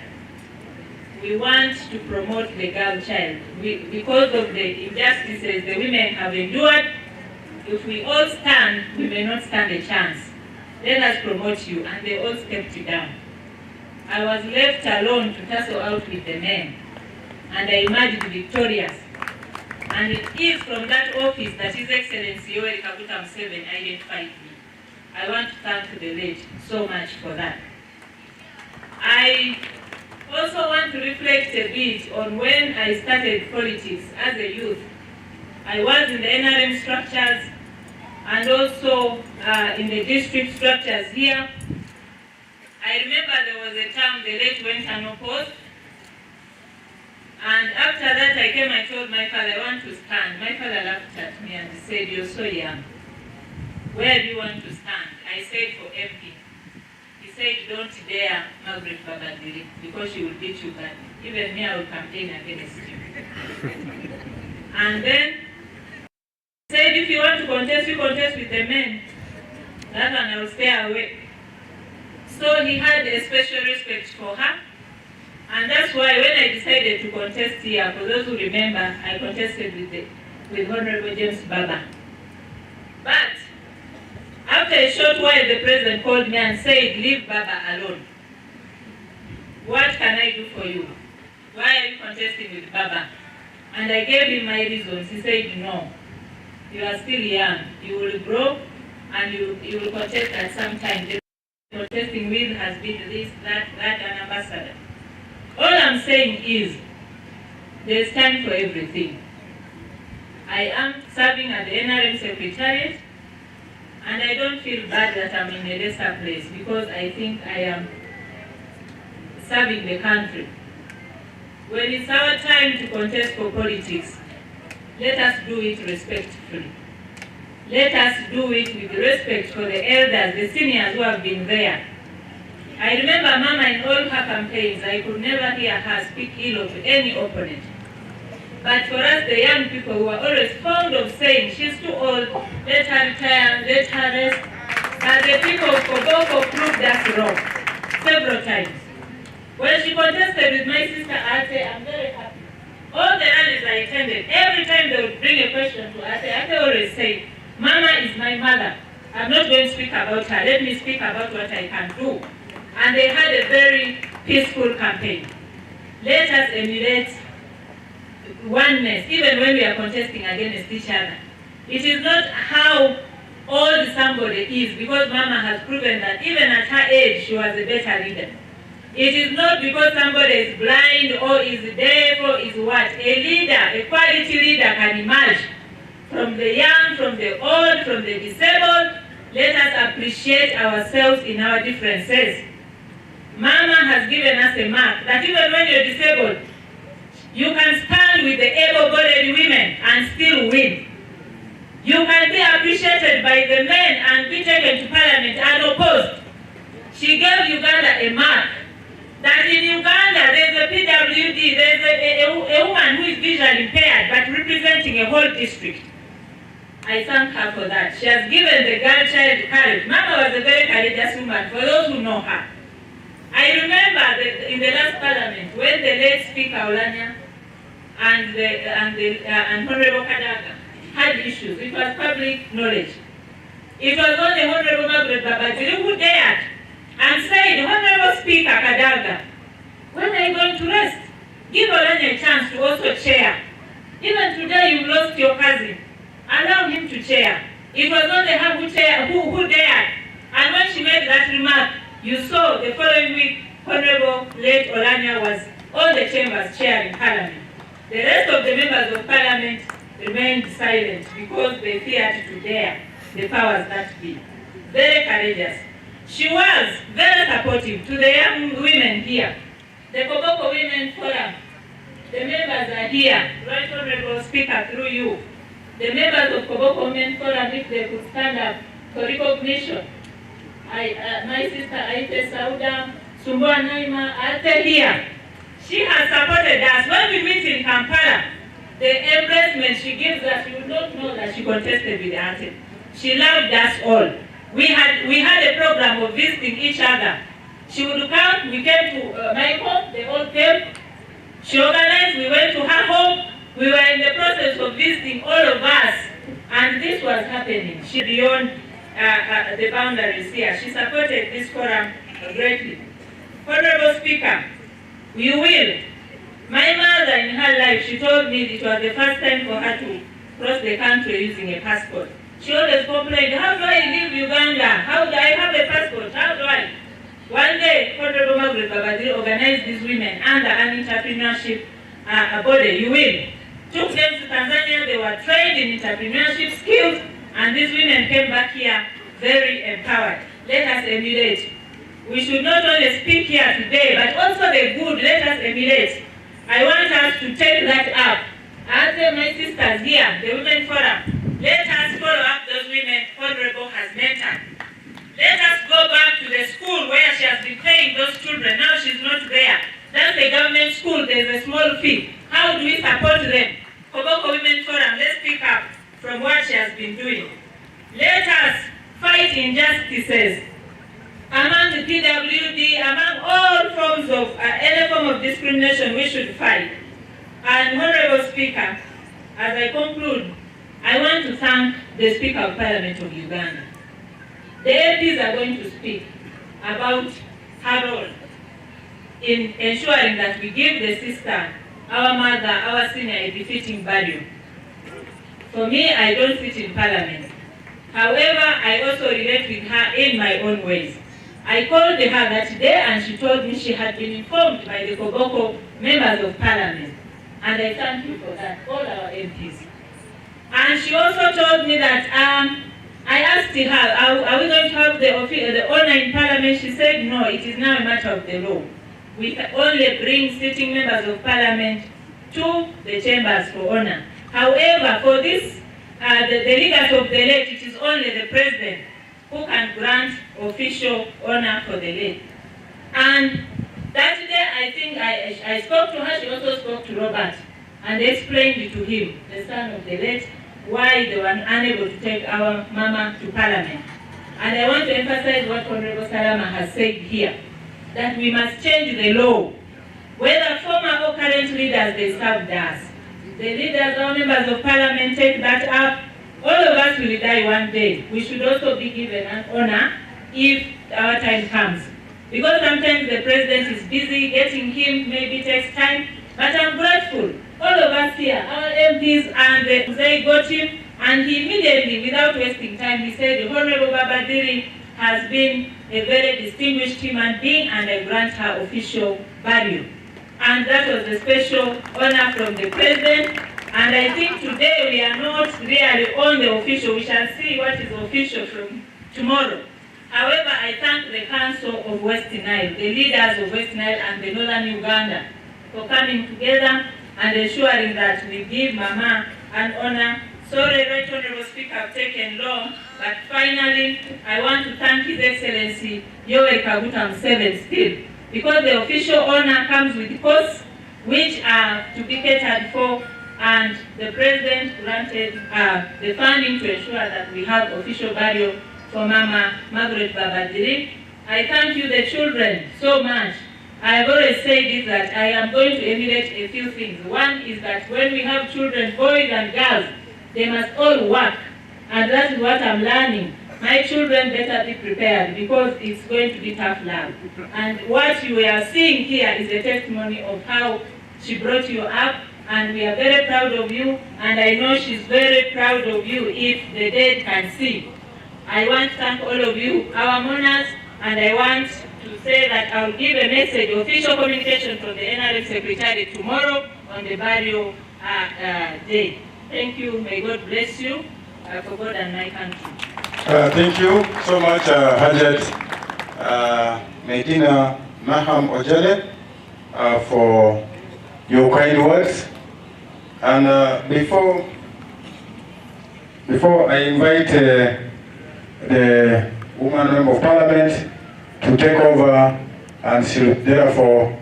we want to promote the girl child. Because of the injustices the women have endured, if we all stand, we may not stand a chance. Let us promote you, and they all stepped down. I was left alone to tussle out with the men, and I emerged victorious. And it is from that office that His Excellency Yoweri Kaguta Museveni identified me. I want to thank the late so much for that. I also want to reflect a bit on when I started politics as a youth. I was in the NRM structures and also in the district structures here. I remember there was a time the late went unopposed. And after that, I came and told my father, I want to stand. My father laughed at me and said, you're so young. Where do you want to stand? I said, for MP. He said, don't dare Margaret Diri, because she will beat you badly. Even me, I will campaign against you. And then, he said, if you want to contest, you contest with the men. That one, I will stay away. So he had a special respect for her. And that's why when I decided to contest here, for those who remember, I contested with Honorable James Baba. But after a short while, the president called me and said, leave Baba alone. What can I do for you? Why are you contesting with Baba? And I gave him my reasons. He said, no, you are still young. You will grow and you will contest at some time. The contesting with has been this, that, an ambassador. All I'm saying is, there's time for everything. I am serving at the NRM Secretariat, and I don't feel bad that I'm in a lesser place because I think I am serving the country. When it's our time to contest for politics, let us do it respectfully. Let us do it with respect for the elders, the seniors who have been there. I remember Mama in all her campaigns, I could never hear her speak ill of any opponent. But for us, the young people who are always fond of saying, she's too old, let her retire, let her rest. But the people of KOBOKO proved us wrong several times. When she contested with my sister Ate, I'm very happy. All the rallies I attended, every time they would bring a question to Ate, Ate always said, Mama is my mother. I'm not going to speak about her. Let me speak about what I can do. And they had a very peaceful campaign. Let us emulate oneness, even when we are contesting against each other. It is not how old somebody is, because Mama has proven that even at her age, she was a better leader. It is not because somebody is blind or is deaf or is what. A leader, a quality leader can emerge from the young, from the old, from the disabled. Let us appreciate ourselves in our differences. Mama has given us a mark that even when you're disabled, you can stand with the able-bodied women and still win. You can be appreciated by the men and be taken to parliament unopposed. She gave Uganda a mark that in Uganda there's a PWD, there's a woman who is visually impaired but representing a whole district. I thank her for that. She has given the girl child courage. Mama was a very courageous woman, for those who know her. I remember in the last parliament when the late Speaker Olanya and Honorable Kadaga had issues. It was public knowledge. It was only Honorable Margaret who dared and said, Honorable Speaker Kadaga, when are you going to rest? Give Olanya a chance to also chair. Even today you've lost your cousin. Allow him to chair. It was only her who dared. And when she made that remark, you saw the following week, Honorable late Olanya was all the chambers chair in Parliament. The rest of the members of Parliament remained silent because they feared to dare the powers that be. Very courageous. She was very supportive to the young women here. The KOBOKO Women Forum, the members are here. Right Honorable Speaker, through you. The members of KOBOKO Women Forum, if they could stand up for recognition. My sister Aite Sauda, Sumbua Naima, Ate here. She has supported us. When we meet in Kampala, the embracement she gives us, you will not know that she contested with Ate. She loved us all. We had a program of visiting each other. She would come, we came to my home, they all came. She organized, we went to her home. We were in the process of visiting all of us, and this was happening. She beyond the boundaries here. She supported this forum greatly. Honorable Speaker, you will. My mother in her life, she told me it was the first time for her to cross the country using a passport. She always complained, how do I leave Uganda? How do I have a passport? How do I? One day, Honorable Margaret organized these women under an entrepreneurship body, you will. Took them to Tanzania, they were trained in entrepreneurship skills, and these women came back here very empowered. Let us emulate. We should not only speak here today, but also the good, let us emulate. I want us to take that up. As my sisters here, the Women Forum, let us follow up those women Honorable has mentored. Let us go back to the school where she has been paying those children. Now she's not there. That's the government school, there's a small fee. How do we support them? KOBOKO Women Forum, let's pick up from what she has been doing. Let us fight injustices among the PWD, among all forms of, any form of discrimination we should fight. And Honorable Speaker, as I conclude, I want to thank the Speaker of Parliament of Uganda. The MPs are going to speak about her role in ensuring that we give the sister, our mother, our senior, a befitting value. For me, I don't sit in Parliament. However, I also relate with her in my own ways. I called her that day and she told me she had been informed by the KOBOKO members of Parliament. And I thank you for that, all our MPs. And she also told me that I asked her, are we going to have the honor in Parliament? She said, no, it is now a matter of the law. We can only bring sitting members of Parliament to the chambers for honor. However, for this, the leaders of the late, it is only the president who can grant official honor for the late. And that day, I think I spoke to her, she also spoke to Robert, and explained to him, the son of the late, why they were unable to take our mama to Parliament. And I want to emphasize what Honorable Salama has said here, that we must change the law. Whether former or current leaders, they served us. The leaders or members of Parliament take that up. all of us will die one day. We should also be given an honor if our time comes. Because sometimes the president is busy, getting him maybe takes time, but I'm grateful. All of us here, our MPs, and they got him, and he immediately, without wasting time, he said, Honorable Baba Diri has been a very distinguished human being, and I grant her official burial. And that was a special honor from the president. And I think today we are not really on the official. We shall see what is official from tomorrow. However, I thank the Council of Westnile, the leaders of Westnile and the Northern Uganda, for coming together and ensuring that we give Mama an honor. Sorry, Right Honorable Speaker, I've taken long, but finally, I want to thank His Excellency Yoweri Kaguta Museveni still, because the official honor comes with costs, which are to be catered for, and the President granted the funding to ensure that we have official burial for Mama Margaret Baba Diri. I thank you, the children, so much. I have always said this, that I am going to emulate a few things. One is that when we have children, boys and girls, they must all work, and that is what I'm learning. My children better be prepared, because it's going to be tough love. And what you are seeing here is a testimony of how she brought you up, and we are very proud of you, and I know she's very proud of you if the dead can see. I want to thank all of you, our mourners, and I want to say that I'll give a message, official communication from the NRM Secretary tomorrow on the burial day. Thank you. May God bless you for God and my country. Thank you so much, Hajat Medina Maham Ojele, for your kind words. And before I invite the woman member of parliament to take over, and she'll therefore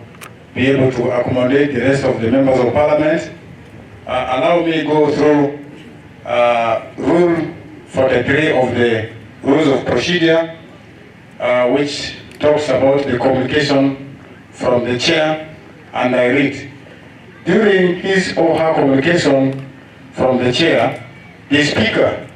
be able to accommodate the rest of the members of parliament, allow me to go through Rule 43 of the Rules of Procedure, which talks about the communication from the chair, and I read. During his or her communication from the chair, the speaker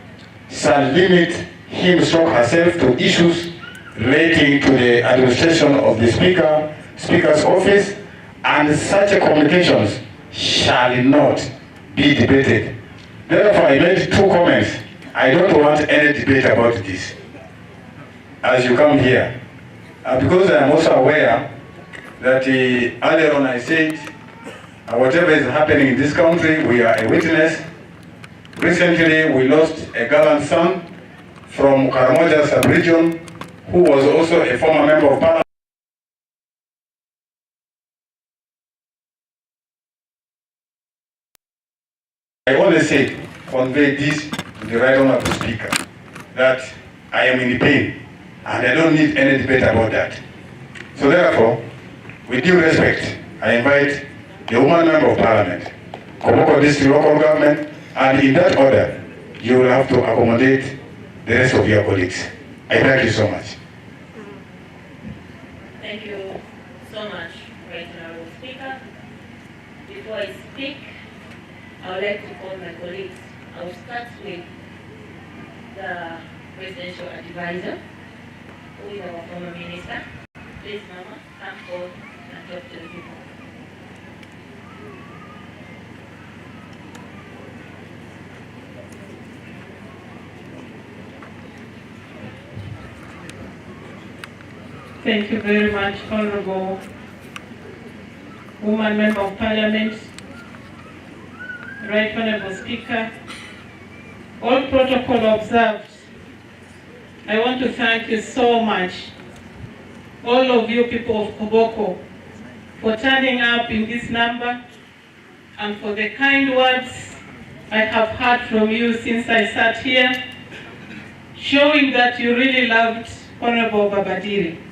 shall limit himself to issues relating to the administration of the speaker's office, and such communications shall not be debated. Therefore, I made two comments. I don't want any debate about this as you come here. Because I am also aware that earlier on I said, whatever is happening in this country, we are a witness. Recently, we lost a gallant son from Karamoja sub-region, who was also a former member of parliament. I always say, convey this to the right honorable speaker, that I am in pain, and I don't need any debate about that. So therefore, with due respect, I invite the woman member of parliament, KOBOKO district local government, and in that order, you will have to accommodate the rest of your colleagues. I thank you so much. Thank you so much, Right Honorable Speaker. Before I speak, I would like to call my colleagues. I will start with the presidential advisor, who is our former minister. Please, Mama, come forward and talk to the people. Thank you very much, Honorable Woman Member of Parliament, Right Honorable Speaker, all protocol observed. I want to thank you so much, all of you people of KOBOKO, for turning up in this number and for the kind words I have heard from you since I sat here, showing that you really loved Honorable Baba Diri.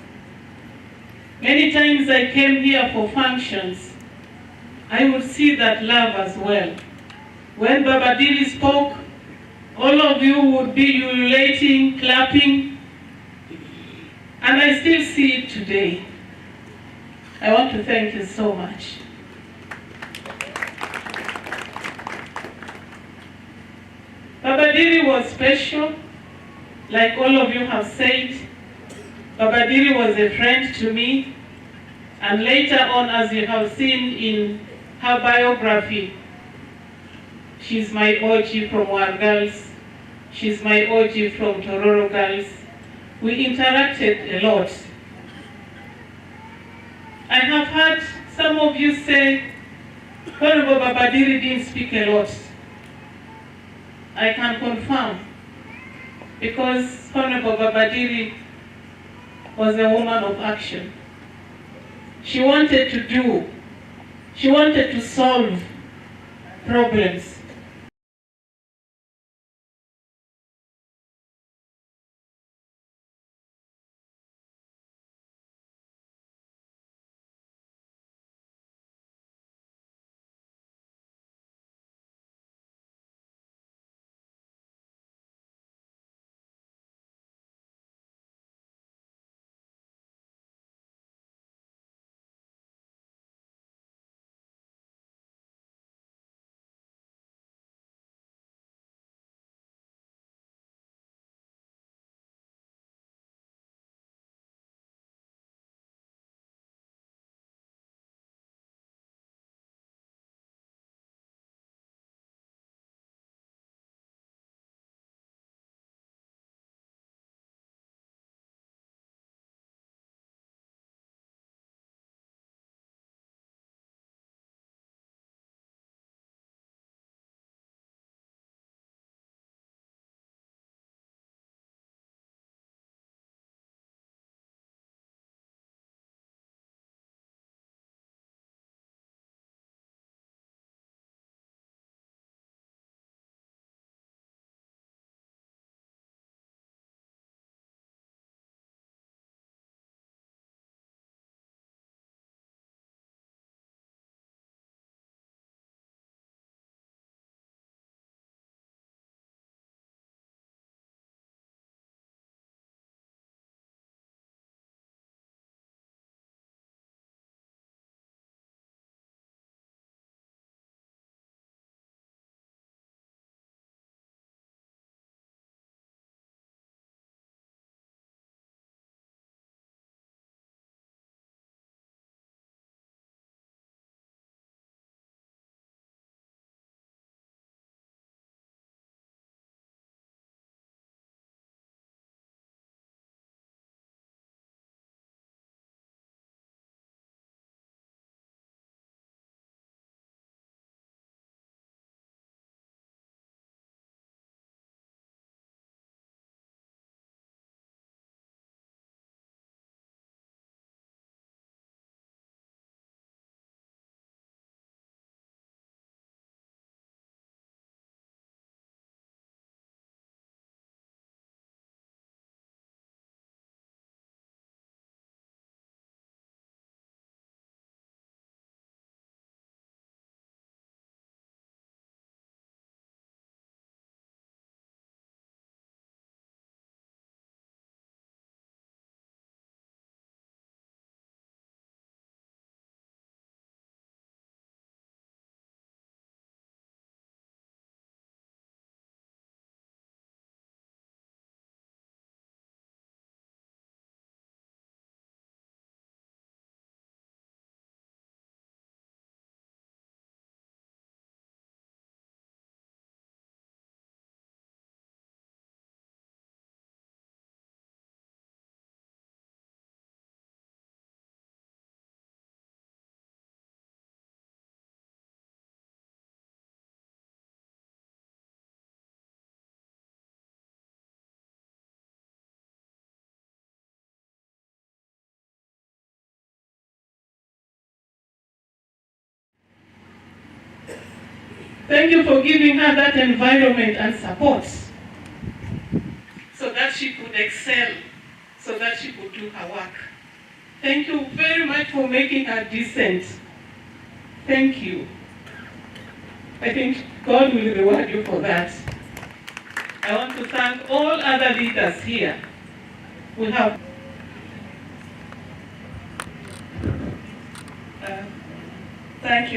Many times I came here for functions, I would see that love as well. When Baba Diri spoke, all of you would be ululating, clapping, and I still see it today. I want to thank you so much. Baba Diri was special, like all of you have said. Baba Diri was a friend to me, and later on, as you have seen in her biography, she's my OG from War Girls, she's my OG from Tororo Girls. We interacted a lot. I have heard some of you say, Honorable Baba Diri didn't speak a lot. I can confirm, because Honorable Baba Diri was a woman of action. She wanted to do, she wanted to solve problems. Thank you for giving her that environment and support so that she could excel, so that she could do her work. Thank you very much for making her decent. Thank you. I think God will reward you for that. I want to thank all other leaders here. We have thank you.